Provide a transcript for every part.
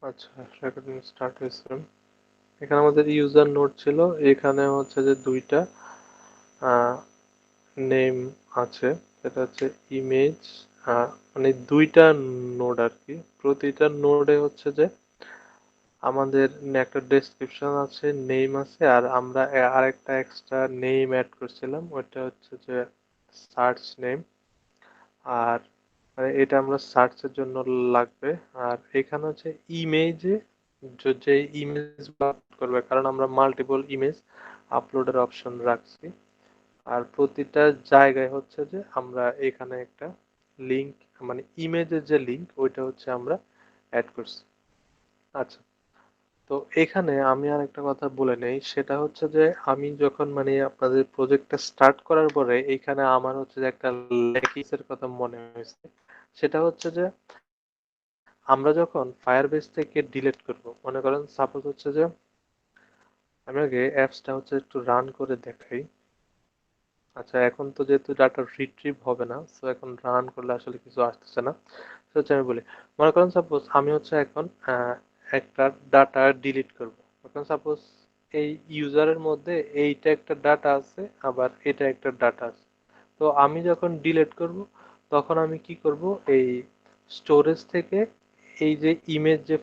আচ্ছা, recording start হয়েছে। এখানে আমাদের ইউজার নোড ছিল, এখানে হচ্ছে যে দুইটা নেম আছে, সেটা হচ্ছে ইমেজ, মানে দুইটা নোড আর কি। প্রতিটা নোডে হচ্ছে যে আমাদের একটা ডেসক্রিপশন আছে, নেম আছে, আর আমরা আরেকটা এক্সট্রা নেম অ্যাড করছিলাম, ওইটা হচ্ছে যে সার্চ নেম। আর মানে এটা আমরা সার্চের জন্য লাগবে। আর এখানে হচ্ছে ইমেজে যে ইমেজ করবে, কারণ আমরা মাল্টিপল ইমেজ আপলোডের অপশন রাখছি। আর প্রতিটা জায়গায় হচ্ছে যে আমরা এখানে একটা লিংক, মানে ইমেজের যে লিংক ওইটা হচ্ছে আমরা অ্যাড করছি। আচ্ছা, তো এখানে আমি আর একটা কথা বলে নেই, সেটা হচ্ছে যে আমি যখন মানে আপনাদের প্রজেক্টটা স্টার্ট করার পরে এখানে আমার হচ্ছে যে একটা ল্যাকিংসের কথা মনে হয়েছে। সেটা হচ্ছে যে আমরা যখন ফায়ারবেস থেকে ডিলিট করব, মনে করেন সাপোজ হচ্ছে যে আমি আগে অ্যাপসটা হচ্ছে একটু রান করে দেখাই। আচ্ছা, এখন তো যেহেতু ডাটা রিট্রিভ হবে না, সো এখন রান করলে আসলে কিছু আসতেছে না। তো হচ্ছে আমি বলি, মনে করেন সাপোজ আমি হচ্ছে এখন একটা ডাটা ডিলিট করব। এখন সাপোজ এই ইউজারের মধ্যে এইটা একটা ডাটা আছে, আবার এটা একটা ডাটা আছে। তো আমি যখন ডিলিট করব, তখন আমি কি করব, এই স্টোরেজ থেকে এই যে ইমেজ যে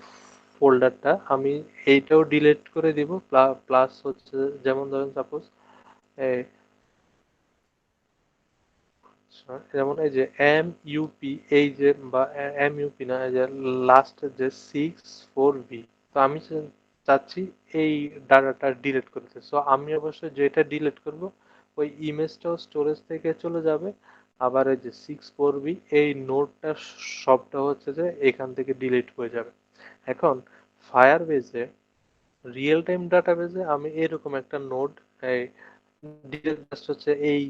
ফোল্ডারটা আমি এইটাও ডিলিট করে দিব। প্লাস হচ্ছে যেমন ধরেন সাপোজ যেমন এই যে এম ইউপি, এই যে বা এম ইউপি না, এই যে লাস্ট যে 64V, তো আমি চাচ্ছি এই ডাটাটা ডিলিট করতে। সো আমি অবশ্যই যেটা ডিলিট করব ওই ইমেজটাও স্টোরেজ থেকে চলে যাবে, আবার এই যে 64V এই নোটটা সবটা হচ্ছে যে এখান থেকে ডিলিট হয়ে যাবে। এখন ফায়ারবেজে, রিয়েল টাইম ডাটাবেজে আমি এরকম একটা নোড এই ডিলিট জাস্ট হচ্ছে এই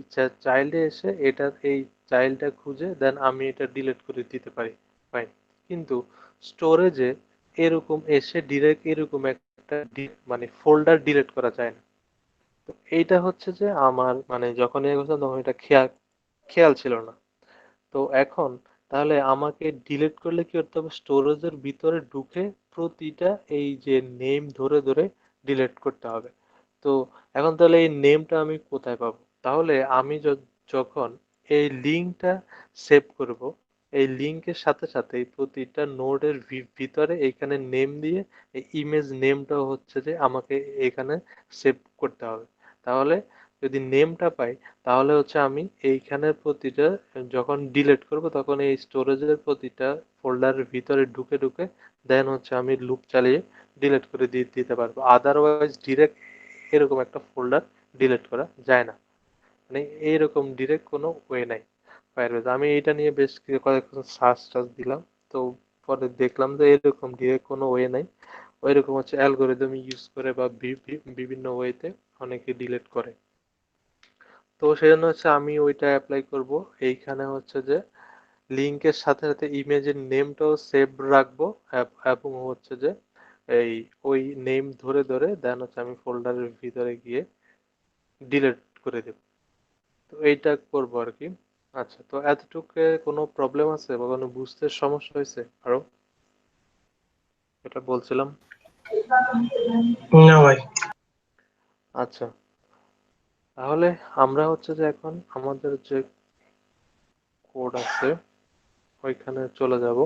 চাইল্ডে এসে এটার এই চাইল্ডটা খুঁজে দেন আমি এটা ডিলিট করে দিতে পারি, ফাইন। কিন্তু স্টোরেজে এরকম এসে ডিরেক্ট এরকম একটা মানে ফোল্ডার ডিলিট করা যায় না। তো এইটা হচ্ছে যে আমার মানে যখন এ করছিলাম তখন এটা খেয়াল খেয়াল ছিল না। তো এখন তাহলে আমাকে ডিলিট করলে কি করতে হবে, স্টোরেজের ভিতরে ঢুকে প্রতিটা এই যে নেম ধরে ধরে ডিলিট করতে হবে। তো এখন তাহলে এই নেমটা আমি কোথায় পাবো? তাহলে আমি যখন এই লিঙ্কটা সেভ করব, এই লিঙ্কের সাথে সাথে এই প্রতিটা নোডের ভিতরে এইখানে নেম দিয়ে এই ইমেজ নেমটাও হচ্ছে যে আমাকে এখানে সেভ করতে হবে। তাহলে যদি নেমটা পাই, তাহলে হচ্ছে আমি এইখানের প্রতিটা যখন ডিলিট করব তখন এই স্টোরেজের প্রতিটা ফোল্ডারের ভিতরে ঢুকে ঢুকে দেন হচ্ছে আমি লুপ চালিয়ে ডিলিট করে দিতে পারবো। আদারওয়াইজ ডিরেক্ট এরকম একটা ফোল্ডার ডিলিট করা যায় না, মানে এইরকম ডিরেক্ট কোনো ওয়ে নাই ফায়ারবেজ। আমি এটা নিয়ে বেশ কয়েকজন সার্চ টার্চ দিলাম, তো পরে দেখলাম যে এরকম ডিরেক্ট কোনো ওয়ে নাই। ওইরকম হচ্ছে অ্যালগোরিদম ইউজ করে বা বিভিন্ন ওয়েতে অনেকে ডিলিট করে। তো সেজন্য হচ্ছে আমি ওইটা অ্যাপ্লাই করব। এইখানে হচ্ছে যে লিংকের সাথে সাথে ইমেজের নেমটাও সেভ রাখবো, এবং হচ্ছে যে এই ওই নেম ধরে ধরে দেন হচ্ছে আমি ফোল্ডারের ভিতরে গিয়ে ডিলিট করে দেব। তো এইটা করবো আর কি। আচ্ছা, তো এতটুকু কোনো প্রবলেম আছে বা কোনো বুঝতে সমস্যা হয়েছে আরো, এটা বলছিলাম। না ভাই। আচ্ছা, তাহলে আমরা হচ্ছে যে এখন আমাদের যে কোড আছে ওইখানে চলে যাব।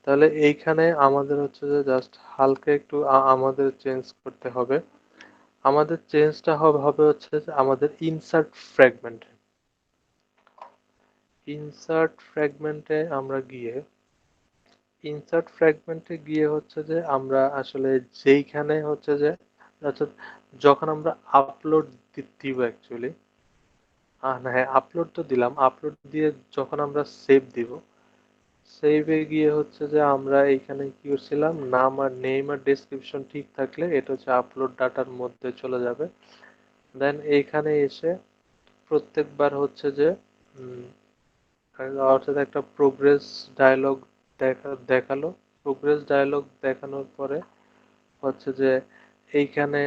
তাহলে এইখানে আমাদের হচ্ছে যে জাস্ট হালকা একটু আমাদের চেঞ্জ করতে হবে। আমাদের চেঞ্জটা হবে হবে হচ্ছে যে আমাদের ইনসার্ট ফ্র্যাগমেন্টে আমরা গিয়ে হচ্ছে যে আমরা আসলে যেইখানে হচ্ছে যে আচ্ছা, যখন আমরা আপলোড দিব অ্যাকচুয়ালি, না হ্যাঁ, আপলোড তো দিলাম, আপলোড দিয়ে যখন আমরা সেভ দিব, সেভে গিয়ে হচ্ছে যে আমরা এইখানে কি করছিলাম, নাম আর নেম আর ডেসক্রিপশন ঠিক থাকলে এটা হচ্ছে আপলোড ডাটার মধ্যে চলে যাবে। দেন এইখানে এসে প্রত্যেকবার হচ্ছে যে উম, অর্থাৎ একটা প্রোগ্রেস ডায়লগ দেখালো। প্রোগ্রেস ডায়লগ দেখানোর পরে হচ্ছে যে এইখানে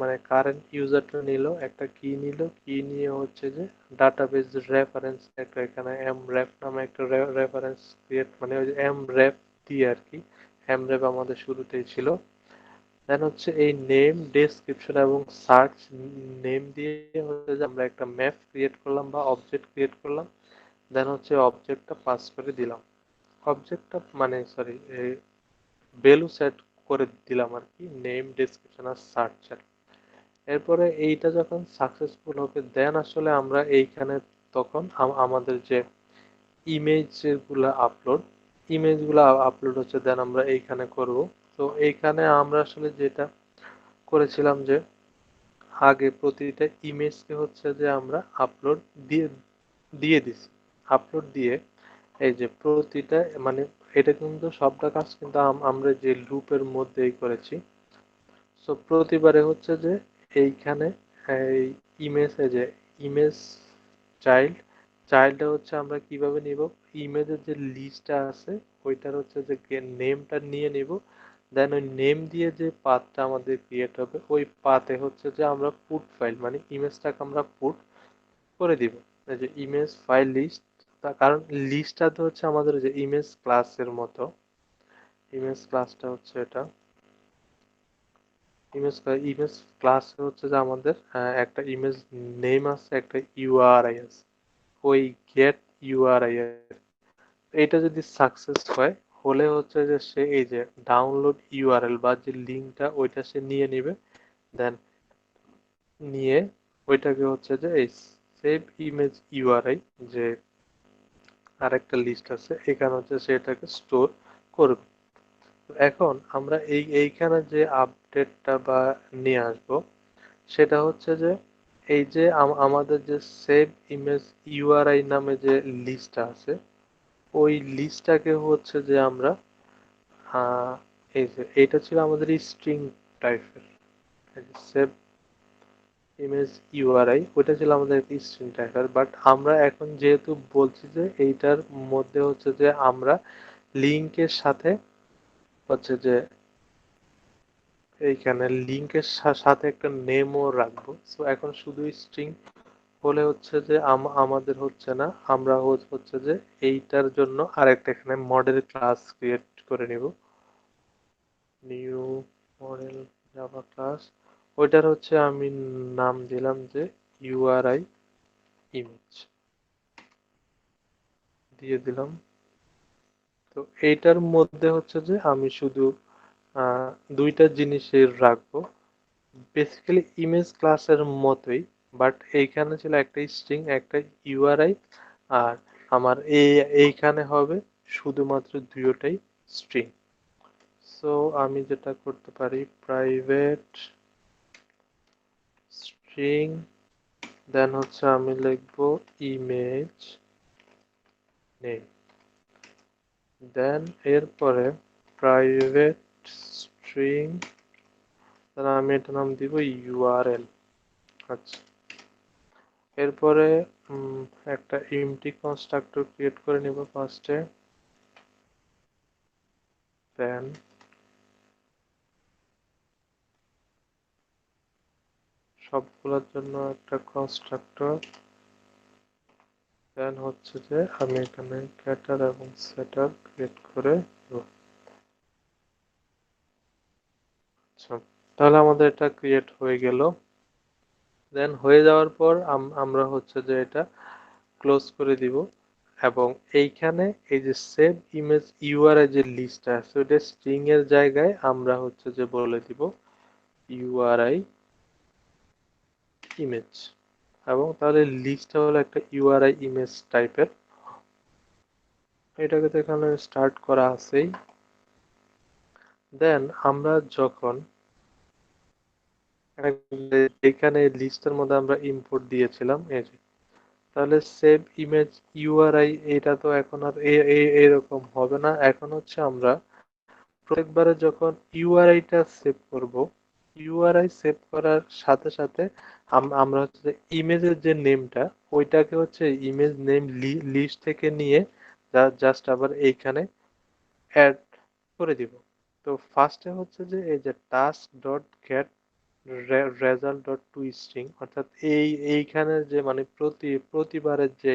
মানে কারেন্ট ইউজারটা নিল, একটা কি নিল, কি নিয়ে হচ্ছে যে ডাটাবেজ রেফারেন্স একটা এখানে এম রেফ নামে একটা রেফারেন্স ক্রিয়েট, মানে ওই যে এম রেফ দিয়ে আর কি, হ্যামরেপ আমাদের শুরুতেই ছিল। দেন হচ্ছে এই নেম, ডেসক্রিপশন এবং সার্চ নেম দিয়ে হচ্ছে যে আমরা একটা ম্যাপ ক্রিয়েট করলাম বা অবজেক্ট ক্রিয়েট করলাম। দেন হচ্ছে অবজেক্টটা পাস করে দিলাম। অবজেক্টটা মানে সরি ভ্যালু সেট করে দিলাম আর কি, নেম, ডেসক্রিপশন আর সার্চের। এরপরে এইটা যখন সাকসেসফুল হবে দেন আসলে আমরা এইখানে তখন আমাদের যে ইমেজগুলো আপলোড হচ্ছে দেন আমরা এইখানে করব। তো এইখানে আমরা আসলে যেটা করেছিলাম যে আগে প্রতিটা ইমেজকে হচ্ছে যে আমরা আপলোড দিয়ে দিয়ে দিছি। আপলোড দিয়ে এই যে প্রতিটা মানে এটা কিন্তু সবটা কাজ কিন্তু আমরা যে লুপের মধ্যেই করেছি। সো প্রতিবারে হচ্ছে যে এইখানে এই এই যে ইমেজ চাইল্ড চাইল্ডটা হচ্ছে আমরা কিভাবে নিব, ইমেজের যে লিস্টটা আছে ওইটার হচ্ছে যে নেমটা নিয়ে নিব। দেন ওই নেম দিয়ে যে পাথটা আমাদের ক্রিয়েট হবে ওই পাথে হচ্ছে যে আমরা পুট ফাইল মানে ইমেজটাকে আমরা পুট করে দিব। এই যে ইমেজ ফাইল লিস্ট, কারণ লিস্টটা তো হচ্ছে আমাদের যে ইমেজ ক্লাসের মতো। ইমেজ ক্লাসটা হচ্ছে এটা, ইমেজ ইমেজ ক্লাস হচ্ছে যে আমাদের একটা ইমেজ নেম আছে, একটা ইউআরআই আছে, ওই গেট ইউআরআই এর এটা যদি সাকসেস হয় হলে হচ্ছে যে সে এই যে ডাউনলোড ইউআরএল বা যে লিঙ্কটা ওইটা সে নিয়ে নিবে। দেন নিয়ে ওইটাকে হচ্ছে যে এই সেভ ইমেজ ইউআরআই যে আরেকটা লিস্ট আছে এখানে হচ্ছে সেটাকে স্টোর করবে। এখন আমরা এইখানে যে আপডেটটা বা নিয়ে আসবো সেটা হচ্ছে যে এই যে আমাদের যে সেভ ইমেজ ইউআরআই নামে যে লিস্টটা আছে ওই লিস্টটাকে হচ্ছে যে আমরা এই যে এটা ছিল আমাদের স্ট্রিং টাইপের সেভ ইমেজ ইউআরআই, ওটা ছিল আমাদের স্ট্রিং টাইপের। বাট আমরা এখন যেহেতু বলছি যে এইটার মধ্যে হচ্ছে যে আমরা লিঙ্কের সাথে হচ্ছে যে এইখানে লিঙ্কের সাথে একটা নেমও রাখবো। সো এখন শুধু স্ট্রিং হলে হচ্ছে যে আমাদের হচ্ছে না, আমরা হচ্ছে যে এইটার জন্য আরেকটা এখানে মডেল ক্লাস ক্রিয়েট করে নিব। নিউ মডেল জাভা ক্লাস, ওইটার হচ্ছে আমি নাম দিলাম যে ইউআরআই ইমেজ দিয়ে দিলাম। তো এইটার মধ্যে হচ্ছে যে আমি শুধু আহ, দুইটা জিনিসের রাখবো, বেসিক্যালি ইমেজ ক্লাসের মতোই। বাট এইখানে ছিল একটা স্ট্রিং একটা ইউআরআই, আর আমার এইখানে হবে শুধুমাত্র দুইটাই স্ট্রিং। সো আমি যেটা করতে পারি প্রাইভেট স্ট্রিং, দেন হচ্ছে আমি লিখবো ইমেজ নেম, দেন এরপরে প্রাইভেট স্ট্রিং, দেন আমি এটা নাম দিব ইউআরএল। আচ্ছা, এরপরে একটা এমটি কনস্ট্রাক্টর ক্রিয়েট করে নিব ফার্স্টে। দেন সবগুলোর জন্য একটা কনস্ট্রাক্টর। দেন হচ্ছে যে আমি এখানে ক্যাটার এবং সেটার ক্রিয়েট করে দেব। আচ্ছা, তাহলে আমাদের এটা ক্রিয়েট হয়ে গেল। দেন হয়ে যাওয়ার পর আমরা হচ্ছে যে এটা ক্লোজ করে দিব এবং এইখানে এই যে সেভ ইমেজ ইউআরআই যে লিস্ট আছে ওটা স্ট্রিং এর জায়গায় আমরা হচ্ছে যে বলে দিব ইউআরআই ইমেজ, এবং তাহলে লিস্টটা হলো একটা ইউআরআই ইমেজ টাইপের। এটাকে তো এখানে স্টার্ট করা আছেই। দেন আমরা যখন এখানে লিস্টের মধ্যে আমরা ইম্পোর্ট দিয়েছিলাম এই যে, তাহলে সেভ ইমেজ ইউআরআই এটা তো এখন আর এরকম হবে না। এখন হচ্ছে আমরা প্রত্যেকবারে যখন ইউআরআইটা সেভ করব, ইউআরআই সেভ করার সাথে সাথে আমরা হচ্ছে যে ইমেজের যে নেমটা ওইটাকে হচ্ছে ইমেজ নেম লিস্ট থেকে নিয়ে জাস্ট আবার এইখানে অ্যাড করে দিব। তো ফার্স্টে হচ্ছে যে এই যে task dot gate result dot two string, অর্থাৎ এইখানে যে মানে প্রতিবারের যে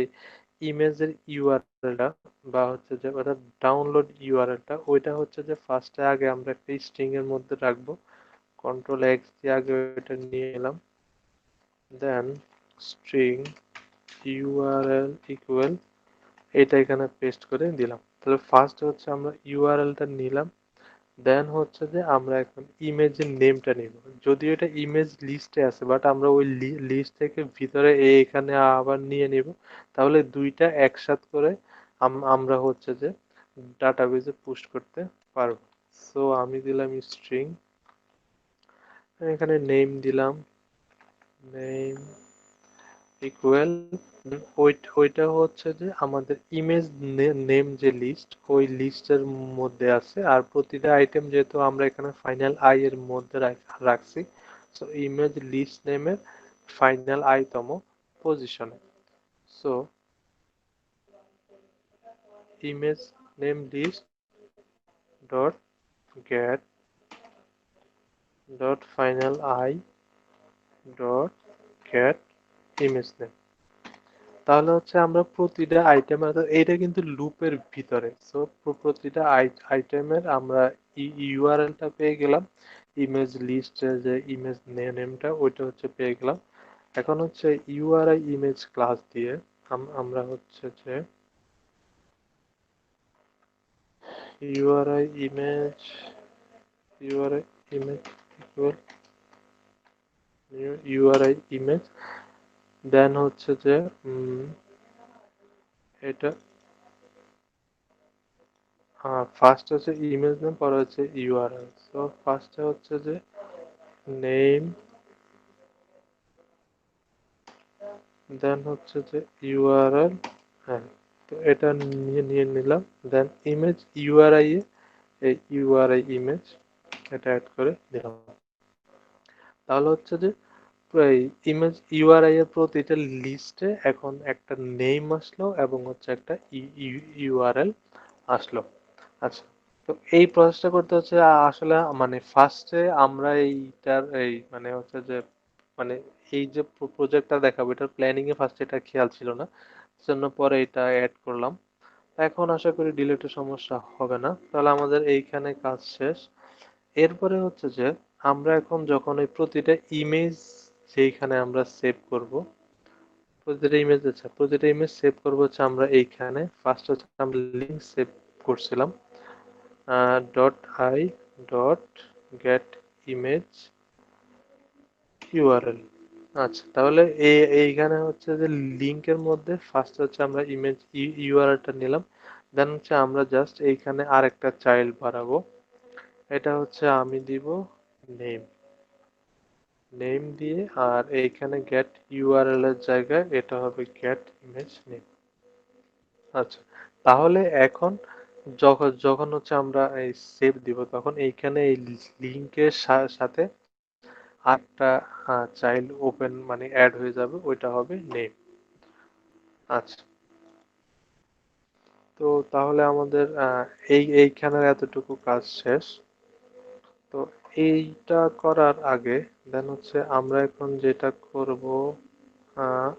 ইমেজের ইউআরএলটা বা হচ্ছে যে ওটা ডাউনলোড ইউআরএলটা, ওইটা হচ্ছে যে ফার্স্টে আগে আমরা একটা স্ট্রিং এর মধ্যে রাখবো। কন্ট্রোল এক্স দিয়ে আগে ওইটা নিয়ে এলাম, দেন স্ট্রিং ইউআরএল ইকুয়াল এটা এখানে পেস্ট করে দিলাম। তাহলে ফার্স্ট হচ্ছে আমরা ইউআরএলটা নিলাম, দেন হচ্ছে যে আমরা এখন ইমেজের নেমটা নিব। যদিও এটা ইমেজ লিস্টে আছে, বাট আমরা ওই লিস্ট থেকে ভিতরে এখানে আবার নিয়ে নিব। তাহলে দুইটা একসাথ করে আমরা হচ্ছে যে ডাটাবেজে পুশ করতে পারবো। সো আমি দিলাম স্ট্রিং, এখানে নেম দিলাম, নেম ইকুয়াল ওইটা হচ্ছে যে আমাদের ইমেজ নেম যে লিস্ট, ওই লিস্টের মধ্যে আছে। আর প্রতিটা আইটেম যেহেতু আমরা এখানে ফাইনাল আই এর মধ্যে রাখছি, সো ইমেজ লিস্ট নেমের ফাইনাল আই তম পজিশনে। So image name list dot get dot final I dot get image name. তাহলে হচ্ছে আমরা প্রতিটা আইটেমের, এইটা কিন্তু লুপের ভিতরে, সো প্রতিটা আইটেমের আমরা ইউআরএলটা পেয়ে গেলাম, ইমেজ লিস্টের যে ইমেজ নেমটা ওইটা হচ্ছে পেয়ে গেলাম। এখন হচ্ছে ইউআরআই ইমেজ ক্লাস দিয়ে আমরা হচ্ছে যে URI image URI image equal URI image, then হচ্ছে যে এটা ফার্স্ট হচ্ছে ইমেজ নেম, পরে হচ্ছে ইউআরএল। সো ফার্স্টে হচ্ছে যে নেম, দেন হচ্ছে যে ইউআরএল। হ্যাঁ, তো এটা নিয়ে নিয়ে নিলাম, দেন ইমেজ ইউআরআই এ এই ইউআরআই ইমেজ এটা অ্যাড করে দিলাম। তাহলে হচ্ছে যে এই ইমেজ ইউআরআই এর প্রতিটা লিস্টে এখন একটা নেম আসলো এবং হচ্ছে একটা ইউআরএল আসলো। আচ্ছা, তো এই প্রসেসটা করতে হচ্ছে আসলে মানে ফার্স্টে আমরা এইটার এই মানে হচ্ছে যে মানে এই যে প্রজেক্টটা দেখাবো এটার প্ল্যানিং এ ফার্স্ট এটা খেয়াল ছিল না, জন্য পরে এটা অ্যাড করলাম। এখন আশা করি ডিলেটের সমস্যা হবে না। তাহলে আমাদের এইখানে কাজ শেষ। এরপরে হচ্ছে যে আমরা এখন যখন এই প্রতিটা ইমেজ যেইখানে আমরা সেভ করব, প্রতিটা ইমেজ সেভ করব হচ্ছে আমরা এইখানে ফার্স্ট হচ্ছে আমরা লিঙ্ক সেভ করছিলাম dot I dot get image URL. আচ্ছা, তাহলে এইখানে হচ্ছে যে লিংকের মধ্যে ফার্স্ট হচ্ছে আমরা ইমেজ ইউআরএলটা নিলাম, দেন হচ্ছে আমরা জাস্ট এইখানে আরেকটা চাইল্ড বাড়াবো। এটা হচ্ছে আমি দিব নেম, নেম দিয়ে আর এইখানে গেট ইউআরএল এর জায়গায় এটা হবে গেট ইমেজ নেম। আচ্ছা, তাহলে এখন যখন যখন হচ্ছে আমরা এই সেভ দিব তখন এইখানে এই লিংকের সাথে আরেকটা চাইল্ড ওপেন মানে অ্যাড হয়ে যাবে, ওইটা হবে নেম। আচ্ছা, তো তাহলে আমাদের এইখানের এতটুকু কাজ শেষ। তো এইটা করার আগে দেন হচ্ছে আমরা এখন যেটা করব, আহ,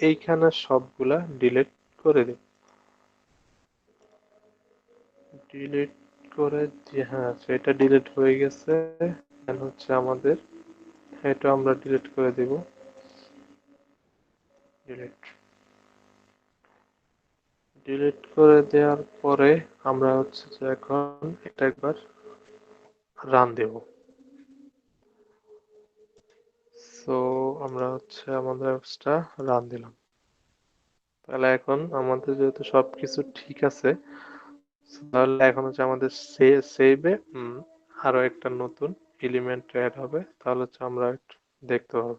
এইখানে সবগুলা ডিলিট করে দিই। ডিলিট করে দিয়ে, হ্যাঁ সেটা ডিলিট হয়ে গেছে। দেন হচ্ছে আমাদের এটা আমরা ডিলিট করে দিব, ডিলিট ডিলিট করে দেওয়ার পরে আমরা হচ্ছে যে এখন এটা একবার রান দেব। সো আমরা হচ্ছে আমাদের অ্যাপসটা রান দিলাম। তাহলে এখন আমাদের যেহেতু সবকিছু ঠিক আছে, তাহলে এখন হচ্ছে আমাদের সেভে আরো একটা নতুন এলিমেন্ট অ্যাড হবে। তাহলে হচ্ছে আমরা একটু দেখতে পাবো।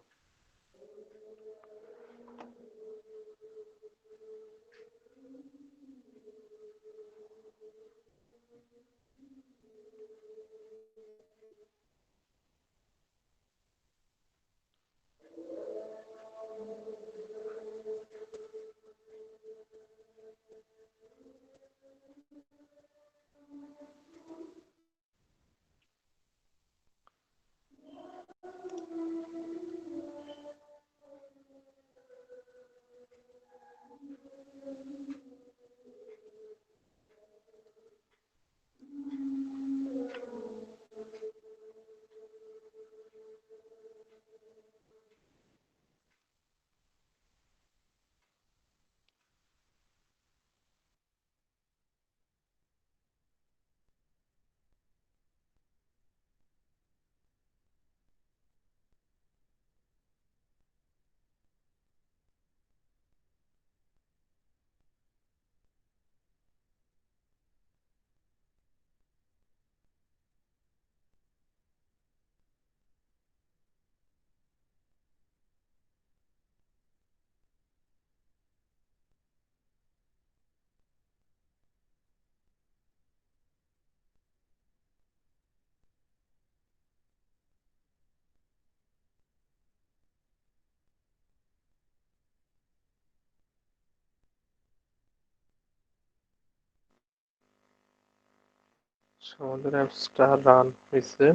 আমাদের অ্যাপসটা রান হয়েছে।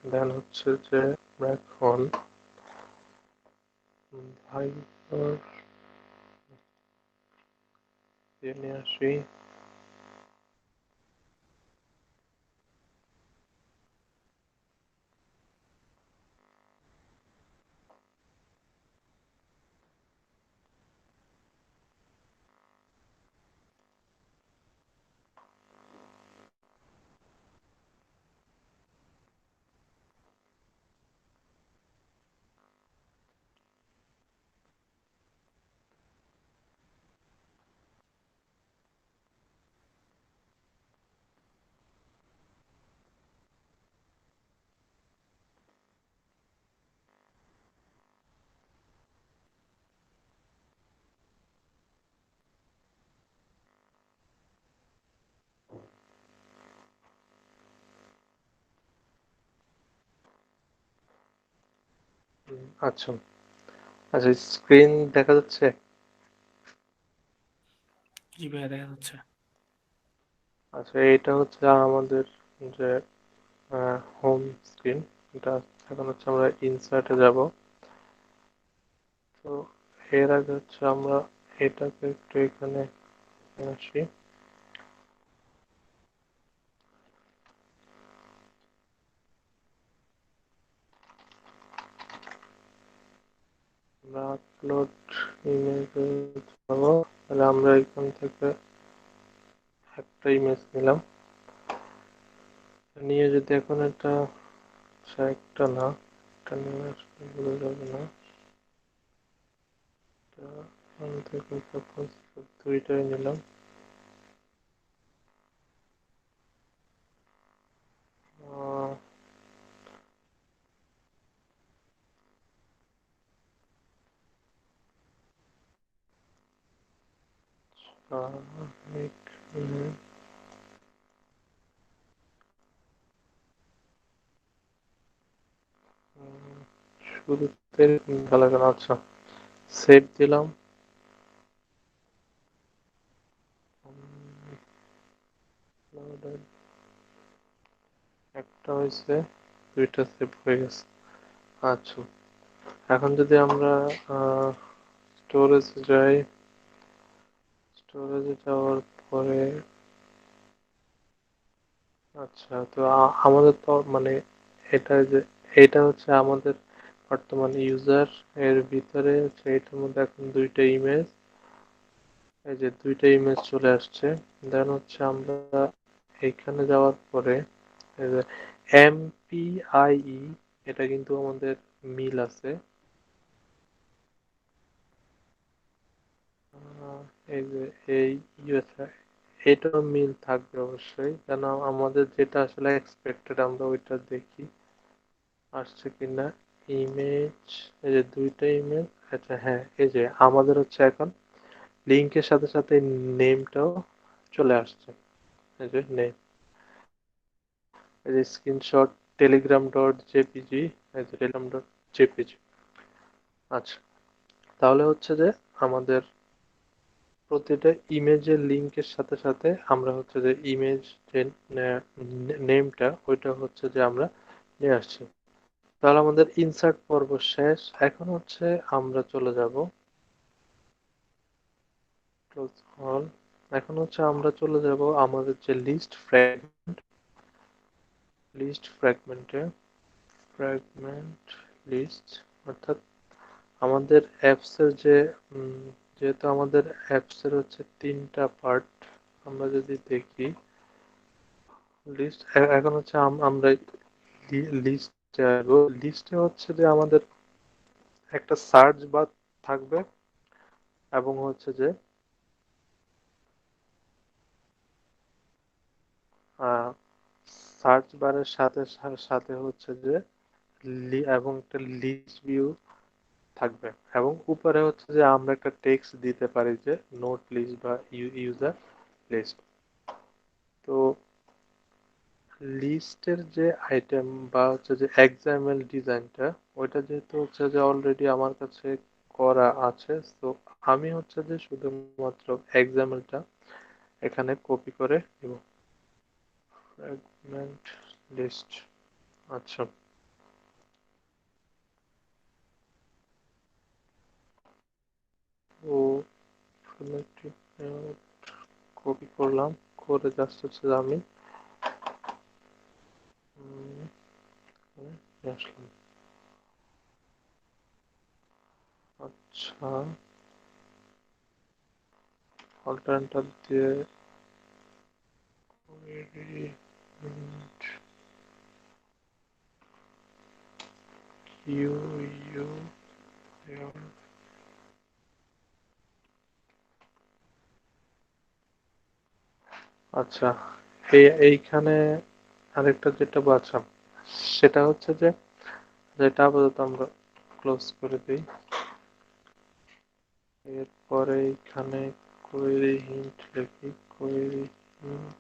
দেন হচ্ছে যে আমরা এখন ভাইবার দিয়ে নিয়ে আসি। আচ্ছা, আচ্ছা, স্ক্রিন দেখা যাচ্ছে? জি ভাইয়া দেখা যাচ্ছে। আচ্ছা, এটা হচ্ছে আমাদের যে হোম স্ক্রিন। এটা এখন হচ্ছে আমরা ইনসার্টে যাব। তো এর আগে হচ্ছে আমরা এটাকে একটু এখানে নিয়ে আসি। আমরা আপলোড ইমেজে যাব। তাহলে আমরা এখান থেকে একটা ইমেজ নিলাম, নিয়ে যদি এখন এটা, আচ্ছা একটা না, একটা নিয়ে আসলে ভুলে যাবে না। এটা এখান থেকে সাপোজ দুইটাই নিলাম। আহ, এখানে শুরুতে ভালো কেন? আচ্ছা, সেভ দিলাম। একটা হয়েছে, দুইটা সেভ হয়ে গেছে। আচ্ছা, এখন যদি আমরা স্টোরেজে যাই, স্টোরেজে যাওয়ার পরে আচ্ছা, তো আমাদের তো মানে এটা যে এটা হচ্ছে আমাদের বর্তমান ইউজার, এর ভিতরে হচ্ছে এটার মধ্যে এখন দুইটা ইমেজ, এই যে দুইটা ইমেজ চলে আসছে। দেন হচ্ছে আমরা এইখানে যাওয়ার পরে এই যে এমপিআইই, এটা কিন্তু আমাদের মিল আছে। এই যে এই ইউএসআই, এটাও মিল থাকবে অবশ্যই, কেন আমাদের যেটা আসলে এক্সপেক্টেড আমরা ওইটা দেখি আসছে কিনা। ইমেজ, এই যে দুইটা ইমেজ। আচ্ছা হ্যাঁ, এই যে আমাদের হচ্ছে এখন লিঙ্কের সাথে সাথে নেমটাও চলে আসছে। এই যে নেম, এই যে স্ক্রিনশট টেলিগ্রাম ডট জেপিজি, এই যে টেলিগ্রাম ডট জেপিজি। আচ্ছা, তাহলে হচ্ছে যে আমাদের প্রতিটা ইমেজের লিঙ্কের সাথে সাথে আমরা হচ্ছে যে ইমেজ যে নেমটা, ওইটা হচ্ছে যে আমরা নিয়ে আসছি। তাহলে আমাদের ইনসার্ট পর্ব শেষ। এখন হচ্ছে আমরা চলে যাব ক্লোজ অল। এখন হচ্ছে আমরা চলে যাব আমাদের যে লিস্ট ফ্র্যাগমেন্ট লিস্ট, অর্থাৎ আমাদের অ্যাপসের যে যেহেতু আমাদের অ্যাপসের হচ্ছে তিনটা পার্ট, আমরা যদি দেখি লিস্ট, এখন হচ্ছে আমরা লিস্টে আসবো। লিস্টে হচ্ছে যে আমাদের একটা সার্চ বার থাকবে, এবং হচ্ছে যে সার্চ বারের সাথে সাথে হচ্ছে যে এবং একটা লিস্ট ভিউ থাকবে, এবং উপরে হচ্ছে যে আমরা একটা টেক্সট দিতে পারি যে নোট লিস্ট বা ইউজার লিস্ট। তো লিস্টের যে আইটেম বা হচ্ছে যে এক্সাএমএল ডিজাইনটা, ওইটা যেহেতু হচ্ছে যে অলরেডি আমার কাছে করা আছে, তো আমি হচ্ছে যে শুধুমাত্র এক্সাএমএলটা এখানে কপি করে নিব। Fragment list. আচ্ছা, ও কপি করলাম, করে জাস্ট হচ্ছে যে আমি নিয়ে আসলাম। আচ্ছা, অল্টারনেটর দিয়ে কিউ ইউ। আচ্ছা, এইখানে আরেকটা যেটা বাছাম, সেটা হচ্ছে যে, যেটা আপাতত আমরা ক্লোজ করে দিই। এরপরে এখানে কোয়েরি হিন্ট লিখি, কোয়েরি হিন্ট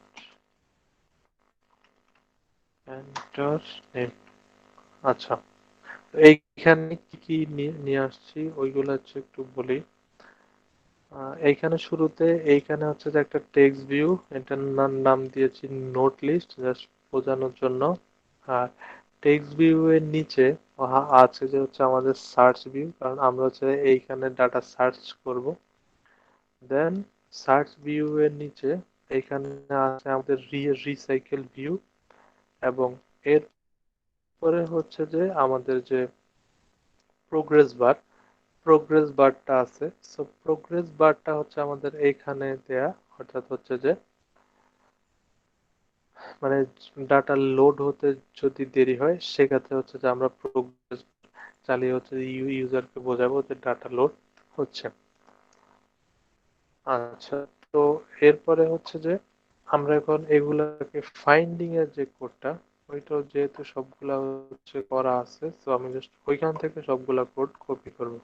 এন্টার নেম। আচ্ছা, তো এইখানে কি কি নিয়ে আসছি ওইগুলো হচ্ছে একটু বলি। এইখানে শুরুতে এইখানে হচ্ছে যে একটা টেক্সট ভিউ, এটার নাম দিয়েছি নোট লিস্ট জাস্ট বোঝানোর জন্য। আর টেক্সট ভিউ এর নিচে আছে যে হচ্ছে আমাদের সার্চ ভিউ, কারণ আমরা হচ্ছে এইখানে ডাটা সার্চ করব। দেন সার্চ ভিউ এর নিচে এইখানে আছে আমাদের রিসাইকেল ভিউ, এবং এরপরে হচ্ছে যে আমাদের যে প্রোগ্রেস বার, প্রোগ্রেস বারটা আছে। সো প্রোগ্রেস বারটা হচ্ছে আমাদের এইখানে দেয়া, অর্থাৎ হচ্ছে যে মানে ডাটা লোড হতে যদি দেরি হয় সেক্ষেত্রে হচ্ছে যে আমরা প্রোগ্রেস চালিয়ে হচ্ছে ইউজারকে বোঝাবো যে ডাটা লোড হচ্ছে। আচ্ছা, তো এরপরে হচ্ছে যে আমরা এখন এগুলাকে ফাইন্ডিং এর যে কোডটা, ওইটা যেহেতু সবগুলা হচ্ছে করা আছে, তো আমি জাস্ট ওইখান থেকে সবগুলা কোড কপি করব।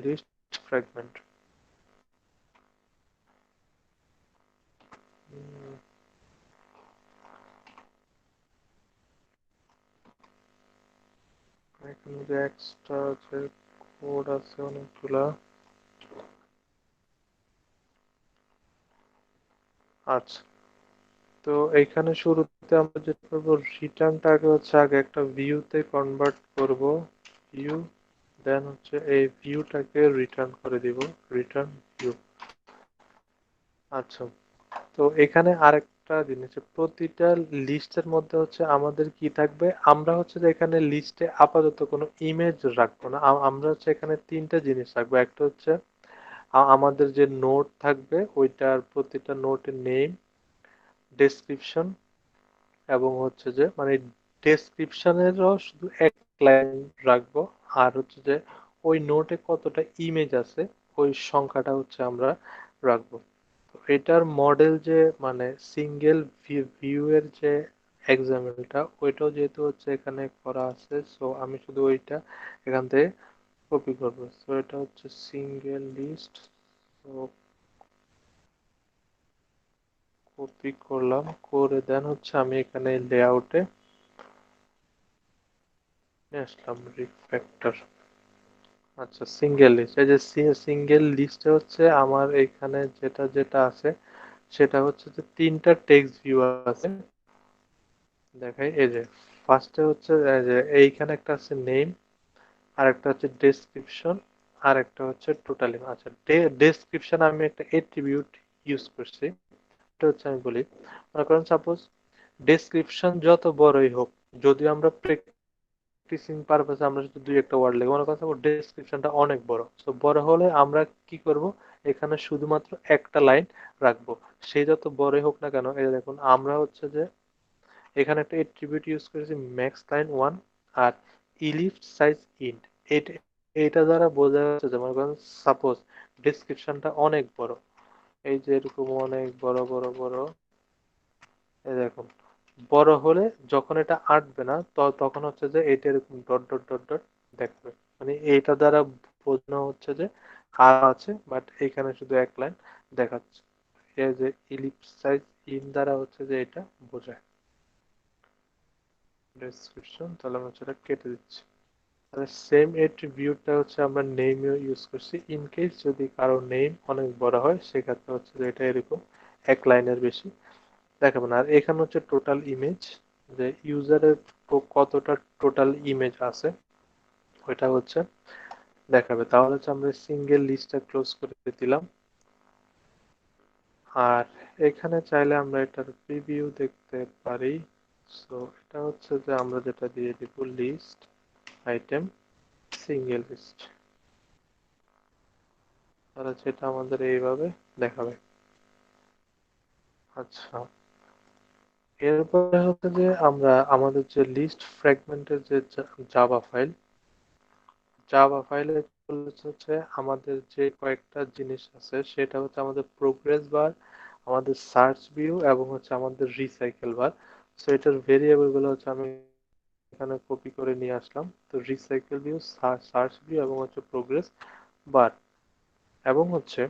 লিস্ট ফ্র্যাগমেন্ট, এখানে যে এক্সট্রা যে কোড আছে অনেকগুলা। আচ্ছা, তো এইখানে শুরুতে আমরা যেটা করবো, রিটার্নটাকে হচ্ছে আগে একটা ভিউতে কনভার্ট করব। ভিউ, দেন হচ্ছে এই ভিউটাকে রিটার্ন করে দিব, রিটার্ন ভিউ। আচ্ছা, তো এখানে আরেকটা জিনিস, প্রতিটা লিস্টের মধ্যে হচ্ছে আমাদের কি থাকবে, আমরা হচ্ছে যে এখানে লিস্টে আপাতত কোনো ইমেজ রাখবো না। আমরা হচ্ছে এখানে তিনটা জিনিস রাখবো। একটা হচ্ছে আমাদের যে নোট থাকবে ওইটার প্রতিটা নোটের নেম, ডেসক্রিপশন, এবং হচ্ছে যে মানে ডেসক্রিপশনেরও শুধু এক লাইন রাখবো। আর হচ্ছে যে ওই নোটে কতটা ইমেজ আছে ওই সংখ্যাটা হচ্ছে আমরা রাখবো। তো এটার মডেল যে মানে সিঙ্গেল ভিউ এর যে এক্সাম্পলটা, ওইটাও যেহেতু হচ্ছে এখানে করা আছে, সো আমি শুধু ওইটা এখান থেকে কপি করবো। সো এটা হচ্ছে সিঙ্গেল লিস্ট, তো কপি করলাম, করে দেন হচ্ছে আমি এখানে লেআউটে নিয়ে আসলাম রিফ্যাক্টর। আচ্ছা, সিঙ্গেল লিস্ট, এই যে সিঙ্গেল লিস্টে হচ্ছে আমার এখানে যেটা যেটা আছে সেটা হচ্ছে যে তিনটা টেক্সট ভিউ আছে। দেখাই, এই যে ফার্স্টে হচ্ছে এই যে এইখানে একটা আছে নেম, আর একটা হচ্ছে ডেসক্রিপশন, আর একটা হচ্ছে টোটালি। আচ্ছা, ডেসক্রিপশন আমি একটা এট্রিবিউট ইউজ করছি। এটা হচ্ছে আমি বলি, মনে করেন সাপোজ ডেসক্রিপশন যত বড়ই হোক, যদি আমরা প্র্যাকটিসিং পারপাসে আমরা যদি দুই একটা ওয়ার্ড লিখি, মনে করেন ডেসক্রিপশনটা অনেক বড়, তো বড় হলে আমরা কি করব, এখানে শুধুমাত্র একটা লাইন রাখবো। সে যত বড়ই হোক না কেন, এই দেখুন আমরা হচ্ছে যে এখানে একটা এট্রিবিউট ইউজ করেছি ম্যাক্স লাইন ওয়ান, আর ইলিপ্স সাইজ ইন্ট। এটা দ্বারা বোঝা যাচ্ছে যে মনে করেন সাপোজ ডেসক্রিপশনটা অনেক বড়, এই যে এরকম অনেক বড় বড় বড়, এই দেখুন বড় হলে যখন এটা আঁটবে না তখন হচ্ছে যে এটা এরকম ডট ডট ডট ডট দেখবে। মানে এইটা দ্বারা বোঝানো হচ্ছে যে আর আছে, বাট এখানে শুধু এক লাইন দেখাচ্ছে। এই যে ইলিপস সাইজ ইন দ্বারা হচ্ছে যে এটা বোঝায় ডেসক্রিপশন। তাহলে আমি সেটা কেটে দিচ্ছি। তাহলে সেম এট্রিবিউটটা হচ্ছে আমরা নেমে ইউজ করছি, ইন কেস যদি কারো নেম অনেক বড় হয় সেক্ষেত্রে হচ্ছে যে এটা এরকম এক লাইনের বেশি দেখাবে না। আর এখানে হচ্ছে টোটাল ইমেজ, যে ইউজারের কতটা টোটাল ইমেজ আছে ওইটা হচ্ছে দেখাবে। তাহলে হচ্ছে আমরা সিঙ্গেল লিস্টটা ক্লোজ করে দিলাম। আর এখানে চাইলে আমরা এটার প্রিভিউ দেখতে পারি। সো এটা হচ্ছে যে আমরা যেটা দিয়ে দিব লিস্ট আইটেম সিঙ্গেল লিস্ট, তাহলে সেটা আমাদের এইভাবে দেখাবে। আচ্ছা, এরপরে হচ্ছে যে আমরা আমাদের যে লিস্ট ফ্র্যাগমেন্টের যে জাভা ফাইল, জাভা ফাইলে হচ্ছে আমাদের যে কয়েকটা জিনিস আছে সেটা হচ্ছে আমাদের প্রোগ্রেস বার, আমাদের সার্চ ভিউ এবং হচ্ছে আমাদের রিসাইকেল বার। সো এটার ভেরিয়েবল গুলো হচ্ছে আমি এখানে কপি করে নিয়ে আসলাম। তো রিসাইকেল ভিউ, সার্চ ভিউ এবং হচ্ছে প্রোগ্রেস বার এবং হচ্ছে,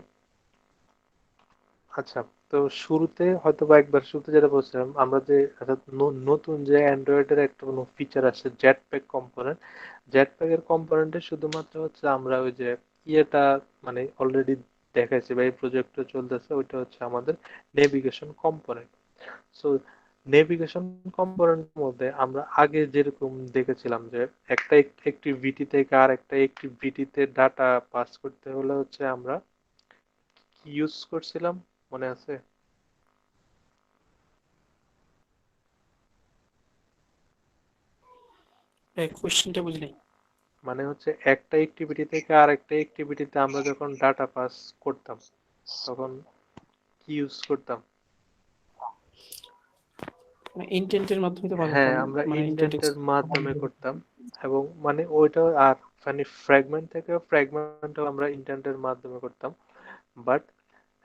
আচ্ছা, তো শুরুতে হয়তো বা একবার শুরুতে যেটা বলছিলাম আমরা যে অর্থাৎ নতুন যে অ্যান্ড্রয়েডের একটা কোনো ফিচার আসছে জেট প্যাক কম্পোনেন্ট, জেট প্যাকের কম্পোনেন্টে শুধুমাত্র হচ্ছে আমরা ওই যে ইয়েটা মানে অলরেডি দেখাইছি বা এই প্রজেক্টে চলতেছে, ওইটা হচ্ছে আমাদের নেভিগেশন কম্পোনেন্ট। সো নেভিগেশন কম্পোনেন্টের মধ্যে আমরা আগে যেরকম দেখেছিলাম যে একটা অ্যাক্টিভিটি থেকে আর একটা অ্যাক্টিভিটিতে ডাটা পাস করতে হলে হচ্ছে আমরা কি ইউজ করছিলাম মনে আছে? কোশ্চেনটা বুঝি নাই। মানে হচ্ছে একটা অ্যাক্টিভিটি থেকে আর একটা অ্যাক্টিভিটিতে আমরা যখন ডাটা পাস করতাম তখন কি ইউজ করতাম? মানে ইন্টেন্টের মাধ্যমে তো হ্যাঁ, পাঠাতাম। আমরা মানে ইন্টেন্ট ইনডেন্টের মাধ্যমে করতাম। এবং মানে ওইটা আর মানে ফ্র্যাগমেন্ট থেকে ফ্র্যাগমেন্টও আমরা ইনডেন্টের মাধ্যমে করতাম। বাট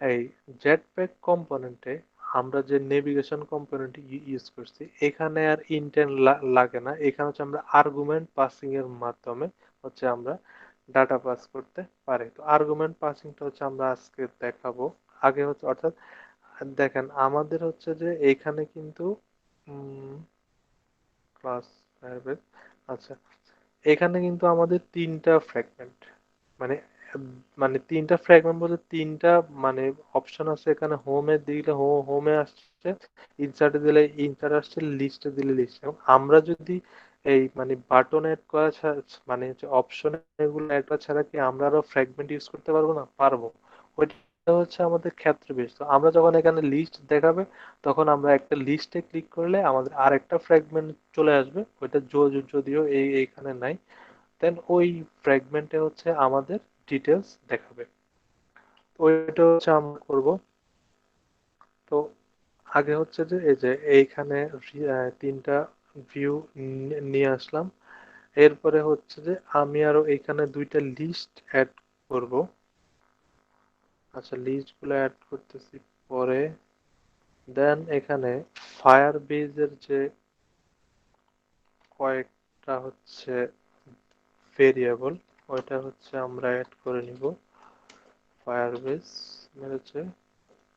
এই জেটপ্যাক কম্পোনেন্টে আমরা যে নেভিগেশন কম্পোনেন্ট ইউজ করছি এখানে আর ইন্টেন্ট লাগে না। এখানে হচ্ছে আমরা আর্গুমেন্ট পাসিং এর মাধ্যমে হচ্ছে আমরা ডাটা পাস করতে পারি। তো আর্গুমেন্ট পাসিংটা হচ্ছে আমরা আজকে দেখাবো। আগে হচ্ছে অর্থাৎ দেখেন আমাদের হচ্ছে যে এইখানে কিন্তু ক্লাস ফায়ারবেস, আচ্ছা, এখানে কিন্তু আমাদের তিনটা ফ্র্যাগমেন্ট, মানে মানে তিনটা ফ্র্যাগমেন্ট বলতে তিনটা মানে অপশন আছে। এখানে হোমে দিলে হোমে আসছে, ইনসার্টে দিলে ইনসার্ট আসছে, লিস্টে দিলে লিস্ট। এবং আমরা যদি এই মানে বাটন এড করা মানে হচ্ছে অপশন এগুলো অ্যাড করা ছাড়া কি আমরা আরো ফ্র্যাগমেন্ট ইউজ করতে পারবো না? পারবো। ওইটা হচ্ছে আমাদের ক্ষেত্র বিশেষ। তো আমরা যখন এখানে লিস্ট দেখাবে তখন আমরা একটা লিস্টে ক্লিক করলে আমাদের আরেকটা ফ্র্যাগমেন্ট চলে আসবে, ওইটা যদিও এইখানে নাই। দেন ওই ফ্র্যাগমেন্টে হচ্ছে আমাদের ডিটেলস দেখাবে। তো ওইটা হচ্ছে আমরা করব। তো আগে হচ্ছে যে এই যে এইখানে তিনটা ভিউ নিয়ে আসলাম। এরপরে হচ্ছে যে আমি আরো এখানে দুইটা লিস্ট অ্যাড করব। আচ্ছা, লিস্ট গুলো অ্যাড করতেছি পরে। দেন এখানে ফায়ার বেজের যে কয়েকটা হচ্ছে ভেরিয়েবল ওইটা হচ্ছে আমরা অ্যাড করে নিব। ফায়ারবেস হচ্ছে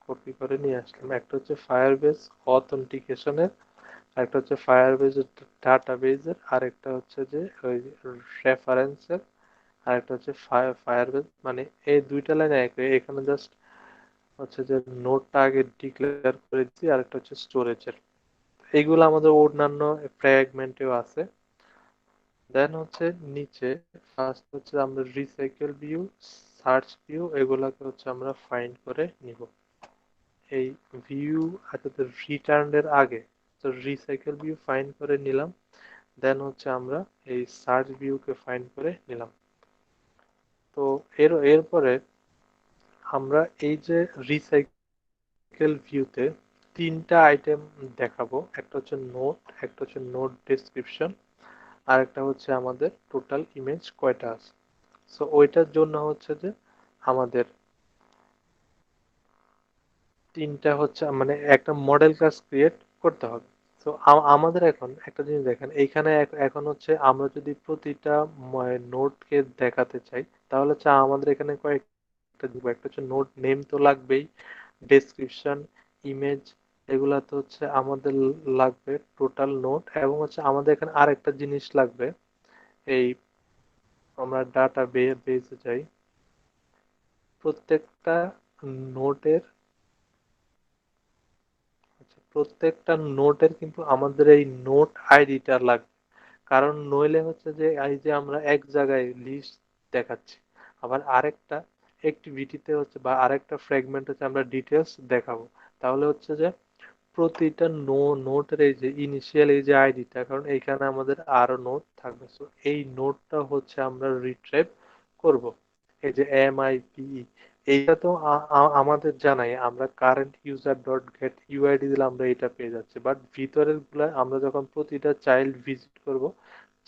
কপি করে নিয়ে আসলাম। একটা হচ্ছে ফায়ারবেস অথেন্টিকেশনের, একটা হচ্ছে ফায়ারবেস ডাটাবেজের, আর একটা হচ্ছে যে ওই রেফারেন্সের, আর একটা হচ্ছে ফায়ারবেস মানে এই দুইটা লাইন এক। এখানে জাস্ট হচ্ছে যে নোটটা আগে ডিক্লেয়ার করে দিচ্ছি, আর একটা হচ্ছে স্টোরেজের। এইগুলো আমাদের অন্যান্য ফ্র্যাগমেন্টেও আছে। দেন হচ্ছে নিচে ফার্স্ট হচ্ছে আমরা রিসাইকেল ভিউ, সার্চ ভিউ এগুলাকে হচ্ছে আমরা ফাইন্ড করে নিব। এই ভিউ অর্থাৎ রিটার্ন এর আগে তো রিসাইকেল ভিউ ফাইন্ড করে নিলাম। দেন হচ্ছে আমরা এই সার্চ ভিউকে ফাইন্ড করে নিলাম। তো এরপরে আমরা এই যে রিসাইকেল ভিউতে তিনটা আইটেম দেখাবো। একটা হচ্ছে নোট, একটা হচ্ছে নোট ডেসক্রিপশন, আর একটা হচ্ছে আমাদের টোটাল ইমেজ কয়টা আছে। সো ওইটার জন্য হচ্ছে যে আমাদের তিনটা হচ্ছে মানে একটা মডেল ক্লাস ক্রিয়েট করতে হবে। তো আমাদের এখন একটা জিনিস দেখেন এইখানে এখন হচ্ছে আমরা যদি প্রতিটা নোটকে দেখাতে চাই তাহলে হচ্ছে আমাদের এখানে কয়েকটা দিব। একটা হচ্ছে নোট নেম তো লাগবেই, ডেসক্রিপশন, ইমেজ, এগুলা তো হচ্ছে আমাদের লাগবে টোটাল নোট। এবং হচ্ছে আমাদের এখানে আরেকটা জিনিস লাগবে। এই আমরা ডাটা বেসে যাই, প্রত্যেকটা নোটের, আচ্ছা, প্রত্যেকটা নোটের কিন্তু আমাদের এই নোট আইডিটা লাগবে, কারণ নইলে হচ্ছে যে এই যে আমরা এক জায়গায় লিস্ট দেখাচ্ছি, আবার আরেকটা অ্যাক্টিভিটিতে হচ্ছে বা আরেকটা ফ্র্যাগমেন্ট হচ্ছে আমরা ডিটেলস দেখাবো, তাহলে হচ্ছে যে প্রতিটা নোটের এই যে ইনিশিয়াল এই যে আইডিটা, কারণ এইখানে আমাদের আরো নোট থাকবে, সো এই নোটটা হচ্ছে আমরা রিট্রাইভ করব। এই যে MIPE, এইটা তো আমাদের জানাই, আমরা current user dot gate UID দিলে আমরা এটা পেয়ে যাচ্ছি, বাট ভিতরের গুলা আমরা যখন প্রতিটা চাইল্ড ভিজিট করব,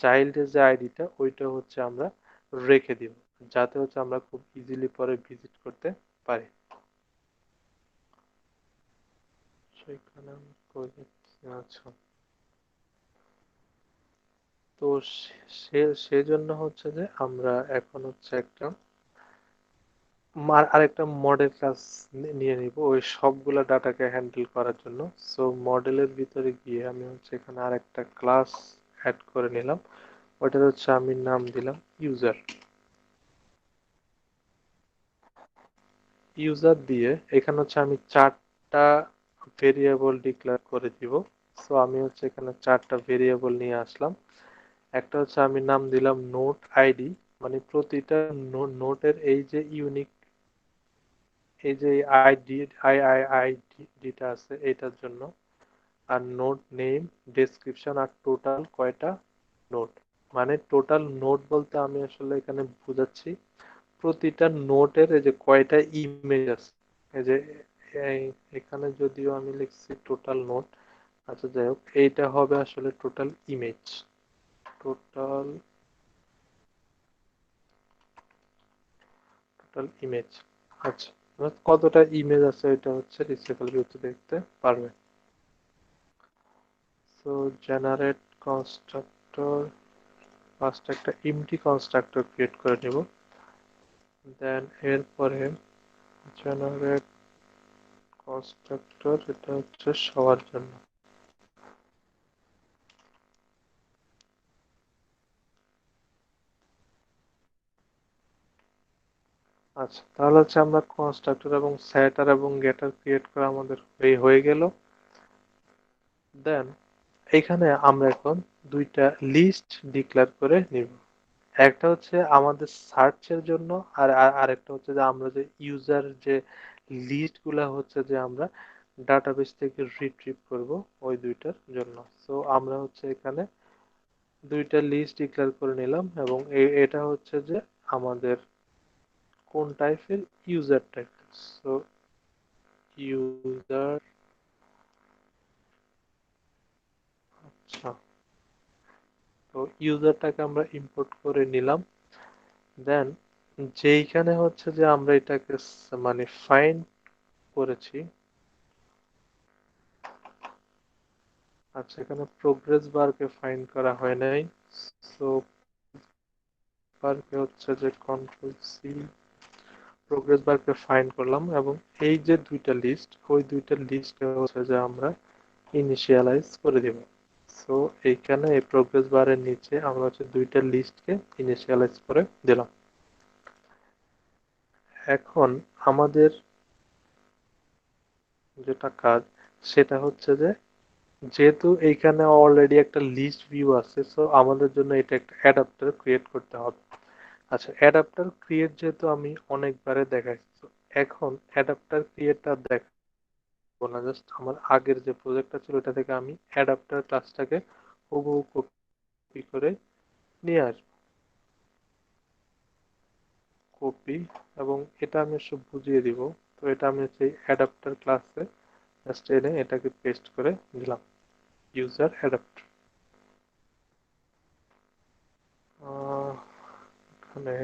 চাইল্ডের যে আইডিটা ওইটা হচ্ছে আমরা রেখে দিব, যাতে হচ্ছে আমরা খুব ইজিলি পরে ভিজিট করতে পারি। সেখানে আমি কই যাচ্ছি? আচ্ছা, তো সেজন্য হচ্ছে যে আমরা এখন হচ্ছে একটা আরেকটা মডেল ক্লাস নিয়ে নিব ওই সবগুলা ডাটাকে হ্যান্ডেল করার জন্য। সো মডেলের ভিতরে গিয়ে আমি হচ্ছে এখানে আরেকটা ক্লাস অ্যাড করে নিলাম, ওটার হচ্ছে আমি নাম দিলাম ইউজার। ইউজার দিয়ে এখানে হচ্ছে আমি চারটা ভেরিয়েবল ডিক্লেয়ার করে দিব। সো আমি হচ্ছে এখানে চারটা ভেরিয়েবল নিয়ে আসলাম। একটা হচ্ছে আমি নাম দিলাম নোট আইডি, মানে প্রতিটা নোটের এই যে ইউনিক এই যে আইডি আইডিটা আছে এটার জন্য। আর নোট নেম, ডেসক্রিপশন, আর টোটাল কয়টা নোট, মানে টোটাল নোট বলতে আমি আসলে এখানে বুঝাচ্ছি প্রতিটা নোটের এই যে কয়টা ইমেজ আছে। এই যে এখানে যদিও আমি লিখছি টোটাল নোট, আচ্ছা যাই হোক, এইটা হবে আসলে total image. Total total image. আচ্ছা, এবার কতটা ইমেজ আছে এটা হচ্ছে রিচেবল ভিউতে দেখতে পারবে। সো জেনারেট কনস্ট্রাক্টর, ফার্স্ট একটা এমটি কনস্ট্রাক্টর ক্রিয়েট করে নিব, দেন এরপরে জেনারেট কনস্ট্রাক্টর, এটা হচ্ছে সবার জন্য। আচ্ছা, তাহলে হচ্ছে আমরা কনস্ট্রাক্টর এবং সেটার এবং গেটার ক্রিয়েট করা আমাদের হয়ে গেল। দেন এখানে আমরা এখন দুইটা লিস্ট ডিক্লেয়ার করে নিব, একটা হচ্ছে আমাদের সার্চের জন্য, আর আরেকটা হচ্ছে যে আমরা যে ইউজার যে লিস্ট গুলা হচ্ছে যে আমরা ডাটাবেস থেকে রিট্রিভ করব ওই দুইটার জন্য। সো আমরা হচ্ছে এখানে দুইটা লিস্ট ডিক্লেয়ার করে নিলাম, এবং এটা হচ্ছে যে আমাদের কোন টাইপের ইউজার টাইপ। সো ইউজার, আচ্ছা, তো ইউজারটাকে আমরা ইম্পোর্ট করে নিলাম। দেন যেইখানে হচ্ছে যে আমরা এটাকে মানে ফাইন্ড করেছি, আচ্ছা এখানে প্রোগ্রেস বারকে ফাইন্ড করা হয় নাই, সো বারকে হচ্ছে যে কন্ট্রোল সি, প্রোগ্রেস বারকে ফাইন্ড করলাম, এবং এই যে দুইটা লিস্ট ওই দুইটা লিস্টকে হচ্ছে যে আমরা ইনিশিয়ালাইজ করে দিব। সো এইখানে এই প্রোগ্রেস বারের নিচে আমরা হচ্ছে দুইটা লিস্টকে ইনিশিয়ালাইজ করে দিলাম। এখন আমাদের যেটা কাজ সেটা হচ্ছে যে যেহেতু এইখানে অলরেডি একটা লিস্ট ভিউ আছে, সো আমাদের জন্য এটা একটা অ্যাডাপ্টার ক্রিয়েট করতে হবে। আচ্ছা, অ্যাডাপ্টার ক্রিয়েট যেহেতু আমি অনেকবারে দেখাইছি, so এখন অ্যাডাপ্টার ক্রিয়েটটা দেখাবো না, জাস্ট আমার আগের যে প্রজেক্টটা ছিল ওটা থেকে আমি অ্যাডাপ্টার ক্লাসটাকে হুবহু কপি করে নিয়ে আসবো। কপি, এবং এটা আমি সব বুঝিয়ে দিব। তো এটা আমি হচ্ছে অ্যাডাপ্টার ক্লাসে জাস্ট এনে এটাকে পেস্ট করে দিলাম, ইউজার অ্যাডাপ্টার। এখানে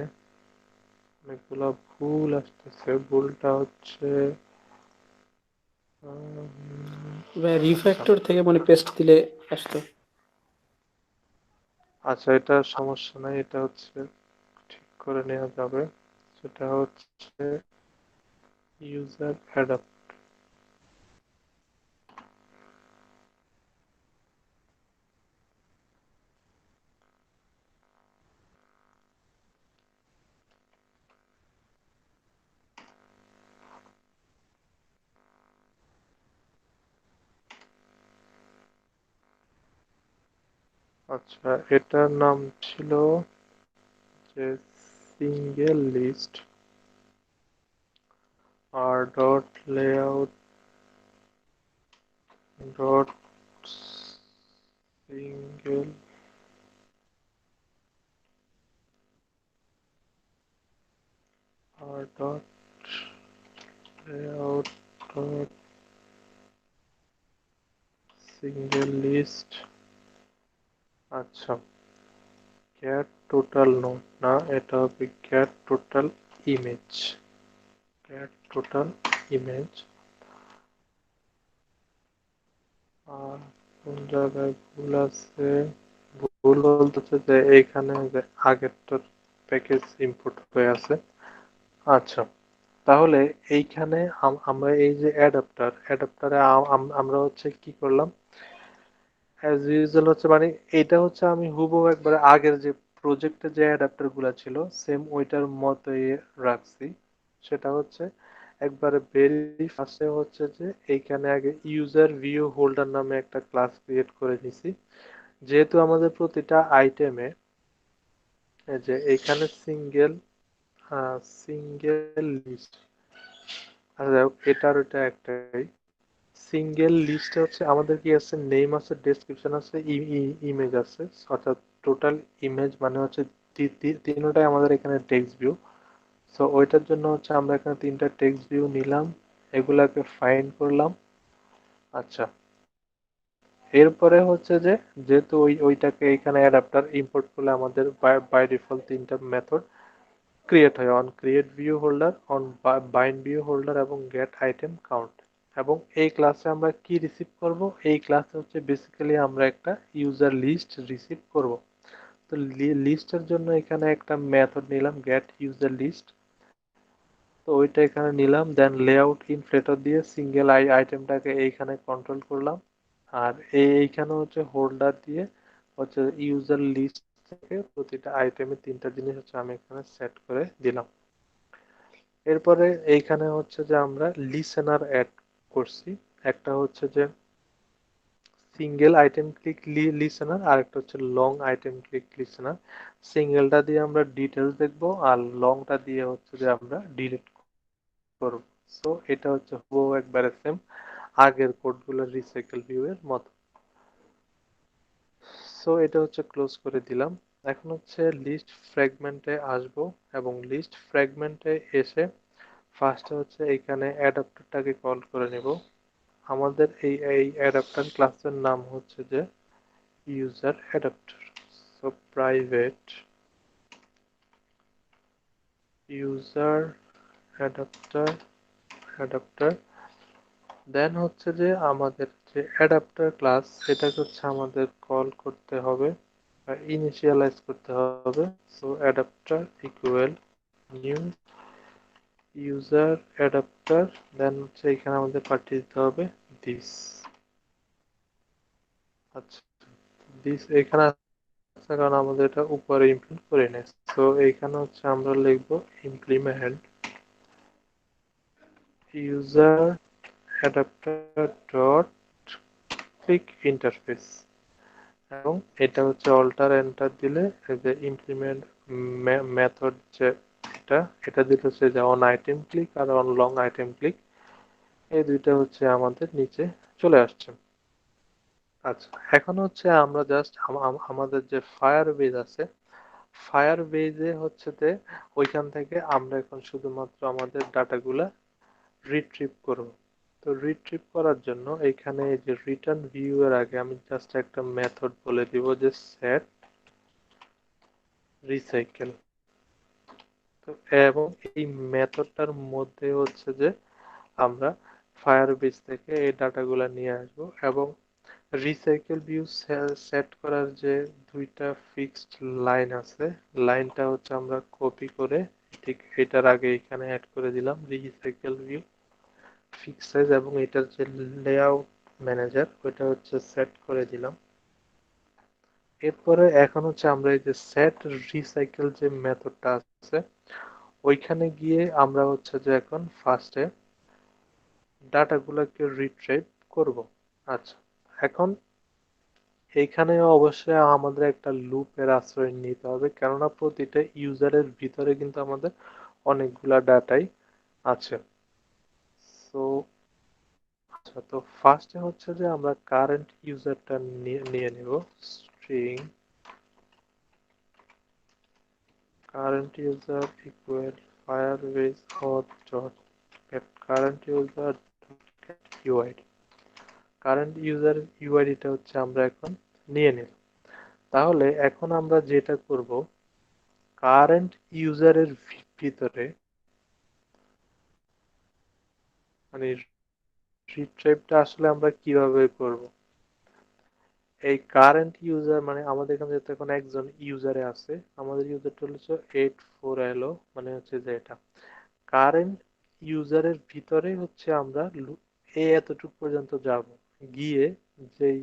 অনেকগুলো ভুল আসতেছে, ভুলটা হচ্ছে আচ্ছা, রিফ্যাক্টর থেকে মানে পেস্ট দিলে আসতো। আচ্ছা এটা সমস্যা নাই, এটা হচ্ছে ঠিক করে নেওয়া যাবে। সেটা হচ্ছে ইউজার অ্যাডাপ্ট। আচ্ছা, এটার নাম ছিল যে single list R dot layout dot single R dot layout dot single list. আচ্ছা, get total node না, এটা হবে get total image। get total image। আর কোন জায়গায় ভুল আছে? ভুল বলতেছে যে এইখানে যে আগেরটার প্যাকেজ ইম্পোর্ট হয়ে আছে। আচ্ছা, তাহলে এইখানে আমরা এই যে অ্যাডাপ্টারে আমরা হচ্ছে কি করলাম, অ্যাজ ইউজুয়াল হচ্ছে মানে এটা হচ্ছে আমি হুবহু একবারে আগের যে প্রজেক্টে যে অ্যাডাপ্টার গুলা ছিল সেম ওইটার মতোই রাখছি। সেটা হচ্ছে একবারে ভেরি ফার্স্টে হচ্ছে যে এইখানে আগে ইউজার ভিউ হোল্ডার নামে একটা ক্লাস ক্রিয়েট করে নিছি, যেহেতু আমাদের প্রতিটা আইটেমে যে এইখানে সিঙ্গেল লিস্ট। আচ্ছা যাই হোক, এটা আর ওটা একটাই। সিঙ্গেল লিস্টে হচ্ছে আমাদের কি আছে, নেম আছে, ডেসক্রিপশন আছে, ইমেজ আছে। অর্থাৎ টোটাল ইমেজ মানে হচ্ছে তিনটাই আমাদের এখানে টেক্সট ভিউ। সো ওইটার জন্য হচ্ছে আমরা এখানে তিনটা টেক্সট ভিউ নিলাম, এগুলাকে ফাইন্ড করলাম। আচ্ছা, এরপরে হচ্ছে যে যেহেতু ওইটাকে এখানে অ্যাডাপ্টার ইম্পোর্ট করলে আমাদের বাই ডিফল্ট তিনটা মেথড ক্রিয়েট হয়, on create view holder, on bind view holder এবং গেট আইটেম কাউন্ট। এবং এই ক্লাসে আমরা কি রিসিভ করব, এই ক্লাসে হচ্ছে বেসিক্যালি আমরা একটা ইউজার লিস্ট রিসিভ করব। তো লিস্টের জন্য এখানে একটা মেথড নিলাম গেট ইউজার লিস্ট। তো ওইটা এখানে নিলাম, দেন লেআউট ইনফ্লেটর দিয়ে সিঙ্গেল আইটেমটাকে এইখানে কন্ট্রোল করলাম। আর এইখানে হচ্ছে হোল্ডার দিয়ে হচ্ছে ইউজার লিস্ট থেকে প্রতিটা আইটেমে তিনটা জিনিস হচ্ছে আমি এখানে সেট করে দিলাম। এরপরে এইখানে হচ্ছে যে আমরা লিসেনার অ্যাড করছি। একটা হচ্ছে যে সিঙ্গেল আইটেম ক্লিক লিসেনার, আর একটা হচ্ছে লং আইটেম ক্লিক লিসেনার। সিঙ্গেলটা দিয়ে আমরা ডিটেলস দেখবো আর লংটা দিয়ে হচ্ছে যে আমরা ডিলিট করব। সো এটা হচ্ছে হুবহু একবারে সেম আগের কোডগুলোর রিসাইকেল ভিউ এর মতো। সো এটা হচ্ছে ক্লোজ করে দিলাম। এখন হচ্ছে লিস্ট ফ্র্যাগমেন্টে আসব এবং লিস্ট ফ্র্যাগমেন্টে এসে ফার্স্টে হচ্ছে এখানে অ্যাডাপ্টারটাকে কল করে নেব। আমাদের এই অ্যাডাপ্টার ক্লাসের নাম হচ্ছে যে user adapter. So private user adapter adapter. Then হচ্ছে যে আমাদের যে অ্যাডাপ্টার ক্লাস সেটাকে হচ্ছে আমাদের কল করতে হবে বা ইনিশিয়ালাইজ করতে হবে। So adapter equal new user adapter. Then হচ্ছে এখানে আমাদের পাঠিয়ে দিতে হবে দিস। আচ্ছা, দিস এখানে আছে কারণ আমাদের এটা উপরে ইমপ্লিমেন্ট করে নেই। সো এইখানে হচ্ছে আমরা লিখবো implement user adapter dot click interface. এবং এটা হচ্ছে অল্টার এন্টার দিলে এই যে ইমপ্লিমেন্ট মেথড যে এটা এটা দিলে হচ্ছে যে অন আইটেম ক্লিক আর অন লং আইটেম ক্লিক, এই দুইটা হচ্ছে আমাদের নিচে চলে আসছে। আচ্ছা, এখন হচ্ছে আমরা জাস্ট আমাদের যে ফায়ার বেজ আছে, ফায়ার বেজে হচ্ছে যে ওইখান থেকে আমরা এখন শুধুমাত্র আমাদের ডাটাগুলা রিট্রিভ করব। তো রিট্রিভ করার জন্য এখানে এই যে রিটার্ন ভিউ এর আগে আমি জাস্ট একটা মেথড বলে দিব যে সেট রিসাইকেল। তো এবং এই মেথডটার মধ্যে হচ্ছে যে আমরা ফায়ারবেস থেকে এই ডাটাগুলা নিয়ে আসব এবং রিসাইকেল ভিউ সেট করার যে দুইটা ফিক্সড লাইন আছে, লাইনটা হচ্ছে আমরা কপি করে ঠিক এটার আগে এখানে অ্যাড করে দিলাম রিসাইকেল ভিউ ফিক্স সাইজ, এবং এটার যে লেআউট ম্যানেজার ওইটা হচ্ছে সেট করে দিলাম। এরপরে এখন হচ্ছে আমরা এই যে সেট রিসাইকেল যে মেথডটা আছে ওইখানে গিয়ে আমরা হচ্ছে যে এখন ফার্স্টে ডাটাগুলোকে রিট্রাইভ করব। আচ্ছা, এখন এখানে অবশ্যই আমাদের একটা লুপের আশ্রয় নিতে হবে, কেননা প্রতিটা ইউজারের ভিতরে কিন্তু আমাদের অনেকগুলা ডাটাই আছে। সো আচ্ছা, তো ফার্স্টে হচ্ছে যে আমরা কারেন্ট ইউজারটা নিয়ে নিব। String current user equal Firebase auth dot get current user UID। Current user ইউআইডিটা হচ্ছে আমরা এখন নিয়ে নিব। তাহলে এখন আমরা যেটা করব, কারেন্ট ইউজারের ভিতরে মানে রিট্রাইভটা আসলে আমরা কিভাবে করব। এই কারেন্ট ইউজার মানে আমাদের এখানে যেহেতু এখন একজন ইউজারে আছে, আমাদের ইউজারটা হচ্ছে 84LO, মানে হচ্ছে যে এটা কারেন্ট ইউজারের ভিতরে হচ্ছে আমরা এই এতটুকু পর্যন্ত যাব, গিয়ে যেই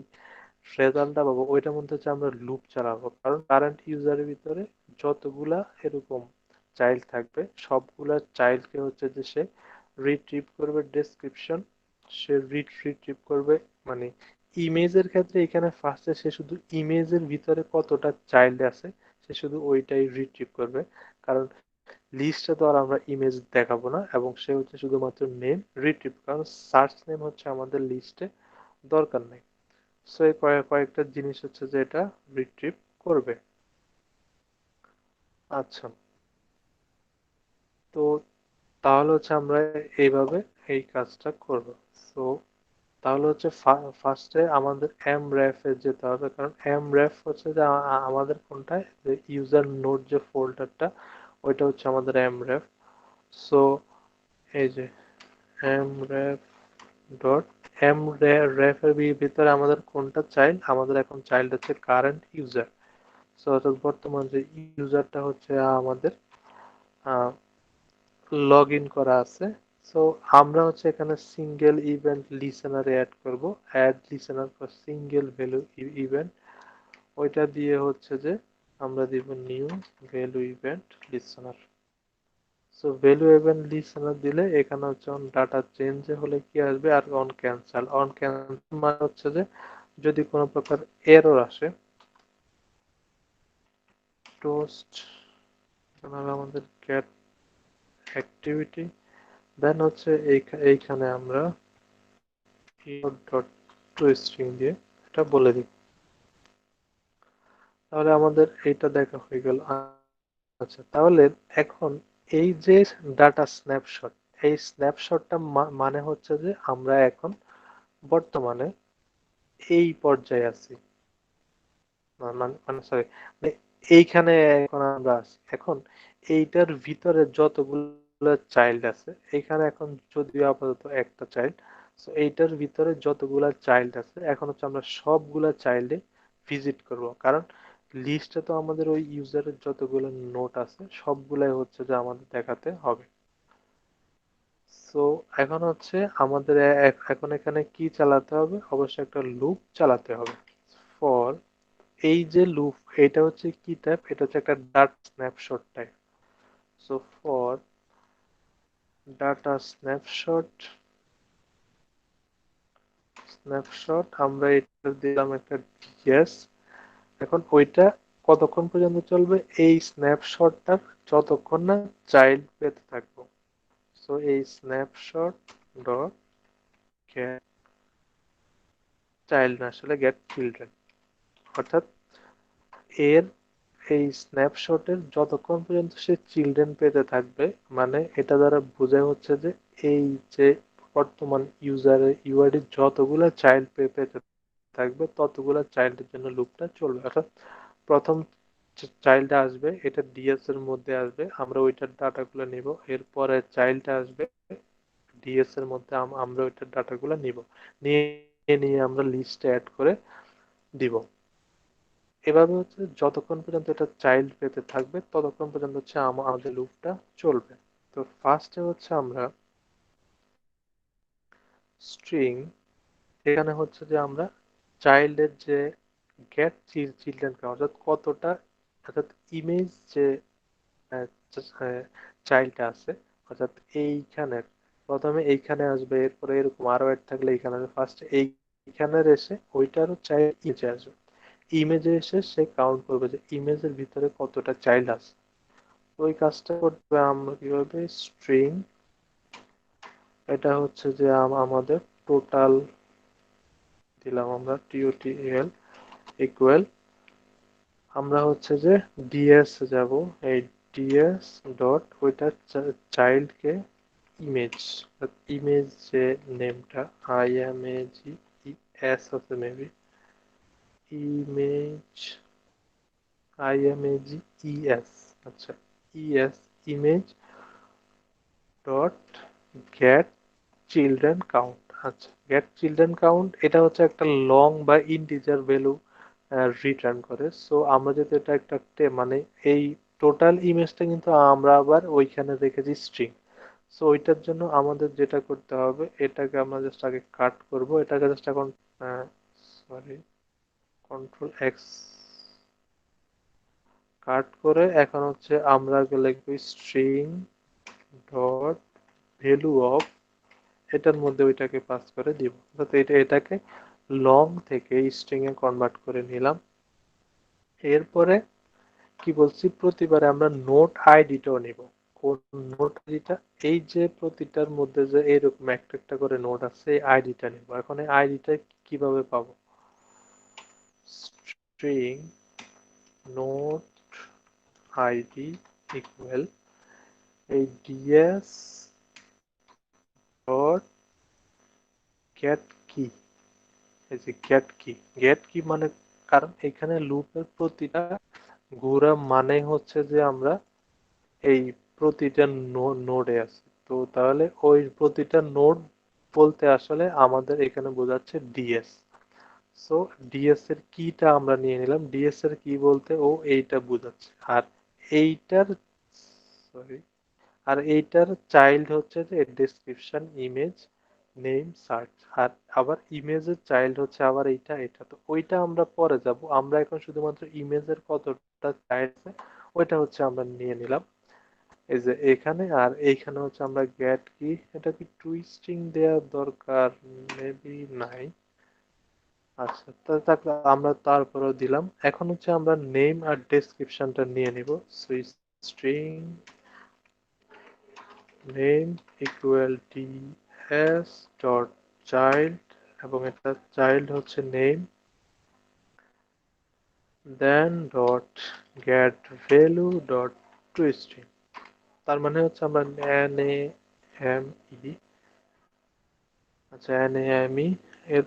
রেজাল্টটা পাবো ওইটার মধ্যে হচ্ছে আমরা লুপ চালাবো, কারণ কারেন্ট ইউজারের ভিতরে যতগুলা এরকম চাইল্ড থাকবে সবগুলা চাইল্ডকে হচ্ছে যে সে রিট্রিভ করবে ডেসক্রিপশন, সে রিট্রিভ করবে মানে ইমেজের ক্ষেত্রে এখানে ফার্স্টে সে শুধু ইমেজের ভিতরে কতটা চাইল্ড আছে সে শুধু ওইটাই রিট্রিভ করবে, কারণ লিস্টে তো আর আমরা ইমেজ দেখাবো না, এবং সে হচ্ছে শুধুমাত্র নেম রিট্রিভ, কারণ সার্চ নেম হচ্ছে আমাদের লিস্টে দরকার নেই। সো এই কয়েকটা জিনিস হচ্ছে যে এটা রিট্রিভ করবে। আচ্ছা, তো তাহলে হচ্ছে আমরা এইভাবে এই কাজটা করব। সো তাহলে হচ্ছে ফার্স্টে আমাদের এম র্যাফ এ যেতে হবে, কারণ এম র্যাফ হচ্ছে যে আমাদের কোনটায় যে ইউজার নোড যে ফোল্ডারটা ওইটা হচ্ছে আমাদের এম র্যাফ। সো এই যে M ref dot M ref এর ভিতরে আমাদের কোনটা চাইল্ড, আমাদের এখন চাইল্ড হচ্ছে কারেন্ট ইউজার। সো অর্থাৎ বর্তমান যে ইউজারটা হচ্ছে আমাদের লগ ইন করা আছে। সো আমরা হচ্ছে এখানে সিঙ্গেল ইভেন্ট লিসেনারে অ্যাড করব, add listener for single value event, ওইটা দিয়ে হচ্ছে যে আমরা দিব new value event listener. So value event listener দিলে এখানে হচ্ছে অন ডাটা চেঞ্জ হলে কি আসবে, আর অন ক্যান্সেল মানে হচ্ছে যে যদি কোনো প্রকার এরর আসে, টোস্ট আমাদের গেট অ্যাক্টিভিটি, দেন হচ্ছে এইখানে আমরা ডট টু স্ট্রিং দিয়ে এটা বলে দিই। তাহলে আমাদের এইটা দেখা হয়ে গেল। আচ্ছা, তাহলে এখন এই যে ডাটা স্ন্যাপশট, এই স্ন্যাপশটটা মানে হচ্ছে যে আমরা এখন বর্তমানে এই পর্যায়ে আছি, মানে সরি, মানে এইখানে এখন আমরা আছি। এখন এইটার ভিতরে যতগুলো চাইল্ড আছে, এখানে এখন যদিও আপাতত একটা চাইল্ড, তো এইটার ভিতরে যতগুলা চাইল্ড আছে এখন হচ্ছে আমরা সবগুলা চাইল্ডে ভিজিট করব, কারণ লিস্টে তো আমাদের ওই ইউজারের যতগুলো নোট আছে সবগুলাই হচ্ছে যে আমাদের দেখাতে হবে। সো এখন হচ্ছে আমাদের এখন এখানে কি চালাতে হবে, অবশ্যই একটা লুপ চালাতে হবে। ফর এই যে লুপ, এটা হচ্ছে কি টাইপ, এটা হচ্ছে একটা data snapshot type. So for data snapshot আমরা এটা দিলাম একটা ইয়েস। এখন ওইটা কতক্ষণ পর্যন্ত চলবে, এই স্ন্যাপশটটার যতক্ষণ না চাইল্ড পেতে থাকবো। সো এই স্ন্যাপশট ডট গেট চাইল্ড, না আসলে গেট চিলড্রেন, অর্থাৎ এর এই স্ন্যাপশটের যতক্ষণ পর্যন্ত সে চিলড্রেন পেতে থাকবে, মানে এটা দ্বারা বোঝায় হচ্ছে যে এই যে বর্তমান ইউজারের ইউআইডি যতগুলা চাইল্ড পেতে থাকবে ততগুলা চাইল্ডের জন্য লুপটা চলবে। অর্থাৎ প্রথম চাইল্ডটা আসবে, এটা ডিএস এর মধ্যে আসবে, আমরা ওইটার ডাটাগুলো নিব, এরপরে চাইল্ডটা আসবে ডিএস এর মধ্যে, আমরা ওইটার ডাটাগুলো নিব, নিয়ে নিয়ে আমরা লিস্টে অ্যাড করে দিব। এভাবে হচ্ছে যতক্ষণ পর্যন্ত এটা চাইল্ড পেতে থাকবে ততক্ষণ পর্যন্ত হচ্ছে আমাদের লুপটা চলবে। তো ফার্স্টে হচ্ছে আমরা স্ট্রিং, এখানে হচ্ছে যে আমরা চাইল্ডের যে গেট চিলড্রেন কাউন্ট, অর্থাৎ কতটা, অর্থাৎ ইমেজ যে চাইল্ডটা আছে, অর্থাৎ এইখানের প্রথমে এইখানে আসবে, এরপরে এরকম আরো অ্যাড থাকলে এইখানে আসবে, ফার্স্ট এইখানের এসে ওইটারও চাইল্ড নিচে আসবে। ইমেজে এসে সে কাউন্ট করবে যে ইমেজের ভিতরে কতটা চাইল্ড আছে। ওই কাজটা করতে আমরা কিভাবে স্ট্রিং, এটা হচ্ছে যে আমাদের টোটাল দিলাম আমরা টোটাল ইকুয়াল, আমরা হচ্ছে যে ডিএস যাব, এই ডিএস ডট ওইটা চাইল্ডকে ইমেজ, ইমেজ যে নেমটা আইএমএজি এস আছে মেবি, ইমেজ আইএমএজি ইএস, আচ্ছা E S image dot get children count. আচ্ছা গেট চিলড্রেন কাউন্ট এটা হচ্ছে একটা লং বা ইন্টিজার ভ্যালু রিটার্ন করে। সো আমরা যদি এটা একটা মানে এই টোটাল ইমেজটা কিন্তু আমরা আবার ওইখানে রেখেছি স্ট্রিং। সো ওইটার জন্য আমাদের যেটা করতে হবে, এটাকে আমরা জাস্ট আগে কাট করব, এটাকে জাস্ট এখন সরি কন্ট্রোল এক্স কাট করে এখন হচ্ছে আমরা লিখব স্ট্রিং ডট ভ্যালু অফ, এটার মধ্যে ওইটাকে পাস করে দিব, যাতে এটাকে লং থেকে স্ট্রিং এ কনভার্ট করে নিলাম। এরপরে কি বলছি, প্রতিবারে আমরা নোট আইডিটাও নিব। কোন নোট আইডিটা? এই যে প্রতিটার মধ্যে যে এরকম একটা একটা করে নোট আছে, এই আইডিটা নিব। এখন এই আইডিটা কিভাবে পাবো? স্ট্রিং নোট আইডি ইকুয়াল এই ডিএস ডট গেট কি, এই যে গেট কি, গেট কি মানে, কারণ এখানে লুপের প্রতিটা ঘোরা মানে হচ্ছে যে আমরা এই প্রতিটা নোডে আছে, তো তাহলে ওই প্রতিটা নোড বলতে আসলে আমাদের এখানে বোঝাচ্ছে ডিএস। সো ডিএস এর কিটা আমরা নিয়ে নিলাম, ডিএস এর কি বলতে ও এইটা বোঝাচ্ছে, আর এইটার সরি আর এইটার চাইল্ড হচ্ছে যে ডেসক্রিপশন ইমেজ নেম সার্চ, আর আবার ইমেজের চাইল্ড হচ্ছে আবার এইটা, এটা তো ওইটা আমরা পরে যাব, আমরা এখন শুধুমাত্র ইমেজের কতটা চাইল্ড আছে ওইটা হচ্ছে আমরা নিয়ে নিলাম এই যে এখানে। আর এইখানে হচ্ছে আমরা গেট কি, এটা কি টুইস্টিং দেওয়ার দরকার মেবি নাই, আচ্ছা তাহলে আমরা তারপরেও দিলাম। এখন হচ্ছে আমরা নেম আর ডেসক্রিপশনটা নিয়ে নিব, string name equal ds dot child, এবং এটা চাইল্ড হচ্ছে name, then dot get value dot to string. তার মানে হচ্ছে আমরা NAME, আচ্ছা NAME এর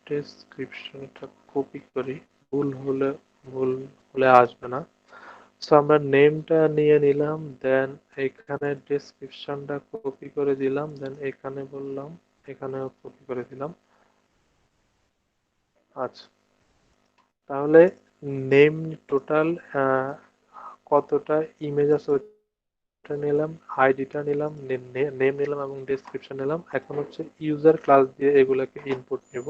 ডেসক্রিপশনটা কপি করি, ভুল হলে ভুল হলে আসবে না। সো আমরা নেমটা নিয়ে নিলাম, দেন এখানে ডেসক্রিপশনটা কপি করে দিলাম, দেন এখানে বললাম, এখানেও কপি করে দিলাম। আচ্ছা তাহলে নেম টোটাল কতটা ইমেজ আছে ওটা নিলাম, আইডিটা নিলাম, নেম নিলাম এবং ডেসক্রিপশন নিলাম। এখন হচ্ছে ইউজার ক্লাস দিয়ে এগুলাকে ইনপুট নেব,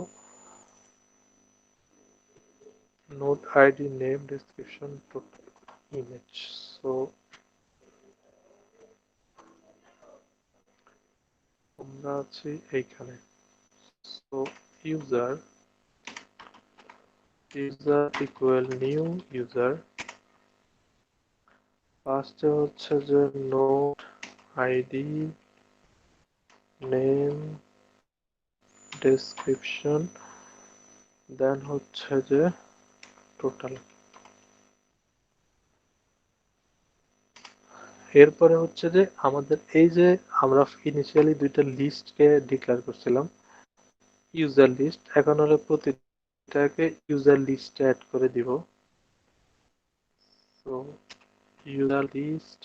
note ID name description total image. So আমরা আছি এইখানে। So user equal new user, ফার্স্টে হচ্ছে যে নোট আইডি নেম ডেসক্রিপশন, দেন হচ্ছে যে টোটাল। এরপরে হচ্ছে যে আমাদের এই যে আমরা ইনিশিয়ালি দুইটা লিস্টকে ডিক্লেয়ার করছিলাম ইউজার লিস্ট, এখন হলো প্রতিটাকে ইউজার লিস্টে অ্যাড করে দিব। So user list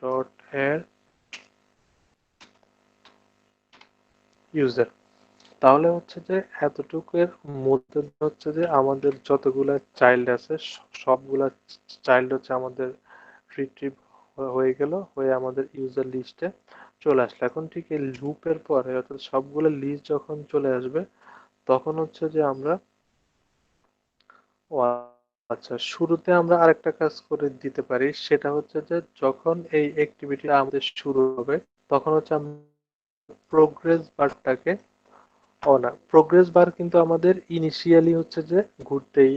dot add user, তাহলে হচ্ছে যে এতটুকুর মধ্যে হচ্ছে যে আমাদের যতগুলা চাইল্ড আছে সবগুলা চাইল্ড হচ্ছে আমাদের রিট্রিভ হয়ে গেল, হয়ে আমাদের ইউজার লিস্টে চলে আসলো। এখন ঠিক এই লুপের পরে অর্থাৎ সবগুলো লিস্ট যখন চলে আসবে তখন হচ্ছে যে আমরা ও আচ্ছা শুরুতে আমরা আরেকটা কাজ করে দিতে পারি, সেটা হচ্ছে যে যখন এই অ্যাক্টিভিটি আমাদের শুরু হবে তখন হচ্ছে আমরা প্রোগ্রেস বারটাকে ও না, প্রোগ্রেস বার কিন্তু আমাদের ইনিশিয়ালি হচ্ছে যে ঘুরতেই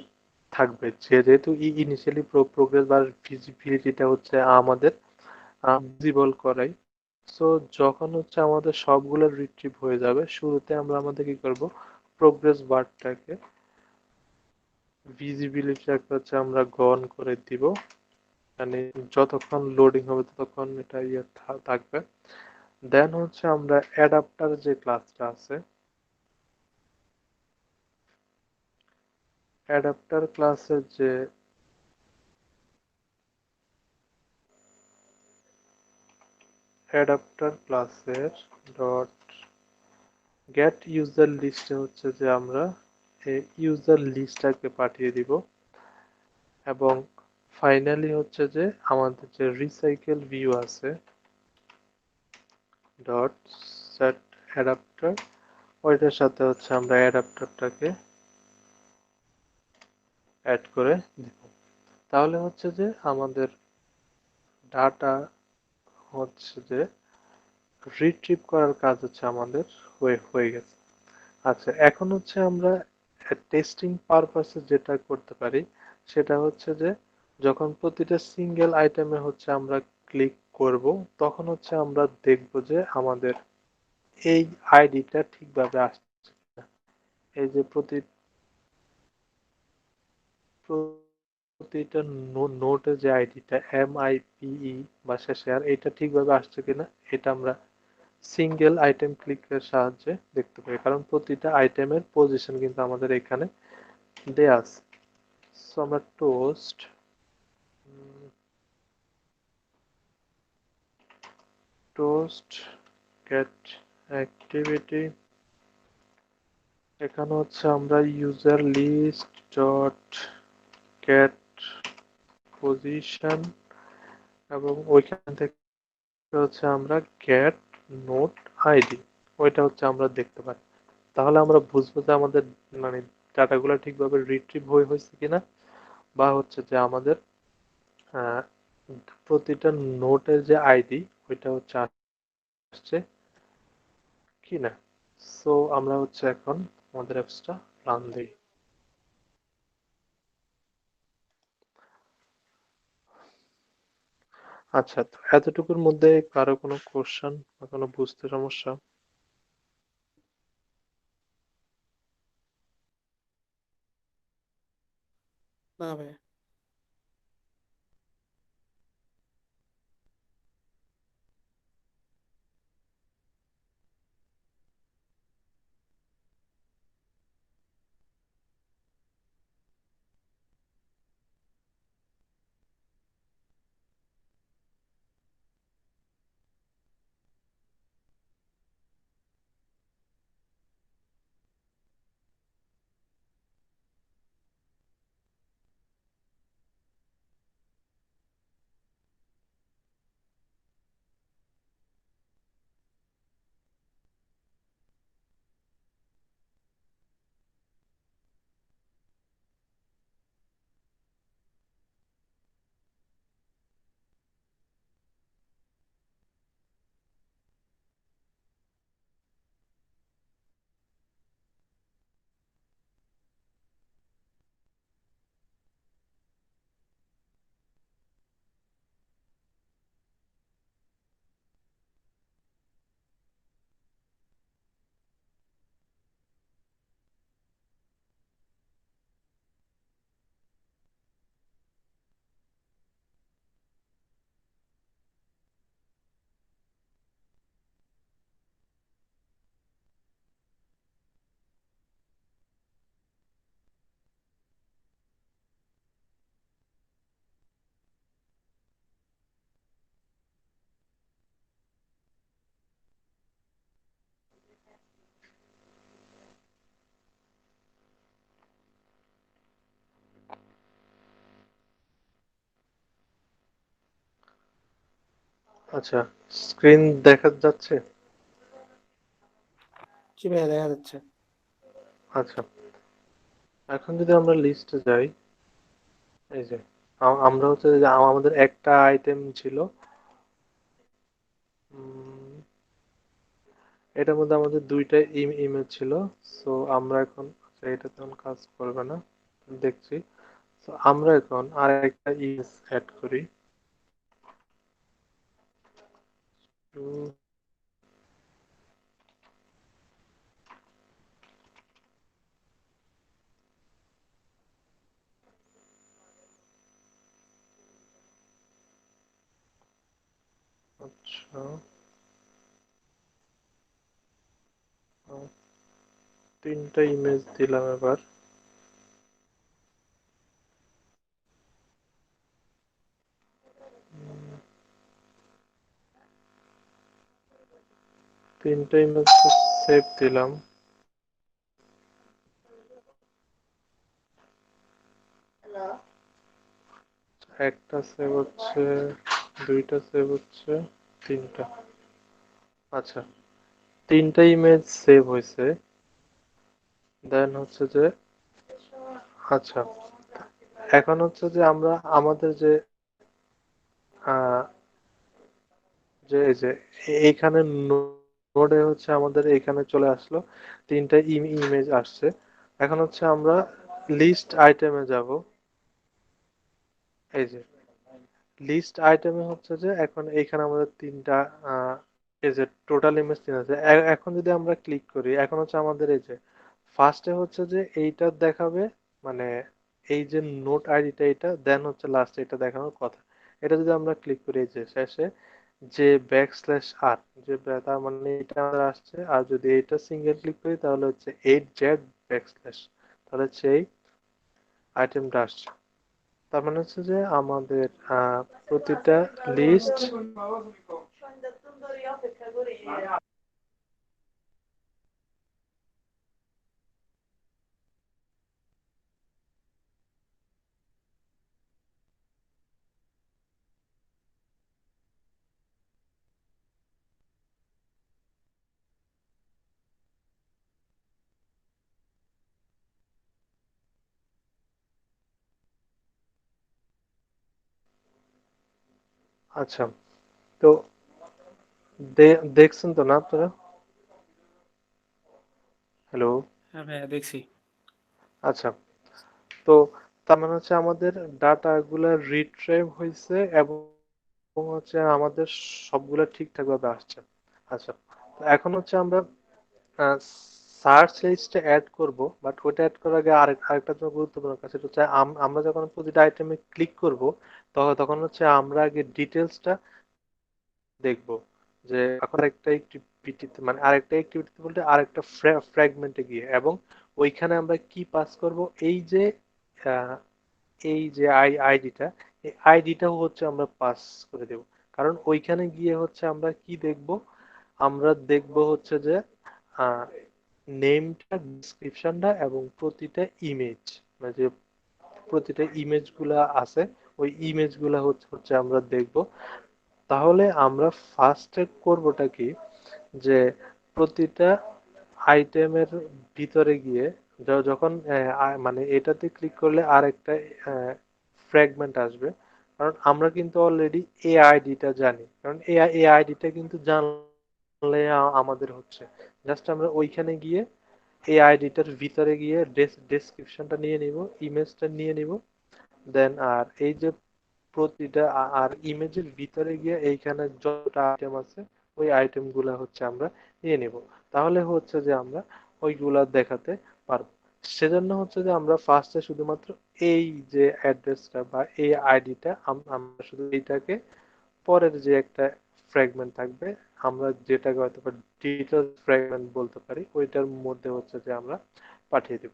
থাকবে, যেহেতু ইনিশিয়ালি প্রোগ্রেস বার ভিজিবিলিটিটা হচ্ছে আমাদের ভিজিবল করাই। সো যখন হচ্ছে আমাদের সবগুলো রিট্রিভ হয়ে যাবে, শুরুতে আমরা আমাদের কি করব, প্রোগ্রেস বারটাকে ভিজিবিলিটিটাকে হচ্ছে আমরা গন করে দিব, মানে যতক্ষণ লোডিং হবে ততক্ষণ এটা ইয়ে থাকবে। দেন হচ্ছে আমরা অ্যাডাপ্টার যে ক্লাসটা আছে, অ্যাডাপ্টার ক্লাসের যে অ্যাডাপ্টার ক্লাসের ডট গেট ইউজার লিস্টে হচ্ছে যে আমরা এই ইউজার লিস্টটাকে পাঠিয়ে দিব, এবং ফাইনালি হচ্ছে যে আমাদের যে রিসাইকেল ভিউ আছে ডট সেট অ্যাডাপ্টার, ওইটার সাথে হচ্ছে আমরা অ্যাডাপ্টারটাকে অ্যাড করে দিব। তাহলে হচ্ছে যে আমাদের ডাটা হচ্ছে যে রিট্রিভ করার কাজ হচ্ছে আমাদের হয়ে গেছে। আচ্ছা, এখন হচ্ছে আমরা টেস্টিং পারপাসে যেটা করতে পারি সেটা হচ্ছে যে যখন প্রতিটা সিঙ্গেল আইটেমে হচ্ছে আমরা ক্লিক করব, তখন হচ্ছে আমরা দেখব যে আমাদের এই আইডিটা ঠিকভাবে আসছে কিনা। এই যে প্রতিটা নোটে যে আইডিটা MIPE বা শেষে আর এটা ঠিকভাবে আসছে কিনা, এটা আমরা সিঙ্গেল আইটেম ক্লিকের সাহায্যে দেখতে পাই, কারণ প্রতিটা আইটেমের পজিশন কিন্তু আমাদের এখানে দেয়া আছে। সো আমরা টোস্ট গেট অ্যাক্টিভিটি, এখানে হচ্ছে আমরা user list dot get position, এবং ওইখান থেকে হচ্ছে আমরা গেট নোট আইডি, ওইটা হচ্ছে আমরা দেখতে পারি। তাহলে আমরা বুঝবো যে আমাদের মানে ডাটাগুলো ঠিকভাবে রিট্রিভ হয়েছে কিনা, বা হচ্ছে যে আমাদের আহ, প্রতিটা নোটের যে আইডি ওইটা হচ্ছে আসছে কিনা। সো আমরা হচ্ছে এখন আমাদের অ্যাপসটা রান দিই। আচ্ছা, তো এতটুকুর মধ্যে কারো কোনো কোশ্চেন বা কোনো বুঝতে সমস্যা? না ভাই। আচ্ছা, স্ক্রিন দেখা যাচ্ছে? জি ভাইয়া, দেখা যাচ্ছে। আচ্ছা, এখন যদি আমরা লিস্টে যাই, এই যে আমরা হচ্ছে যে আমাদের একটা আইটেম ছিল, উম, এটার মধ্যে আমাদের দুইটা ইমেজ ছিল। সো আমরা এখন আচ্ছা, এটা তেমন কাজ করবে না, দেখছি। তো আমরা এখন আর একটা ইমেজ অ্যাড করি। উম, আচ্ছা, আহ, তিনটা ইমেজ দিলাম এবার। উম, তিনটা ইমেজ সেভ দিলাম। একটা সেভ হচ্ছে, দুইটা সেভ হচ্ছে, তিনটা। আচ্ছা, তিনটা ইমেজ সেভ হয়েছে। দেন হচ্ছে যে আচ্ছা, এখন হচ্ছে যে আমরা আমাদের যে আহ, যে এই যে এইখানে নোডে হচ্ছে আমাদের এইখানে চলে আসলো, তিনটা ইমেজ আসছে। এখন হচ্ছে আমরা লিস্ট আইটেমে যাব। এই যে লিস্ট আইটেমে হচ্ছে যে এখন এইখানে আমাদের তিনটা এই যে টোটাল ইমেজ তিন আছে। এখন যদি আমরা ক্লিক করি, এখন হচ্ছে আমাদের এই যে ফার্স্টে হচ্ছে যে এইটা দেখাবে, মানে এই যে নোট আইডিটা এটা, দেন হচ্ছে লাস্টে এটা দেখানোর কথা। এটা যদি আমরা ক্লিক করি এই যে শেষে যে ব্যাকস্ল্যাশ যে তার মানে এটা আমাদের আসছে। আর যদি এটা সিঙ্গেল ক্লিক করি তাহলে হচ্ছে 8Z ব্যাকস্ল্যাশ, তাহলে হচ্ছে এই আইটেমটা আসছে। তার মানে হচ্ছে যে আমাদের প্রতিটা লিস্ট। আচ্ছা, তো দেখছেন তো না আপনারা? হ্যালো? হ্যাঁ ভাইয়া দেখছি। আচ্ছা, তো তার মানে হচ্ছে আমাদের ডাটা গুলা রিট্রাইভ হয়েছে এবং হচ্ছে আমাদের সবগুলা ঠিকঠাক ভাবে আসছে। আচ্ছা, তো এখন হচ্ছে আমরা সার্চ লিস্টে অ্যাড করব, বাট ওটা অ্যাড করার আগে আরেকটা জন্য গুরুত্বপূর্ণ কাজ, সেটা হচ্ছে আমরা যখন প্রতিটা আইটেমে ক্লিক করব তখন তখন হচ্ছে আমরা আগে ডিটেলসটা দেখব। যে এখন একটা অ্যাক্টিভিটিতে, মানে আরেকটা অ্যাক্টিভিটিতে বলতে আরেকটা ফ্র্যাগমেন্টে গিয়ে, এবং ওইখানে আমরা কি পাস করব, এই যে আহ, এই যে আইডিটা, এই আইডিটাও হচ্ছে আমরা পাস করে দেব। কারণ ওইখানে গিয়ে হচ্ছে আমরা কি দেখব, আমরা দেখব হচ্ছে যে নেমটা, ডিসক্রিপশনটা এবং প্রতিটা ইমেজ, মানে যে প্রতিটা ইমেজ গুলা আছে ওই ইমেজ গুলা হচ্ছে হচ্ছে আমরা দেখব। তাহলে আমরা ফার্স্টে করবোটা কি, যে প্রতিটা আইটেমের ভিতরে গিয়ে যখন মানে এটাতে ক্লিক করলে আর একটা ফ্র্যাগমেন্ট আসবে। কারণ আমরা কিন্তু অলরেডি এ আইডিটা জানি, কারণ এ আইডিটা কিন্তু জানলে আমাদের হচ্ছে জাস্ট আমরা ওইখানে গিয়ে এই আইডিটার ভিতরে গিয়ে ডেসক্রিপশনটা নিয়ে নিব, ইমেজটা নিয়ে নিব। দেন আর এই যে প্রতিটা আর ইমেজের ভিতরে গিয়ে এইখানে যতটা আইটেম আছে ওই আইটেম গুলা হচ্ছে আমরা নিয়ে নিব। তাহলে হচ্ছে যে আমরা ওইগুলা দেখাতে পারবো। সেজন্য হচ্ছে যে আমরা ফার্স্টে শুধুমাত্র এই যে অ্যাড্রেসটা বা এই আইডিটা আমরা শুধু এইটাকে, পরের যে একটা ফ্র্যাগমেন্ট থাকবে আমরা যেটাকে হয়তো ডিটেলস ফ্র্যাগমেন্ট বলতে পারি, ওইটার মধ্যে হচ্ছে যে আমরা পাঠিয়ে দেব।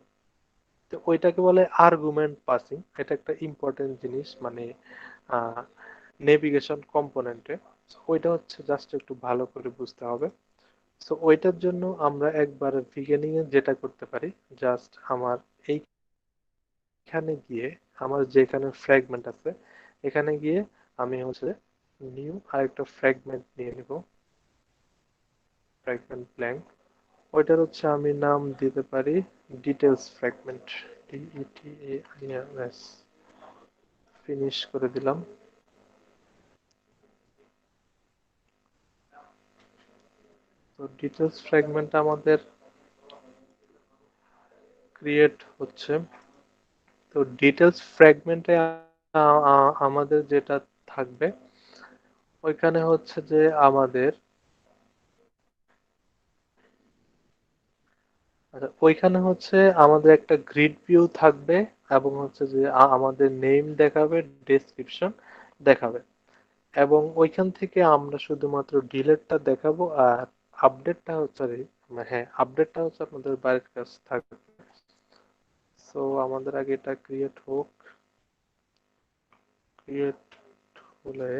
তো ওইটাকে বলে আর্গুমেন্ট পাসিং। এটা একটা ইম্পর্টেন্ট জিনিস, মানে নেভিগেশন কম্পোনেন্টে। ওইটা হচ্ছে জাস্ট একটু ভালো করে বুঝতে হবে। সো ওইটার জন্য আমরা একবার বিগিনিং এ যেটা করতে পারি, জাস্ট আমার এইখানে গিয়ে, আমার যেখানে ফ্র্যাগমেন্ট আছে এখানে গিয়ে আমি হচ্ছে নিউ আরেকটা ফ্র্যাগমেন্ট নিয়ে নিব, ফ্র্যাগমেন্ট ব্ল্যাঙ্ক। ওইটার হচ্ছে আমি নাম দিতে পারি ডিটেলস ফ্র্যাগমেন্ট, DETAILS। ফিনিশ করে দিলাম। তো ডিটেলস ফ্র্যাগমেন্ট আমাদের ক্রিয়েট হচ্ছে। তো ডিটেলস ফ্র্যাগমেন্টে আমাদের যেটা থাকবে ওইখানে হচ্ছে যে আমাদের আচ্ছা ওইখানে হচ্ছে আমাদের একটা গ্রিড ভিউ থাকবে এবং হচ্ছে যে আমাদের নেম দেখাবে, ডেসক্রিপশন দেখাবে, এবং ওইখান থেকে আমরা শুধুমাত্র ডিলেটটা দেখাবো আর আপডেটটা হচ্ছে হ্যাঁ আপডেটটা হচ্ছে আপনাদের বাইরের কাছ থাকবে। সো আমাদের আগে এটা ক্রিয়েট হোক। ক্রিয়েট হলে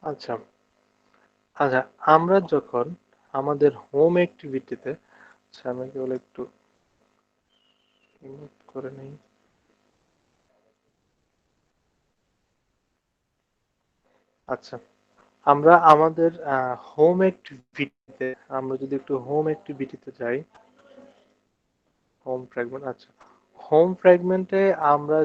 আচ্ছা আচ্ছা আমরা যখন আমাদের হোম অ্যাক্টিভিটিতে, আচ্ছা আমি কেবল একটু রিমুভ করে নেই। আচ্ছা আমরা আমাদের হোম অ্যাক্টিভিটিতে, আমরা যদি একটু হোম অ্যাক্টিভিটিতে যাই, হোম ফ্র্যাগমেন্ট, আচ্ছা হোম ফ্র্যাগমেন্টে আমরা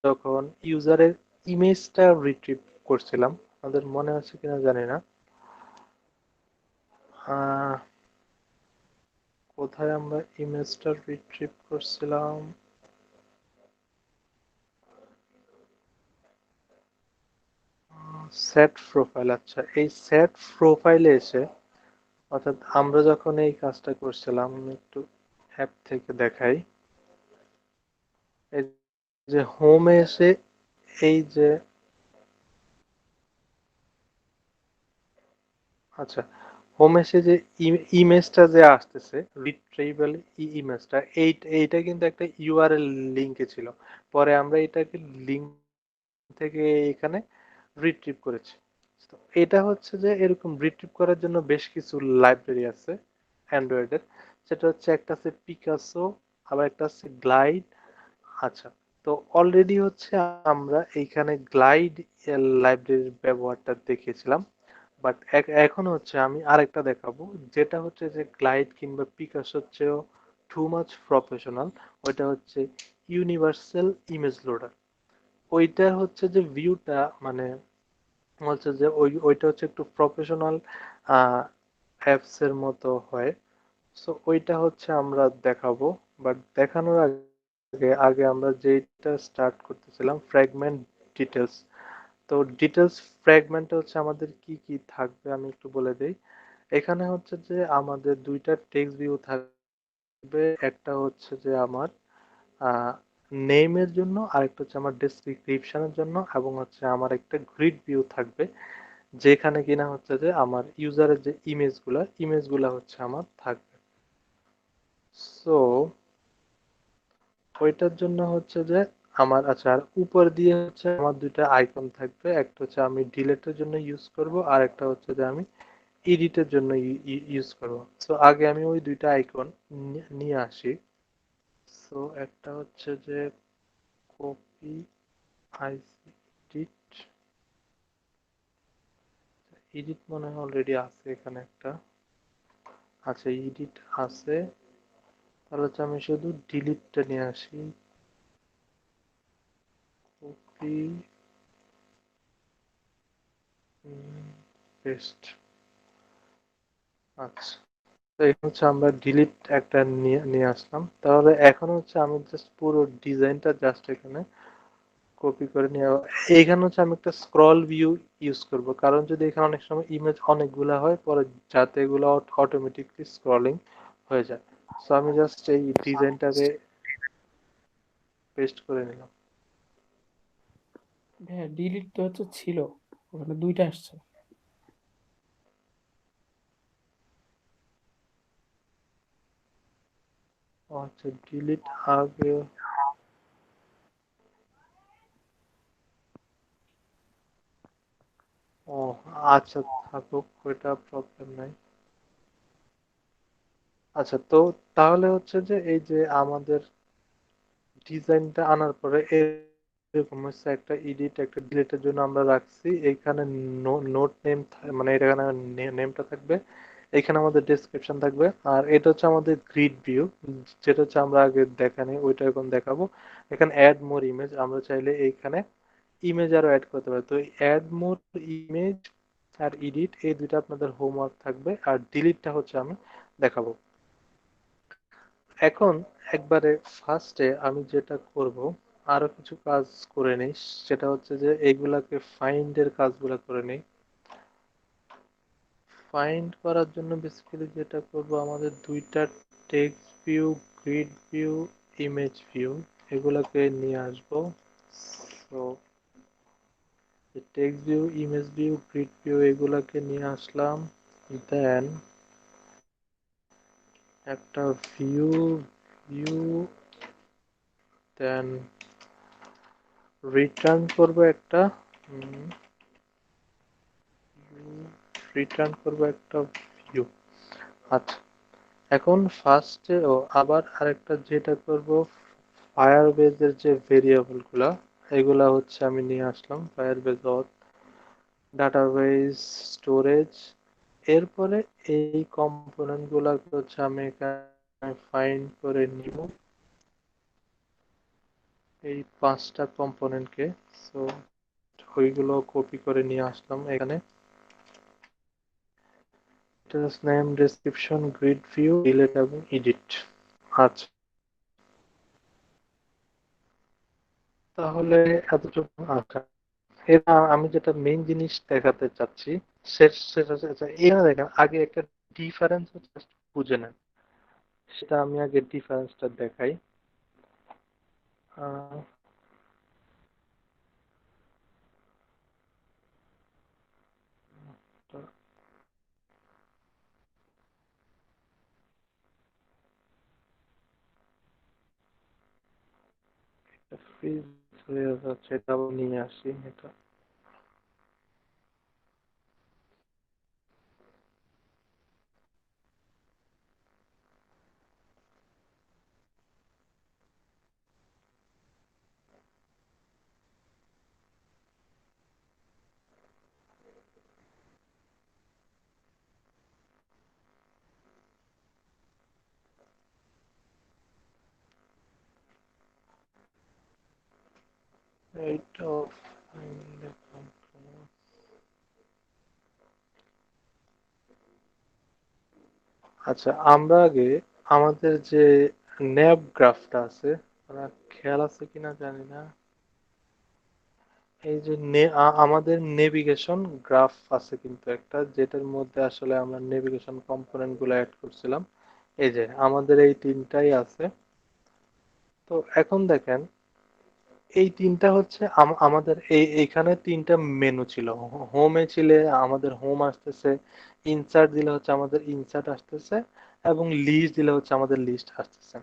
যখন ইউজারের ইমেজটা রিট্রিভ করছিলাম, আমাদের মনে আছে কিনা জানি না, আহ, কোথায় আমরা ইমেজটা রিট্রিভ করছিলাম, সেট প্রোফাইল। আচ্ছা এই সেট প্রোফাইলে এসে, অর্থাৎ আমরা যখন এই কাজটা করছিলাম, আমি একটু অ্যাপ থেকে দেখাই। এই যে হোমে এসে এই যে, আচ্ছা হোম এসে যে ইমেজটা যে আসতেছে রিট্রাইভেবল ইমেজটা, এইটা কিন্তু একটা ইউআরএল লিংকে ছিল, পরে আমরা এটাকে লিংক থেকে এখানে রিট্রিভ করেছি। তো এটা হচ্ছে যে এরকম রিট্রিভ করার জন্য বেশ কিছু লাইব্রেরি আছে অ্যান্ড্রয়েডের। সেটা হচ্ছে একটা আছে পিকাসো, আবার একটা আছে গ্লাইড। আচ্ছা তো অলরেডি হচ্ছে আমরা এইখানে গ্লাইড লাইব্রেরির ব্যবহারটা দেখিয়েছিলাম, বাট এখন হচ্ছে আমি আরেকটা দেখাবো, যেটা হচ্ছে যে গ্লাইড কিংবা পিকাসোর চেয়েও টু মাচ প্রফেশনাল। ওইটা হচ্ছে ইউনিভার্সাল ইমেজ লোডার। ওইটা হচ্ছে যে ভিউটা মানে হচ্ছে যে ওইটা হচ্ছে একটু প্রফেশনাল অ্যাপস এর মতো হয়। সো ওইটা হচ্ছে আমরা দেখাবো, বাট দেখানোর আগে আগে আমরা যেটা স্টার্ট করতেছিলাম ফ্র্যাগমেন্ট ডিটেলস। তো ডিটেলস ফ্র্যাগমেন্টে হচ্ছে আমাদের কি কি থাকবে আমি একটু বলে দেই। এখানে হচ্ছে যে আমাদের দুইটা টেক্সট ভিউ থাকবে, একটা হচ্ছে যে আমার নেমের জন্য, আরেকটা হচ্ছে আমার ডেসক্রিপশনের জন্য, এবং হচ্ছে আমার একটা গ্রিড ভিউ থাকবে যেখানে কিনা হচ্ছে যে আমার ইউজারের যে ইমেজগুলা হচ্ছে আমার থাকবে। সো ওইটার জন্য হচ্ছে যে আমার, আচ্ছা আর উপর দিয়ে হচ্ছে আমার দুইটা আইকন থাকবে, একটা হচ্ছে আমি ডিলেটের জন্য ইউজ করব আর একটা হচ্ছে যে আমি এডিটের জন্য ইউজ করব। সো আগে আমি ওই দুইটা আইকন নিয়ে আসি। সো একটা হচ্ছে যে কপি আইসি এডিট, এডিট মনে হয় অলরেডি আছে এখানে একটা, আচ্ছা এডিট আছে, তাহলে হচ্ছে আমি শুধু ডিলিটটা নিয়ে আসি। কপি পেস্ট, আচ্ছা তো এখানে হচ্ছে আমরা ডিলিট একটা নিয়ে নিয়ে আসলাম, তাহলে এখন হচ্ছে আমি জাস্ট পুরো ডিজাইনটা জাস্ট এখানে কপি করে নিয়ে এইখানে হচ্ছে আমি একটা স্ক্রল ভিউ ইউজ করব, কারণ যদি এখানে অনেক সময় ইমেজ অনেকগুলা হয় পরে, যাতে এগুলো অটোমেটিকলি স্ক্রলিং হয়ে যায়। সো আমি জাস্ট এই ডিজাইনটাকে পেস্ট করে নিলাম। হ্যাঁ, ডিলিট তো হচ্ছে ছিল, ওখানে দুইটা আসছে। আচ্ছা ডিলিট আগে, ও আচ্ছা, থাকুক, ওইটা প্রবলেম নাই। আচ্ছা, তো তাহলে হচ্ছে যে এই যে আমাদের ডিজাইনটা আনার পরে এরকম হচ্ছে একটা এডিট একটা ডিলিটের জন্য আমরা রাখছি এইখানে নোট নেম, মানে এটা এখানে নেমটা থাকবে, এখানে আমাদের ডেসক্রিপশন থাকবে, আর এটা হচ্ছে আমাদের গ্রিড ভিউ, যেটা হচ্ছে আমরা আগে দেখানি ওইটা এখন দেখাবো। এখানে অ্যাড মোর ইমেজ, আমরা চাইলে এইখানে ইমেজ আরো অ্যাড করতে পারি। তো অ্যাড মোর ইমেজ আর এডিট এই দুইটা আপনাদের হোমওয়ার্ক থাকবে, আর ডিলিটটা হচ্ছে আমি দেখাবো। এখন একবারে ফার্স্টে আমি যেটা করব, আরো কিছু কাজ করে নিই, সেটা হচ্ছে যে এইগুলাকে ফাইন্ড এর কাজগুলো করে নিই। ফাইন্ড করার জন্য বেসিক্যালি যেটা করব, আমাদের দুইটা text view, grid view, image view এগুলাকে নিয়ে আসবো। তো text view, image view, grid view এগুলাকে নিয়ে আসলাম। দেন একটা ভিউ, ভিউ, দেন রিটার্ন করব একটা, রিটার্ন করব একটা ভিউ। আচ্ছা, এখন ফার্স্টে আবার আরেকটা যেটা করব, ফায়ার বেজের যে ভেরিয়েবল গুলা এগুলা হচ্ছে আমি নিয়ে আসলাম ফায়ার বেজ অথ ডাটাবেস স্টোরেজ। এরপরে এই কম্পোনেন্ট গুলা হচ্ছে আমি এখানে ফাইন্ড করে নিব, এই পাঁচটা কম্পোনেন্টকে। সো ওইগুলো কপি করে নিয়ে আসলাম এখানে। Name, description, grid view, delete এবং এডিট। আচ্ছা, তাহলে এতটুকু। আচ্ছা, এটা আমি যেটা মেইন জিনিস দেখাতে চাচ্ছি, সেটা হচ্ছে এখানে দেখেন আগে একটা ডিফারেন্স হচ্ছে বুঝে নেন, সেটা আমি আগে ডিফারেন্সটা দেখাই। ফ্রিজ হয়ে যাচ্ছে, এটা আবার নিয়ে আসি এটা। এইটা আচ্ছা, আমরা আগে আমাদের যে ন্যাব গ্রাফটা আছে, আপনার খেয়াল আছে কিনা জানি না, এই যে আমাদের নেভিগেশন গ্রাফ আছে কিন্তু একটা, যেটার মধ্যে আসলে আমরা নেভিগেশন কম্পোনেন্ট গুলো অ্যাড করছিলাম। এই যে আমাদের এই তিনটাই আছে। তো এখন দেখেন এই তিনটা হচ্ছে আমাদের এইখানে তিনটা মেনু ছিল। হোমে ছিলে আমাদের হোম আসতেছে, ইনসার্ট দিলে হচ্ছে আমাদের ইনসার্ট আসতেছে, এবং লিস্ট দিলে হচ্ছে আমাদের লিস্ট আসতেছে।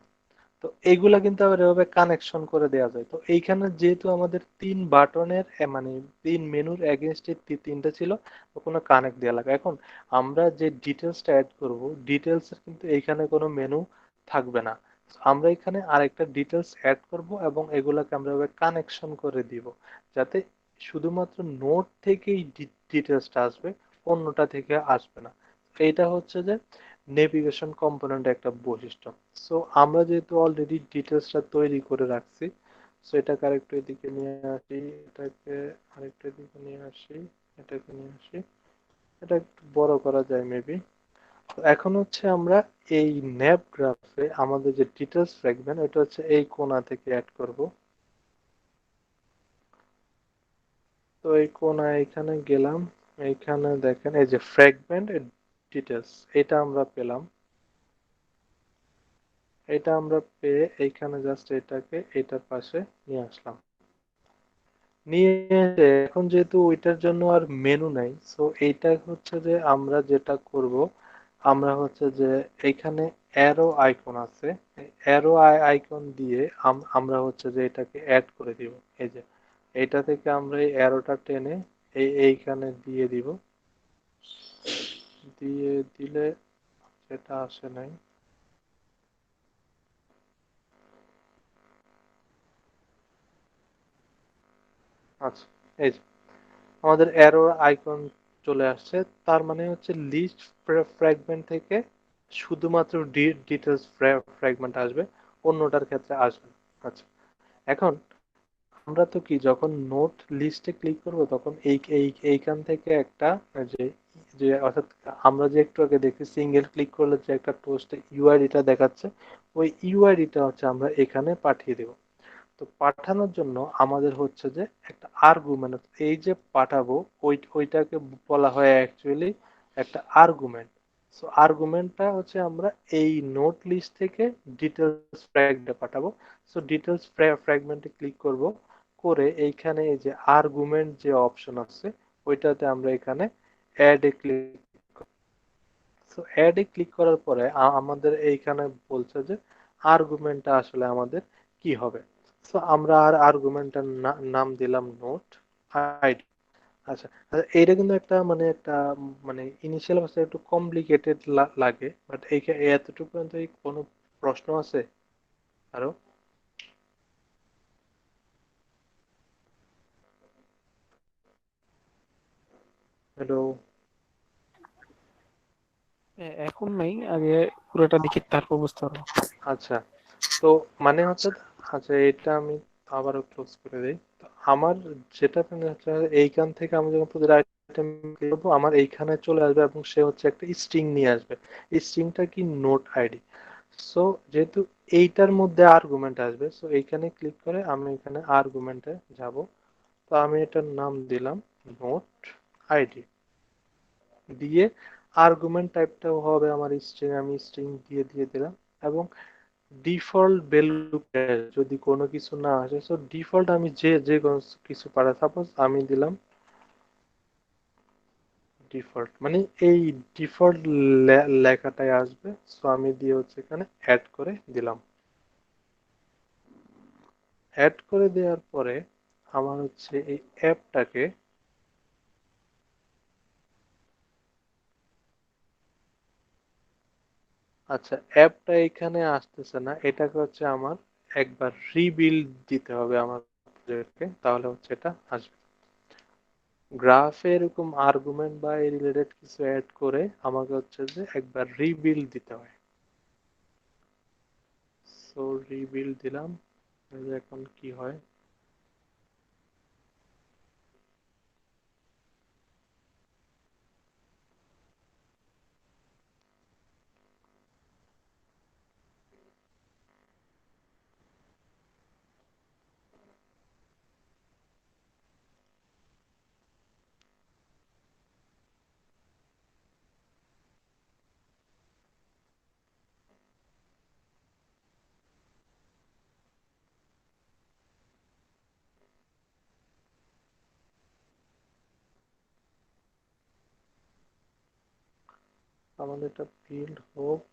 তো এইগুলা কিন্তু আবার এভাবে কানেকশন করে দেওয়া যায়। তো এইখানে যেহেতু আমাদের তিন বাটনের মানে তিন মেনুর এগেনস্টে তিনটা ছিল, তো কোনো কানেক্ট দেওয়া লাগে। এখন আমরা যে ডিটেলসটা অ্যাড করব, ডিটেলস এর কিন্তু এইখানে কোনো মেনু থাকবে না। আমরা এখানে আরেকটা ডিটেলস অ্যাড করব এবং এগুলাকে আমরা এভাবে কানেকশন করে দিব, যাতে শুধুমাত্র নোট থেকেই ডিটেলসটা আসবে, অন্যটা থেকে আসবে না। এইটা হচ্ছে যে নেভিগেশন কম্পোনেন্ট একটা বৈশিষ্ট্য। সো আমরা যেহেতু অলরেডি ডিটেলসটা তৈরি করে রাখছি, সো এটাকে আরেকটু এদিকে নিয়ে আসি, এটাকে আরেকটু এদিকে নিয়ে আসি, এটাকে নিয়ে আসি, এটা একটু বড় করা যায় মেবি। তো এখন হচ্ছে আমরা এই ন্যাব গ্রাফে আমাদের যে ডিটেলস ফ্র্যাগমেন্ট, এটা হচ্ছে এই কোণা থেকে অ্যাড করব। তো এই কোণায় এখানে গেলাম, এইখানে দেখেন এই যে ফ্র্যাগমেন্ট ডিটেলস, এটা আমরা পেলাম। এটা আমরা পেয়ে এইখানে জাস্ট এটাকে এটার পাশে নিয়ে আসলাম। নিয়ে এসে এখন যেহেতু ওইটার জন্য আর মেনু নাই, সো এইটা হচ্ছে যে আমরা যেটা করব, আমরা হচ্ছে যে এইখানে অ্যারো আইকন আছে, অ্যারো আইকন দিয়ে আমরা হচ্ছে যে এটাকে অ্যাড করে দিব। এই যে এইটা থেকে আমরা এই অ্যারোটা টেনে এইখানে দিয়ে দিব, দিয়ে দিলে সেটা আসে নাই। আচ্ছা, এই যে আমাদের অ্যারোর আইকন চলে আসছে, তার মানে হচ্ছে লিস্ট ফ্র্যাগমেন্ট থেকে শুধুমাত্র ডিটেলস ফ্র্যাগমেন্ট আসবে, অন্যটার ক্ষেত্রে আসবে না। আচ্ছা, এখন আমরা তো কি যখন নোট লিস্টে ক্লিক করব তখন এইখান থেকে একটা যে যে অর্থাৎ আমরা যে একটু আগে দেখি সিঙ্গেল ক্লিক করলে যে একটা পোস্টে ইউআইডিটা দেখাচ্ছে, ওই ইউআইডিটা হচ্ছে আমরা এখানে পাঠিয়ে দেব। তো পাঠানোর জন্য আমাদের হচ্ছে যে একটা আর্গুমেন্ট, এই যে পাঠাবো ওইটাকে বলা হয় অ্যাকচুয়ালি একটা আর্গুমেন্ট। সো আর্গুমেন্টটা হচ্ছে আমরা এই নোট লিস্ট থেকে ডিটেলস ফ্র্যাগমেন্টে পাঠাবো। সো ডিটেলস ফ্র্যাগমেন্টে ক্লিক করব, করে এইখানে এই যে আর্গুমেন্ট যে অপশন আছে ওইটাতে আমরা এখানে অ্যাড এ ক্লিক। সো অ্যাড এ ক্লিক করার পরে আমাদের এইখানে বলছে যে আর্গুমেন্টটা আসলে আমাদের কি হবে। সো আমরা আর আর্গুমেন্টটার নাম দিলাম নোট আইডি। আচ্ছা, আচ্ছা, এইটা কিন্তু একটা মানে একটা মানে ইনিশিয়াল অবস্থায় একটু কমপ্লিকেটেড লাগে, বাট এই এতটুকু পর্যন্ত কোনো প্রশ্ন আছে আরো? হ্যালো? এখন নাই, আগে পুরোটা দেখি তারপর বুঝতে পারবো। আচ্ছা, তো মানে হচ্ছে, আচ্ছা এটা আমি আবারও ক্লোজ করে দিই। তো আমার যেটা মানে হচ্ছে এইখান থেকে আমি যখন প্রতিটা আইটেম করবো আমার এইখানে চলে আসবে এবং সে হচ্ছে একটা স্ট্রিং নিয়ে আসবে। এই স্ট্রিংটা কি নোট আইডি। সো যেহেতু এইটার মধ্যে আর্গুমেন্ট আসবে, সো এইখানে ক্লিক করে আমি এখানে আর্গুমেন্টে যাব। তো আমি এটার নাম দিলাম নোট আইডি, দিয়ে আর্গুমেন্ট টাইপটাও হবে আমার স্ট্রিং, আমি স্ট্রিং দিয়ে দিলাম। এবং ডিফল্ট ভ্যালু যদি কোনো কিছু না আসে, সো ডিফল্ট আমি যে যে কোনো কিছু পারা, সাপোজ আমি দিলাম ডিফল্ট, মানে এই ডিফল্ট লেখাটাই আসবে। সো আমি দিয়ে হচ্ছে এখানে অ্যাড করে দিলাম। অ্যাড করে দেওয়ার পরে আমার হচ্ছে এই অ্যাপটাকে, আচ্ছা অ্যাপটা এখানে আসতেছে না, এটাকে হচ্ছে আমার একবার রিবিল্ড দিতে হবে আমার প্রজেক্টকে, তাহলে হচ্ছে এটা আসবে। গ্রাফে এরকম আর্গুমেন্ট বা এই রিলেটেড কিছু অ্যাড করে আমাকে হচ্ছে যে একবার রিবিল্ড দিতে হয়। সো রিবিল্ড দিলাম, এই যে এখন কি হয়। আমাদের এটা বিল্ড হোক।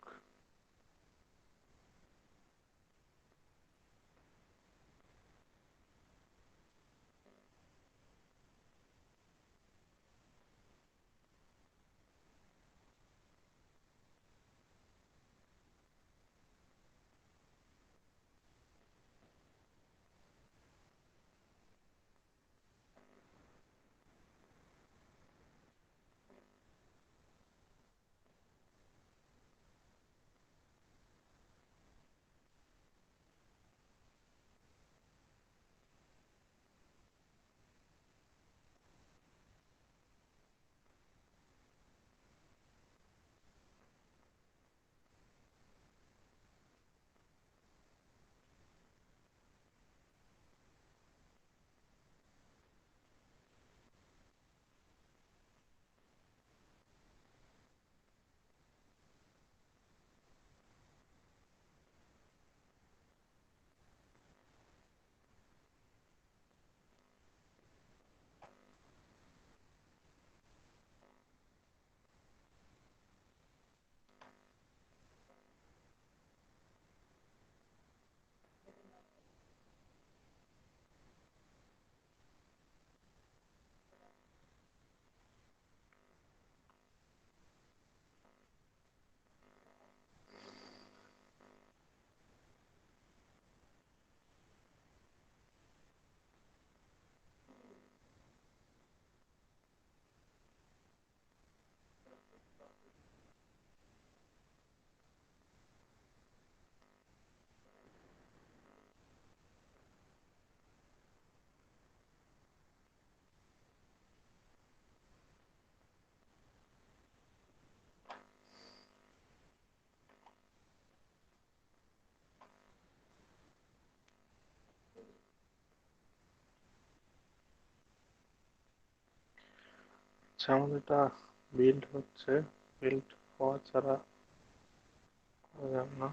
আচ্ছা, আমাদের এটা বিল্ড হচ্ছে, বিল্ড হওয়া ছাড়া করা যাবে না।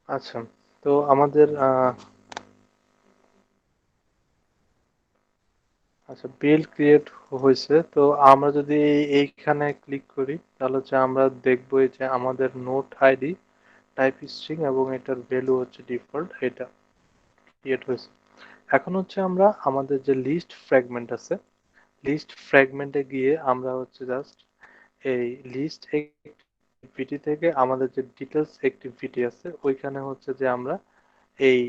আচ্ছা, তো আমাদের আচ্ছা, বিল্ড ক্রিয়েট হয়েছে। তো আমরা যদি এইখানে ক্লিক করি, তাহলে হচ্ছে আমরা দেখবো এই যে আমাদের নোট আইডি টাইপ স্ট্রিং এবং এটার ভ্যালু হচ্ছে ডিফল্ট, এটা ক্রিয়েট হয়েছে। এখন হচ্ছে আমরা আমাদের যে লিস্ট ফ্র্যাগমেন্ট আছে, লিস্ট ফ্র্যাগমেন্টে গিয়ে আমরা হচ্ছে জাস্ট এই লিস্ট অ্যাক্টিভিটি থেকে আমাদের যে ডিটেলস অ্যাক্টিভিটি আছে ওইখানে হচ্ছে যে আমরা এই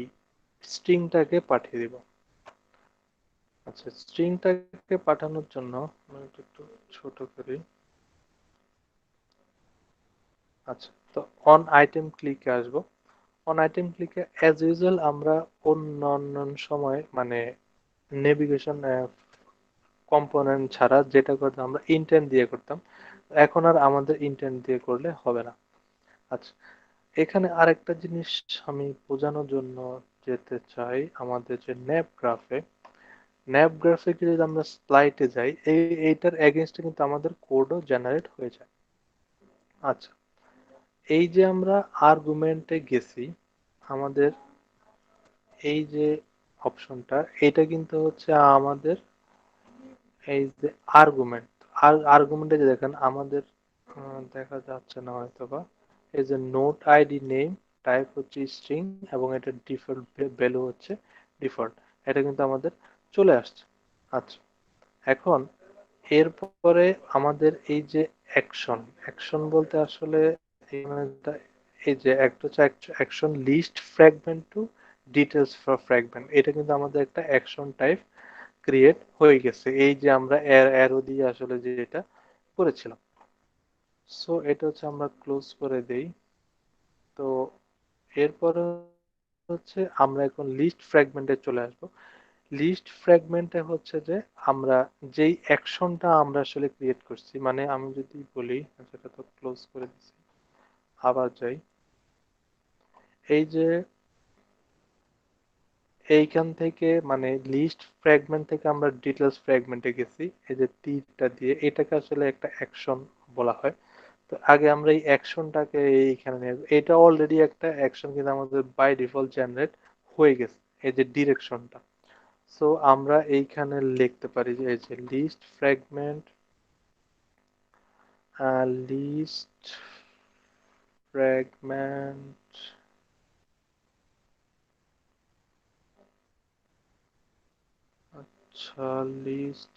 স্ট্রিংটাকে পাঠিয়ে দিব। আচ্ছা, স্ট্রিংটাকে পাঠানোর জন্য আমি এটা একটু ছোট করি। আচ্ছা, তো অন আইটেম ক্লিকে আসবো। অন আইটেম ক্লিকে অ্যাজ ইউজুয়াল আমরা অন্য সময় মানে নেভিগেশন কম্পোনেন্ট ছাড়া যেটা করতাম আমরা ইন্টেন্ট দিয়ে করতাম, এখন আর আমাদের ইন্টেন্ট দিয়ে করলে হবে না। আচ্ছা, এখানে আরেকটা জিনিস আমি বোঝানোর জন্য যেতে চাই, আমাদের যে ন্যাপ গ্রাফে, ন্যাপ গ্রাফে যদি আমরা স্লাইডে যাই, এইটার এগেনস্টে কিন্তু আমাদের কোডও জেনারেট হয়ে যায়। আচ্ছা, এই যে আমরা আর্গুমেন্টে গেছি, আমাদের এই যে অপশনটা, এটা কিন্তু হচ্ছে আমাদের এই যে আর্গুমেন্ট, আর্গুমেন্টে যে দেখেন আমাদের দেখা যাচ্ছে না হয়তো বা, এই যে নোট আইডি নেম টাইপ হচ্ছে স্ট্রিং এবং এটা ডিফল্ট ভ্যালু হচ্ছে ডিফল্ট, এটা কিন্তু আমাদের চলে আসছে। আচ্ছা, এখন এরপরে আমাদের এই যে অ্যাকশন, অ্যাকশন বলতে আসলে এখানে এই যে একটা হচ্ছে action list fragment to details for fragment, এটা কিন্তু আমাদের একটা অ্যাকশন টাইপ ক্রিয়েট হয়ে গেছে, এই যে আমরা অ্যারো দিয়ে আসলে যে এটা করেছিলাম। সো এটা হচ্ছে আমরা ক্লোজ করে দেই। তো এরপরে হচ্ছে আমরা এখন লিস্ট ফ্র্যাগমেন্টে চলে আসবো। লিস্ট ফ্র্যাগমেন্টে হচ্ছে যে আমরা যেই অ্যাকশনটা আমরা আসলে ক্রিয়েট করছি, মানে আমি যদি বলি, যেটা তো ক্লোজ করে দিছি, আবার যাই, এই যে এইখান থেকে মানে লিস্ট ফ্র্যাগমেন্ট থেকে আমরা ডিটেলস ফ্র্যাগমেন্টে গেছি, এই যে তীরটা দিয়ে, এটাকে আসলে একটা অ্যাকশন বলা হয়। তো আগে আমরা এই অ্যাকশনটাকে এইখানে নিয়ে আসবো। এটা অলরেডি একটা অ্যাকশন কিন্তু আমাদের বাই ডিফল্ট জেনারেট হয়ে গেছে, এই যে ডিরেকশনটা। সো আমরা এইখানে লিখতে পারি যে এই যে লিস্ট ফ্র্যাগমেন্ট, লিস্ট ফ্র্যাগমেন্ট, আচ্ছা, list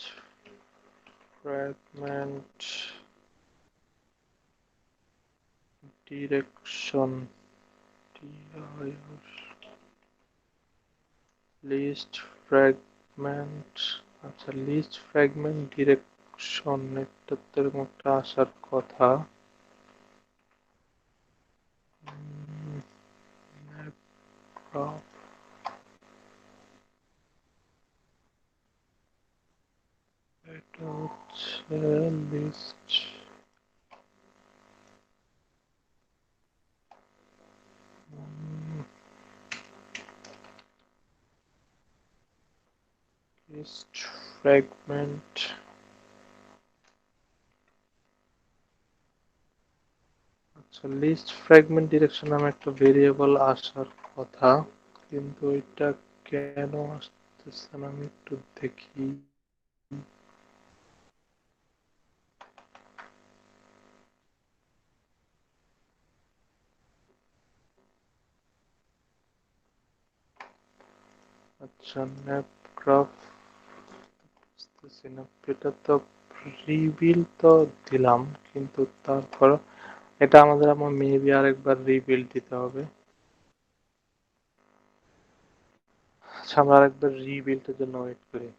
fragment direction, list fragment, আচ্ছা লিস্ট ফ্র্যাগমেন্ট ডিরেকশন, এটা তো এরকম একটা আসার কথা। এটা হচ্ছে লিস্ট, লিস্ট ফ্র্যাগমেন্ট, আচ্ছা লিস্ট ফ্র্যাগমেন্ট ডিরেকশন নামে একটা ভেরিয়েবল আসার কথা, কিন্তু এটা কেন আসতেছে না আমি একটু দেখি। আচ্ছা, ন্যাপগ্রাফ বুঝতেছি না, এটা তো রিবিল তো দিলাম, কিন্তু তারপর এটা আমাদের আমার মেবি আরেকবার রিবিল দিতে হবে। আচ্ছা, আমরা আরেকবার রিবিল্ডের জন্য ওয়েট করি।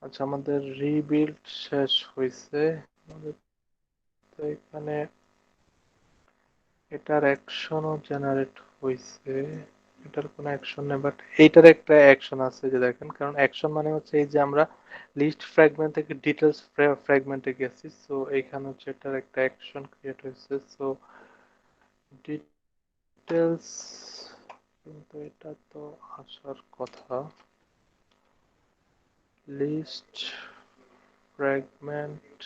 আচ্ছা, আমাদের রিবিল্ড শেষ হয়েছে। আমাদের তো এখানে এটার অ্যাকশনও জেনারেট হয়েছে। এটার কোনো অ্যাকশন নেই, বাট এইটার একটা অ্যাকশন আছে, যে দেখেন, কারণ অ্যাকশন মানে হচ্ছে এই যে আমরা লিস্ট ফ্র্যাগমেন্ট থেকে ডিটেলস ফ্র্যাগমেন্টে গেছি, সো এইখানে হচ্ছে এটার একটা অ্যাকশন ক্রিয়েট হয়েছে। সো ডিটেলস, কিন্তু এটা তো আসার কথা। List fragment,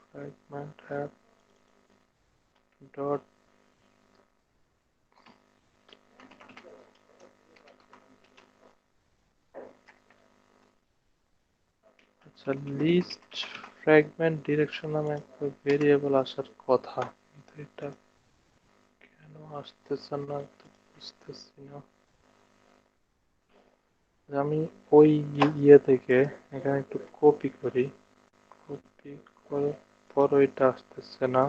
fragment app dot, আচ্ছা, লিস্ট ফ্র্যাগমেন্ট ডিরেকশন নামে একটা ভেরিয়েবল আসার কথা, কিন্তু এটা কেন আসতেছে না তো বুঝতেছি না। আমি ওই ইয়ে থেকে এখানে একটু কপি করি, কপি করার পর ওইটা আসতেছে না।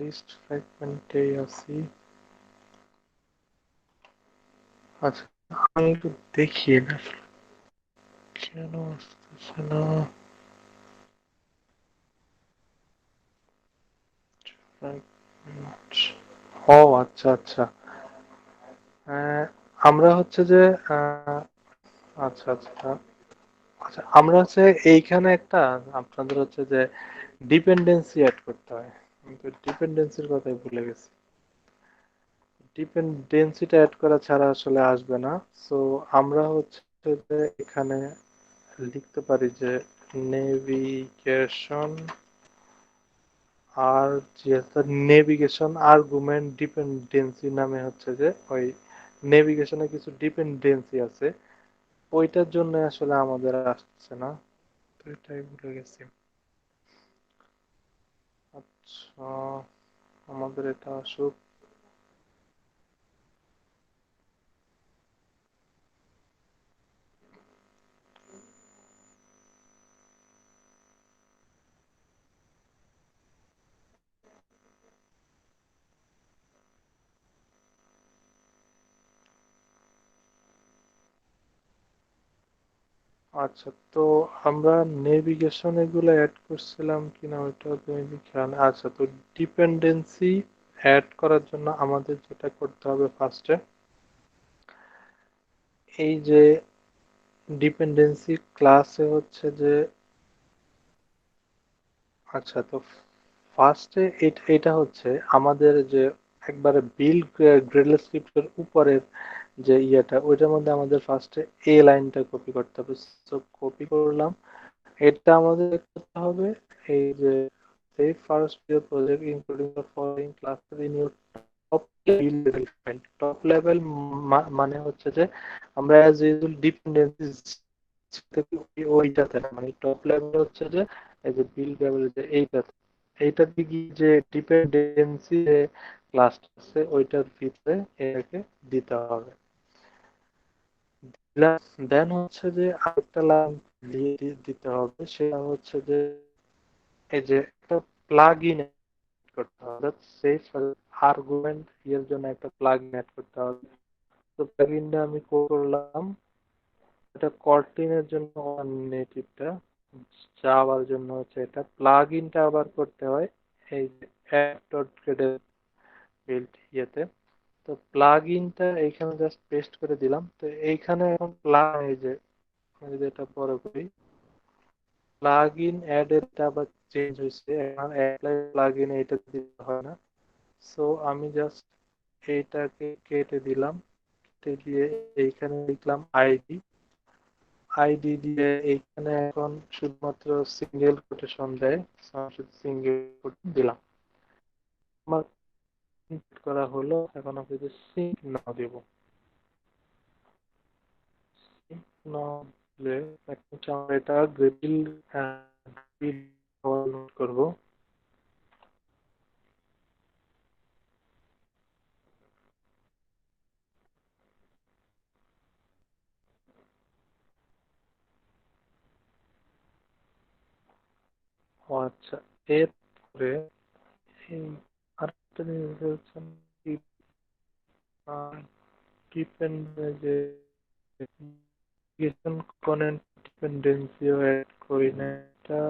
লিস্ট ফ্র্যাগমেন্টেই আছি। আচ্ছা, আমি একটু দেখি না কেন আসতেছে না। fragment। ও আচ্ছা আচ্ছা, আহ, আমরা হচ্ছে যে আচ্ছা আচ্ছা, আচ্ছা আমরা হচ্ছে এইখানে একটা, আপনাদের হচ্ছে যে ডিপেন্ডেন্সি অ্যাড করতে হয়, কিন্তু ডিপেন্ডেন্সির কথাই ভুলে গেছি। ডিপেন্ডেন্সিটা অ্যাড করা ছাড়া আসলে আসবে না। সো আমরা হচ্ছে যে এখানে লিখতে পারি যে নেভিগেশন, আর যেহেতু নেভিগেশন আর্গুমেন্ট ডিপেন্ডেন্সি নামে হচ্ছে যে ওই নেভিগেশনে কিছু ডিপেন্ডেন্সি আছে, ওইটার জন্য আসলে আমাদের আসছে না, তো এটাই ভুলে গেছি। আচ্ছা, আমাদের এটা আসুক। আচ্ছা, তো আমরা নেভিগেশন এগুলো অ্যাড করছিলাম কিনা ওইটা তুমি খেয়াল, আচ্ছা, তো ডিপেন্ডেন্সি অ্যাড করার জন্য আমাদের যেটা করতে হবে ফার্স্টে, এই যে ডিপেন্ডেন্সি ক্লাসে হচ্ছে যে, আচ্ছা, তো ফার্স্টে এটা হচ্ছে আমাদের যে একবারে বিল্ড গ্রেডলেস স্ক্রিপ্টের উপরের যে ইয়েটা, ওইটার মধ্যে আমাদের ফার্স্টে এই লাইনটা কপি করতে হবে। তো কপি করলাম, এটা আমাদের করতে হবে। এই যে save first your project including the following classes in your top level file. Top level মানে হচ্ছে যে আমরা অ্যাজ ইউজুয়াল ডিপেন্ডেন্সিজ ওইটাতে না, মানে টপ লেভেল হচ্ছে যে এই যে বিল্ড লেভেল যে এইটার দিকে যে ডিপেন্ডেন্সি যে ক্লাসটা আছে ওইটার ভিতরে এটাকে দিতে হবে। দেন হচ্ছে যে আরেকটা লাইন দিতে হবে, সেটা হচ্ছে যে এই যে একটা প্লাগ ইন করতে হবে, সেই আর্গুমেন্ট এর জন্য একটা প্লাগ ইন অ্যাড করতে হবে। তো প্লাগ ইনটা আমি করলাম, এটা কর্টিনের জন্য নেটিভটা, যাওয়ার জন্য হচ্ছে এটা প্লাগ ইনটা আবার করতে হয় এই যে অ্যাপ ডট গেটের বিল্ড ইয়েতে। তো প্লাগ ইনটা এইখানে জাস্ট পেস্ট করে দিলাম। তো এইখানে এখন প্লাগ এই যে আমি যদি এটা বড় করি, প্লাগ ইন অ্যাড এটা আবার চেঞ্জ হয়েছে, এখন অ্যাপ্লাই প্লাগ ইন এটা দিতে হয় না। সো আমি জাস্ট এইটাকে কেটে দিলাম, কেটে দিয়ে এইখানে লিখলাম আইডি। আইডি দিয়ে এইখানে এখন শুধুমাত্র সিঙ্গেল কোটেশন দেয়, শুধু সিঙ্গেল কোটেশন দিলাম। আমার input করা হলো, এখন আমি যদি সিঙ্ক নাও দেব, সিঙ্ক নাও দিলে এখন হচ্ছে আমরা এটা গ্রেডিল ডাউনলোড করব। ও আচ্ছা, এরপরে এই আরেকটা জিনিস হচ্ছে ডিপেন্ড যে application component ডিপেন্ডেন্সিও অ্যাড করি না, এটা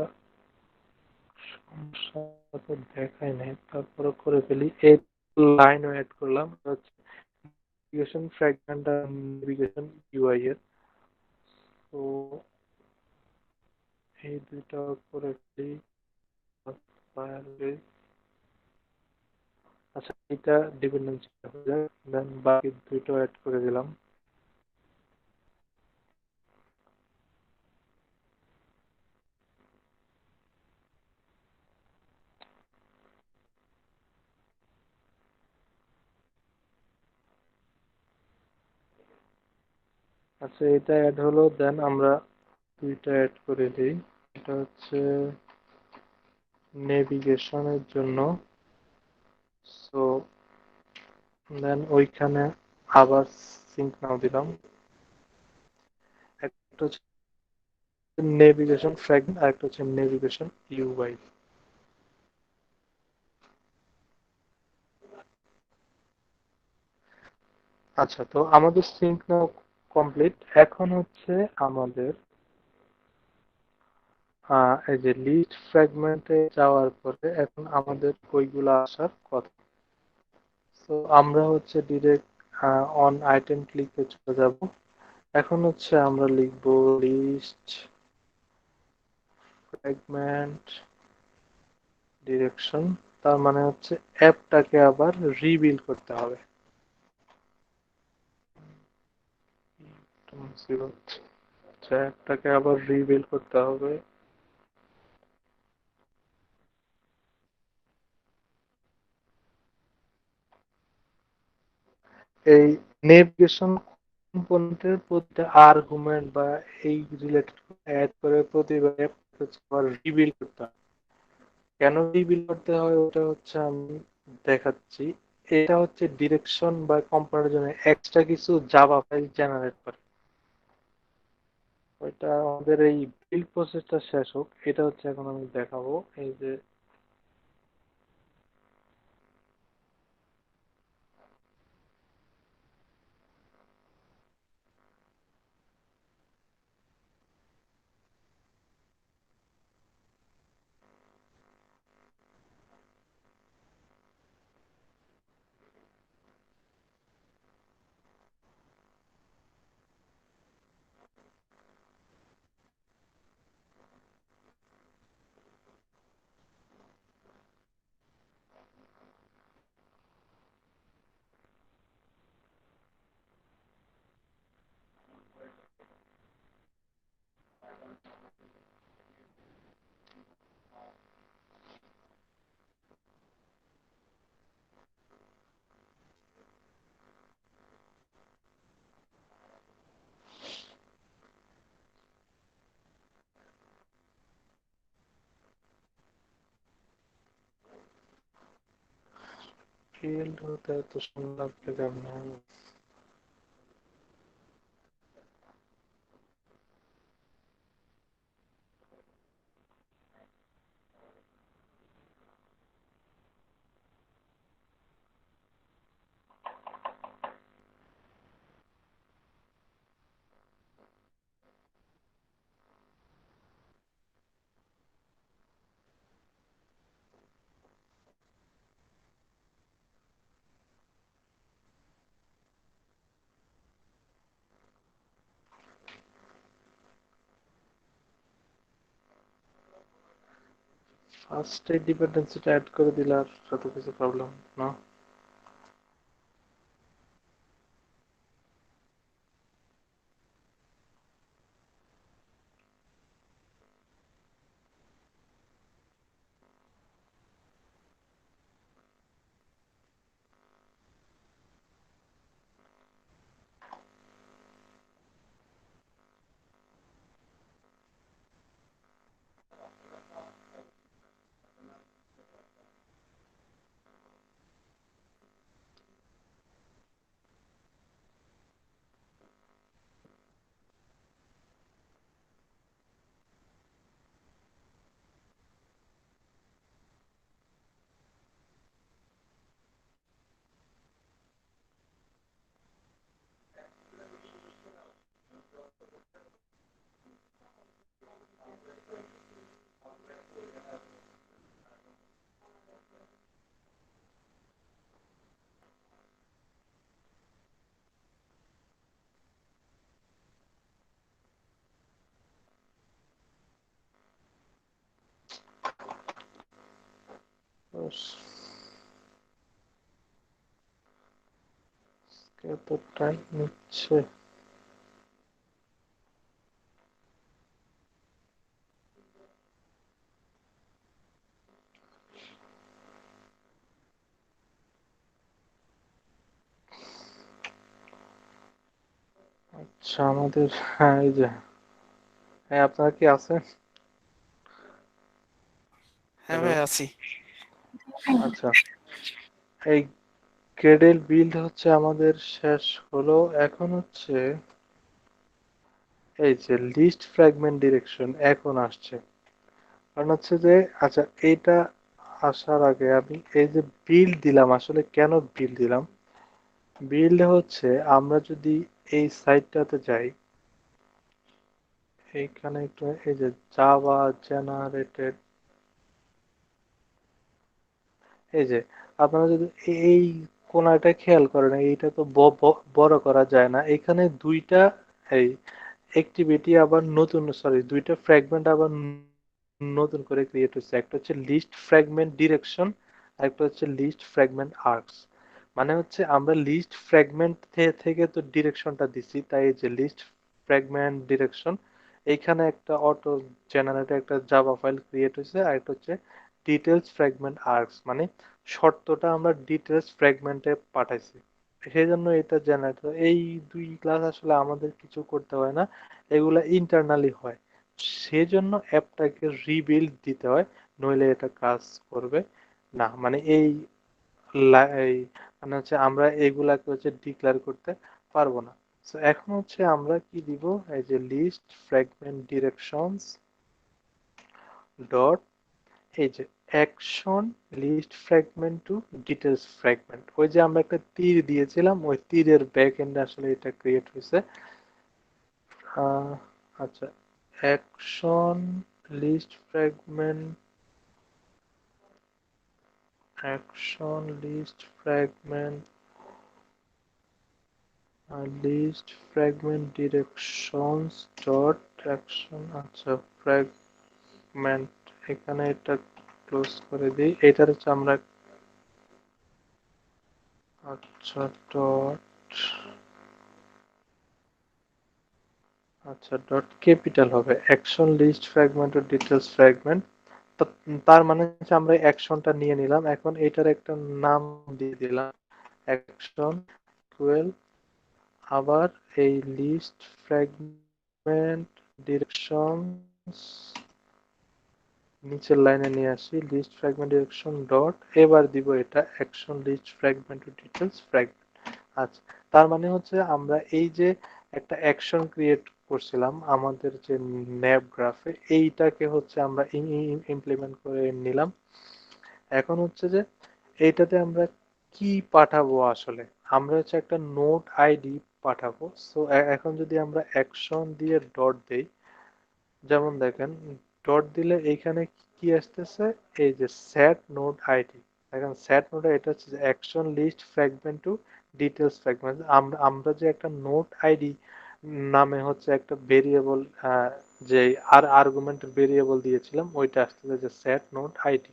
সমস্যা তো দেখাই নাই, তারপরে করে ফেলি। এই লাইনও অ্যাড করলাম, হচ্ছে নেভিগেশন ফ্র্যাগমেন্ট আর নেভিগেশন ইউআই এর। তো এই দুইটা করে ফেলি। ফায়ারবেস, আচ্ছা এটা ডিপেন্ডেন্সি হয়ে যায়, দেন বাকি দুইটা অ্যাড করে দিলাম। আচ্ছা এটা অ্যাড হলো, দেন আমরা দুইটা অ্যাড করে দিই। এটা হচ্ছে নেভিগেশনের জন্য। সো দেন ওইখানে আবার সিঙ্ক নাও দিলাম। একটা হচ্ছে নেভিগেশন ফ্র্যাগমেন্ট আর একটা হচ্ছে নেভিগেশন ইউআই। আচ্ছা, তো আমাদের সিঙ্ক নাও কমপ্লিট। এখন হচ্ছে আমাদের এই যে লিস্ট ফ্র্যাগমেন্টে যাওয়ার পরে এখন আমাদের ওইগুলো আসার কথা। তো আমরা হচ্ছে ডিরেক্ট অন আইটেম ক্লিকে চলে যাব। এখন হচ্ছে আমরা লিখব লিস্ট ফ্র্যাগমেন্ট ডিরেকশন, তার মানে হচ্ছে অ্যাপটাকে আবার রিবিল্ড করতে হবে। আচ্ছা, অ্যাপটাকে আবার রিবিল্ড করতে হবে। এই নেভিগেশন কম্পোনেন্টের প্রতিটা আর্গুমেন্ট বা এই রিলেটেড অ্যাড করে প্রতিবার আবার রিবিল্ড করতে হয়। কেন রিবিল্ড করতে হয় ওটা হচ্ছে আমি দেখাচ্ছি। এটা হচ্ছে ডিরেকশন বা কম্পোনেন্টের জন্য এক্সট্রা কিছু জাভা ফাইল জেনারেট করে। ওইটা আমাদের এই বিল্ড প্রসেসটা শেষ হোক, এটা হচ্ছে এখন আমি দেখাবো। এই যে ফিল্ড হতে এত সময় লাগবে কেমনে? ফার্স্টে ডিপেন্ডেন্সিটা অ্যাড করে দিলে আর এত কিছু প্রবলেম না। এত টাইম নিচ্ছে। আচ্ছা আমাদের, হ্যাঁ এই যে, হ্যাঁ আপনারা কি আছেন? হ্যাঁ হ্যালো। ভাই আছি। আচ্ছা, এই গ্রেডেল বিল্ড হচ্ছে আমাদের শেষ হলো। এখন হচ্ছে এই যে লিস্ট ফ্র্যাগমেন্ট ডিরেকশন এখন আসছে। কারণ হচ্ছে যে, আচ্ছা এইটা আসার আগে আমি এই যে বিল্ড দিলাম, আসলে কেন বিল্ড দিলাম? বিল্ড হচ্ছে আমরা যদি এই সাইটটাতে যাই, এইখানে একটু এই যে জাভা জেনারেটেড, এই যে আপনারা যদি এই কোণাটা খেয়াল করেন, এইটা তো বড় করা যায় না। এখানে দুইটা এই অ্যাক্টিভিটি আবার নতুন, সরি দুইটা ফ্র্যাগমেন্ট আবার নতুন করে ক্রিয়েট হচ্ছে। একটা হচ্ছে লিস্ট ফ্র্যাগমেন্ট ডিরেকশন, আর একটা হচ্ছে লিস্ট ফ্র্যাগমেন্ট আর্কস। মানে হচ্ছে আমরা লিস্ট ফ্র্যাগমেন্ট থেকে তো ডিরেকশনটা দিছি, তাই এই যে লিস্ট ফ্র্যাগমেন্ট ডিরেকশন, এইখানে একটা অটো জেনারেটর একটা জাভা ফাইল ক্রিয়েট হয়েছে। আর একটা হচ্ছে ডিটেলস ফ্র্যাগমেন্ট আর্কস, মানে শর্তটা আমরা ডিটেলস ফ্র্যাগমেন্টে পাঠাইছি, সেই জন্য এটা জেনারেটর। এই দুই ক্লাস আসলে আমাদের কিছু করতে হয় না, এগুলা ইন্টারনালি হয়। সেজন্য অ্যাপটাকে রিবিল্ড দিতে হয়, নইলে এটা কাজ করবে না। মানে এই মানে হচ্ছে আমরা এগুলাকে হচ্ছে ডিক্লেয়ার করতে পারবো না। তো এখন হচ্ছে আমরা কি দিব, এই যে লিস্ট ফ্র্যাগমেন্ট ডিরেকশনস ডট, এই যে action list fragment to details fragment, ওই যে আমরা একটা তীর দিয়েছিলাম, ওই তীরের ব্যাক এন্ডে আসলে এটা ক্রিয়েট হয়েছে। আহ, আচ্ছা, action list fragment, action list fragment, list fragment directions dot action, আচ্ছা ফ্র্যাগমেন্ট, এখানে এটা ক্লোজ করে দিই। এটার হচ্ছে আমরা, আচ্ছা ডট, আচ্ছা ডট ক্যাপিটাল হবে অ্যাকশন লিস্ট ফ্র্যাগমেন্ট ও ডিটেলস ফ্র্যাগমেন্ট। তার মানে হচ্ছে আমরা অ্যাকশনটা নিয়ে নিলাম, এখন এটার একটা নাম দিয়ে দিলাম অ্যাকশন 12। আবার এই লিস্ট ফ্র্যাগমেন্ট ডিরেকশনস নিচের লাইনে নিয়ে আসি লিস্ট ফ্র্যাগমেন্ট ডিরেকশন ডট, এবার দিব এটা action list fragment to details fragment. আচ্ছা, তার মানে হচ্ছে আমরা এই যে একটা অ্যাকশন ক্রিয়েট করছিলাম আমাদের যে ন্যাব গ্রাফে, এইটাকে হচ্ছে আমরা ইমপ্লিমেন্ট করে নিলাম। এখন হচ্ছে যে এইটাতে আমরা কি পাঠাবো আসলে, আমরা হচ্ছে একটা নোট আইডি পাঠাবো। সো এখন যদি আমরা অ্যাকশন দিয়ে ডট দেই, যেমন দেখেন ডট দিলে এইখানে কি আসতেছে, এই যে সেট নোড আইডি। দেখেন সেট নোড, এটা হচ্ছে action list fragment to details fragment. আমরা আমরা যে একটা নোড আইডি নামে হচ্ছে একটা ভেরিয়েবল, যে আর্গুমেন্টের ভেরিয়েবল দিয়েছিলাম, ওইটা আসতেছে যে set node ID.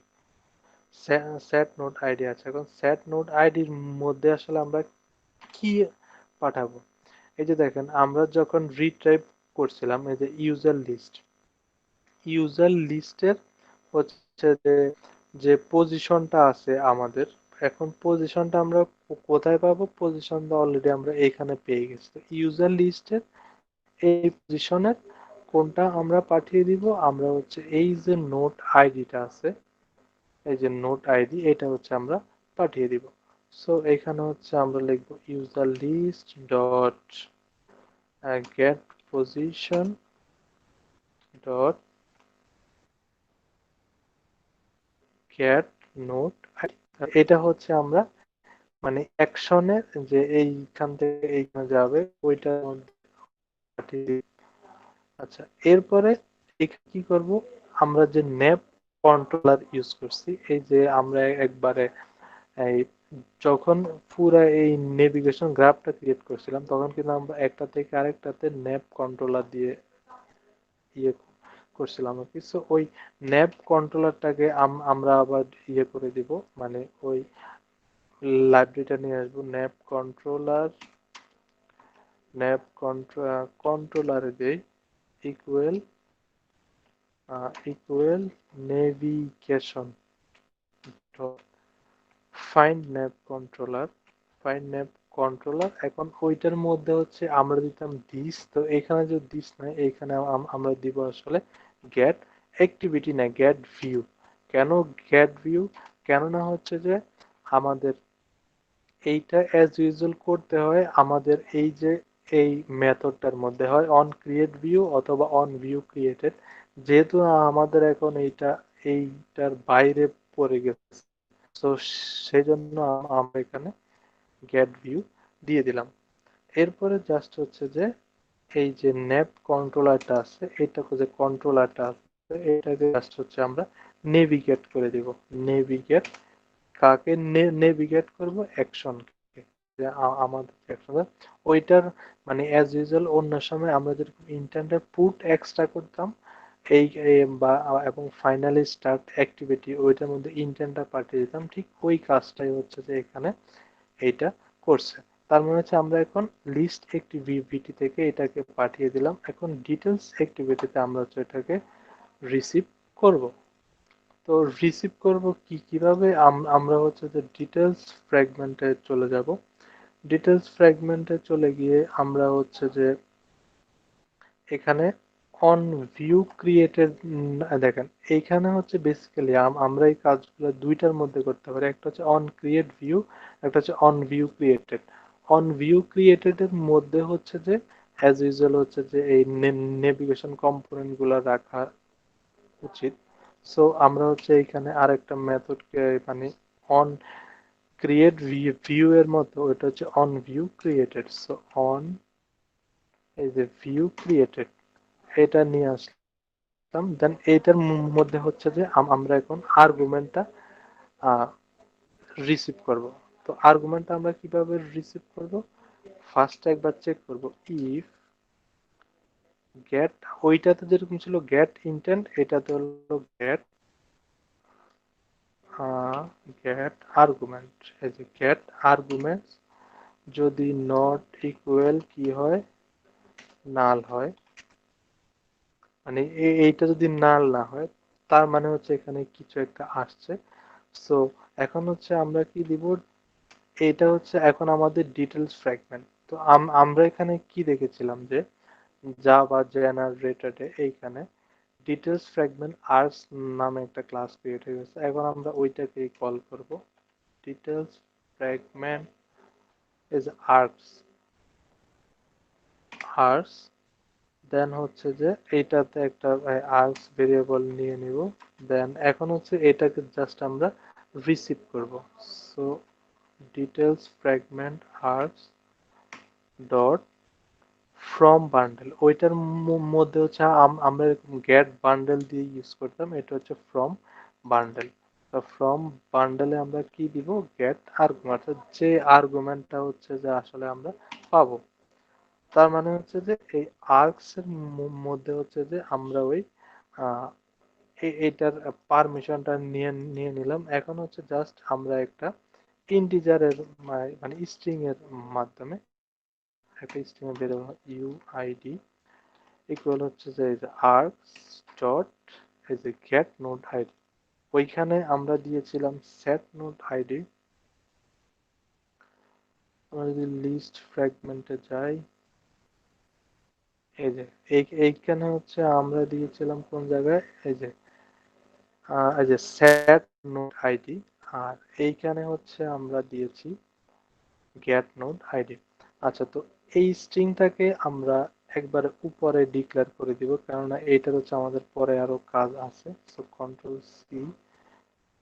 Set node ID আছে। এখন সেট নোড আইডির মধ্যে আসলে আমরা কি পাঠাবো, এই যে দেখেন আমরা যখন রিট্রাইভ করছিলাম, এই যে ইউজার লিস্টের হচ্ছে যে যে পজিশনটা আছে আমাদের, এখন পজিশনটা আমরা কোথায় পাবো, পজিশনটা অলরেডি আমরা এখানে পেয়ে গেছি। ইউজার লিস্টের এই পজিশনের কোনটা আমরা পাঠিয়ে দিব, আমরা হচ্ছে এই যে নোট আইডিটা আছে, এই যে নোট আইডি, এটা হচ্ছে আমরা পাঠিয়ে দিব। সো এখানে হচ্ছে আমরা লিখবো user list dot get position dot get node ID. এটা হচ্ছে আমরা মানে অ্যাকশনের যে এইখান থেকে এইখানে যাবে ওইটার মধ্যে পাঠিয়ে দিই। আচ্ছা, এরপরে এখানে কি করব, আমরা যে ন্যাপ কন্ট্রোলার ইউজ করছি, এই যে আমরা একবারে এই যখন পুরা এই নেভিগেশন গ্রাফটা ক্রিয়েট করছিলাম, তখন কিন্তু আমরা একটা থেকে আরেকটাতে ন্যাপ কন্ট্রোলার দিয়ে ইয়ে করছিলাম আর কি। সো ওই ন্যাপ কন্ট্রোলারটাকে আমরা আবার ইয়ে করে দিব, মানে ওই লাইব্রেরিটা নিয়ে আসবো, ন্যাপ কন্ট্রোলারে দেই equal navigation find nap controller. এখন ওইটার মধ্যে হচ্ছে আমরা দিতাম দিস, তো এখানে যে দিস নাই, এইখানে আমরা দিব আসলে গেট অ্যাক্টিভিটি না গেট ভিউ। কেন গেট ভিউ, কেননা হচ্ছে যে আমাদের এইটা অ্যাজ ইউজুয়াল করতে হয় আমাদের এই যে এই মেথডটার মধ্যে, হয় অন ক্রিয়েট ভিউ অথবা অন ভিউ ক্রিয়েটেড। যেহেতু আমাদের এখন এইটার বাইরে পড়ে গেছে, তো সেই জন্য আমরা এখানে গেট ভিউ দিয়ে দিলাম। এরপরে জাস্ট হচ্ছে যে এই যে ন্যাপ কন্ট্রোলারটা আছে, এটাকে যে কন্ট্রোলারটা আছে, এটাকে জাস্ট হচ্ছে আমরা নেভিগেট করে দিব। নেভিগেট কাকে নেভিগেট করব, অ্যাকশনকে, যে আমাদের অ্যাকশন ওইটার মানে অ্যাজ ইউজুয়াল অন্য সময় আমরা যেরকম ইন্টারনেটে পুট এক্সট্রা করতাম বা এবং ফাইনালি স্টার্ট অ্যাক্টিভিটি, ওইটার মধ্যে ইন্টেন্টটা পাঠিয়ে দিতাম, ঠিক ওই কাজটাই হচ্ছে যে এখানে এইটা করছে। তার মানে হচ্ছে আমরা এখন লিস্ট অ্যাক্টিভিটি থেকে এটাকে পাঠিয়ে দিলাম, এখন ডিটেলস অ্যাক্টিভিটিতে আমরা হচ্ছে এটাকে রিসিভ করব। তো রিসিভ করব কিভাবে, আমরা হচ্ছে যে ডিটেলস ফ্র্যাগমেন্টে চলে যাব। ডিটেলস ফ্র্যাগমেন্টে চলে গিয়ে আমরা হচ্ছে যে এখানে অন ভিউ ক্রিয়েটেড, দেখেন এইখানে হচ্ছে বেসিক্যালি আমরা এই কাজগুলো দুইটার মধ্যে করতে পারি, একটা হচ্ছে অন ক্রিয়েট ভিউ, একটা হচ্ছে on view created. On view created এর মধ্যে হচ্ছে যে অ্যাজ ইউজুয়াল হচ্ছে যে এই নেভিগেশন কম্পোনেন্ট গুলা রাখা উচিত। সো আমরা হচ্ছে এখানে আরেকটা মেথডকে মানে অন ক্রিয়েট ভিউ এর মতো, এটা হচ্ছে on view created. So on এই যে ভিউ ক্রিয়েটেড, এটা নিয়ে আসলাম। দেন এইটার মধ্যে হচ্ছে যে আমরা এখন আর্গুমেন্টটা রিসিভ করব। তো আর্গুমেন্টটা আমরা কিভাবে রিসিভ করব, ফার্স্ট একবার চেক করব ইফ গেট, ওইটাতে যেরকম ছিল গেট ইন্টেন্ট, এটাতে হলো গেট গেট আর্গুমেন্ট। এই যে গেট আর্গুমেন্ট যদি নট ইকুয়াল কি হয়, নাল হয়, মানে এইটা যদি নাল না হয়, তার মানে হচ্ছে এখানে কিছু একটা আসছে। সো এখন হচ্ছে আমরা কি দিব, এটা হচ্ছে এখন আমাদের ডিটেলস ফ্র্যাগমেন্ট। তো আমরা এখানে কি দেখেছিলাম যে জাভা জেনারেটরে এইখানে ডিটেলস ফ্র্যাগমেন্ট আর্কস নামে একটা ক্লাস ক্রিয়েট হয়ে গেছে। এখন আমরা ওইটাকে কল করব ডিটেলস ফ্র্যাগমেন্ট ইজ আর্কস। দেন হচ্ছে যে এইটাতে একটা আর্কস ভেরিয়েবল নিয়ে নিব। দেন এখন হচ্ছে এটাকে জাস্ট আমরা রিসিভ করব। So details fragment arcs dot from bundle, ওইটার মধ্যে হচ্ছে আমরা গেট বান্ডেল দিয়ে ইউজ করতাম, এটা হচ্ছে ফ্রম বান্ডেল। ফ্রম বান্ডেলে আমরা কি দিব, গেট আর্গুমেন্ট, যে আর্গুমেন্টটা হচ্ছে যে আসলে আমরা পাবো। তার মানে হচ্ছে যে এই আর্কস এর মধ্যে হচ্ছে যে আমরা ওই আহ, এইটার পারমিশনটা নিয়ে নিয়ে নিলাম। এখন হচ্ছে জাস্ট আমরা একটা ইন্টিজারের মানে স্ট্রিং এর মাধ্যমে একটা স্ট্রিং এর বের ইউআইডি ইকুয়াল হচ্ছে যে এই যে আর্কস ডট এই যে গেট নোড আইডি, ওইখানে আমরা দিয়েছিলাম সেট নোড আইডি। আমরা যদি লিস্ট ফ্র্যাগমেন্টে যাই, এই যে এইখানে হচ্ছে আমরা দিয়েছিলাম কোন জায়গায়, এই যে সেট নোড আইডি, আর এইখানে হচ্ছে আমরা দিয়েছি গেট নোড আইডি। আচ্ছা, তো এই স্ট্রিংটাকে আমরা একবারে উপরে ডিক্লেয়ার করে দিব, কেননা এইটার হচ্ছে আমাদের পরে আরো কাজ আছে। সো কন্ট্রোল সি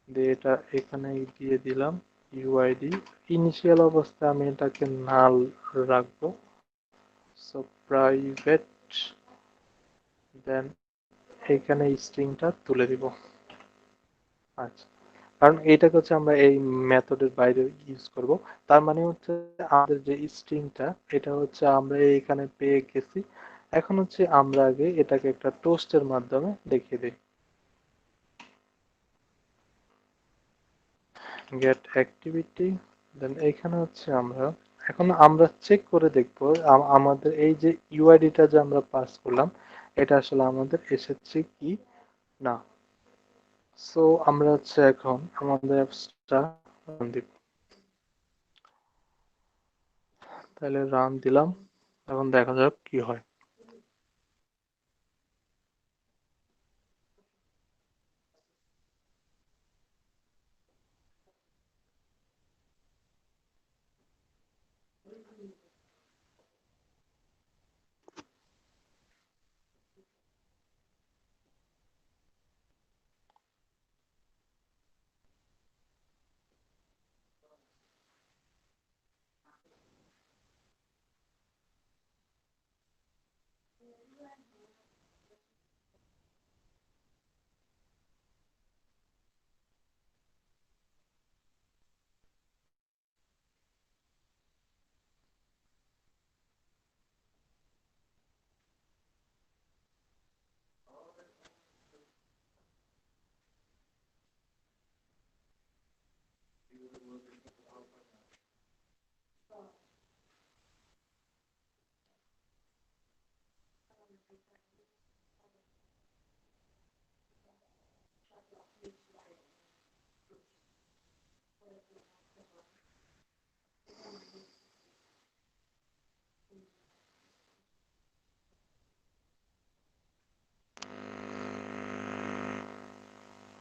দিয়ে এটা এখানে দিয়ে দিলাম ইউআইডি। ইনিশিয়াল অবস্থায় আমি এটাকে নাল রাখবো। সো প্রাইভেট, দেন এখানে স্ট্রিংটা তুলে দিব। আচ্ছা, কারণ এইটাকে হচ্ছে আমরা এই মেথডের বাইরে ইউজ করব। তার মানে হচ্ছে আমাদের যে স্ট্রিংটা এটা হচ্ছে আমরা এইখানে পেয়ে গেছি। এখন হচ্ছে আমরা আগে এটাকে একটা টোস্টের মাধ্যমে দেখিয়ে দিই। গেট অ্যাক্টিভিটি, দেন এইখানে হচ্ছে আমরা এখন আমরা চেক করে দেখব আমাদের এই যে ইউআইডিটা যে আমরা পাস করলাম এটা আসলে আমাদের এসেছে কি না। সো আমরা হচ্ছে এখন আমাদের অ্যাপসটা রান দিব। তাহলে রান দিলাম, এখন দেখা যাক কি হয়।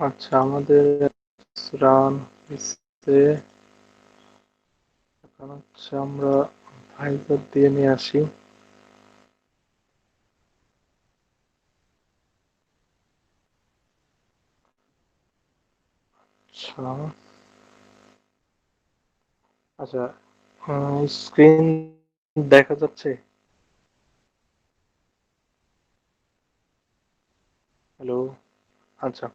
আচ্ছা, আমাদের রান হচ্ছে। এখন হচ্ছে আমরা ভাইবার দিয়ে নিয়ে আসি। আচ্ছা, আচ্ছা, স্ক্রিন দেখা যাচ্ছে? হ্যালো? আচ্ছা,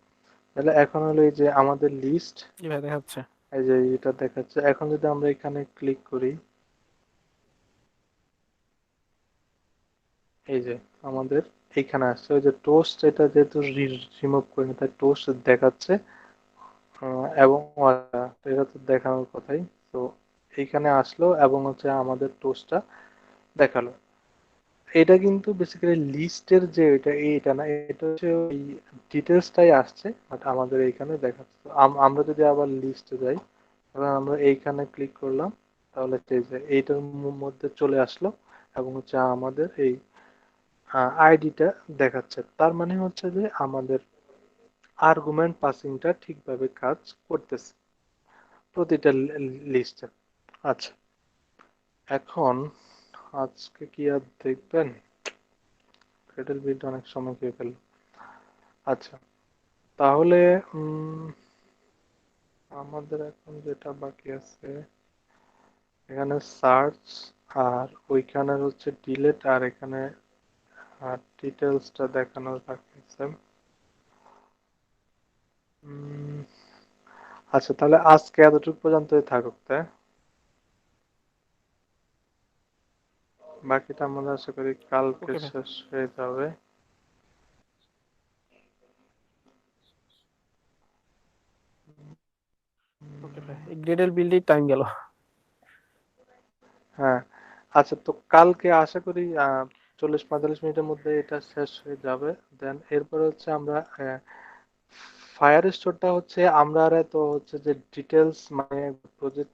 তাহলে এখন হলো এই যে আমাদের লিস্ট, কি ভাই দেখাচ্ছে? এই যে এটা দেখাচ্ছে। এখন যদি আমরা এখানে ক্লিক করি, এই যে আমাদের এইখানে আসছে ওই যে টোস্ট, এটা যেহেতু রিমুভ করিনি তাই টোস্ট দেখাচ্ছে। এবং এটা তো দেখানোর কথাই। তো এইখানে আসলো এবং হচ্ছে আমাদের টোস্টটা দেখালো। এটা কিন্তু বেসিক্যালি লিস্টের যে এটা না, এটা হচ্ছে ওই ডিটেলসটাই আসছে, বাট আমাদের এইখানে দেখাচ্ছে। তো আমরা যদি আবার লিস্টে যাই, এবার আমরা এইখানে ক্লিক করলাম, তাহলে এই যে এইটার মধ্যে চলে আসলো এবং হচ্ছে আমাদের এই আইডিটা দেখাচ্ছে, তার মানে হচ্ছে যে আমাদের আর্গুমেন্ট পাসিংটা ঠিকভাবে কাজ করতেছে প্রতিটা লিস্টে। আচ্ছা, এখন আজকে কি আর দেখবেন, ক্রেডেল বিট অনেক সময় খেয়ে ফেলল। আচ্ছা, তাহলে আমাদের এখন যেটা বাকি আছে, এখানে সার্চ আর ওইখানে হচ্ছে ডিলেট, আর এখানে ডিটেলসটা দেখানোর বাকি আছে। উম, আচ্ছা, তাহলে আজকে এতটুকু পর্যন্তই থাকুক, তাই বাকিটা আমরা আশা করি কালকে ওকে ভাই। শেষ হয়ে যাবে। ওকে ভাই, এই গ্রেডেল বিল্ডেই টাইম গেল। হ্যাঁ, আচ্ছা, তো কালকে আশা করি 40-45 মিনিটের মধ্যে এটা শেষ হয়ে যাবে। দেন এরপরে হচ্ছে আমরা ফায়ার স্টোরটা হচ্ছে আমরা তো হচ্ছে যে ডিটেলস মানে প্রজেক্ট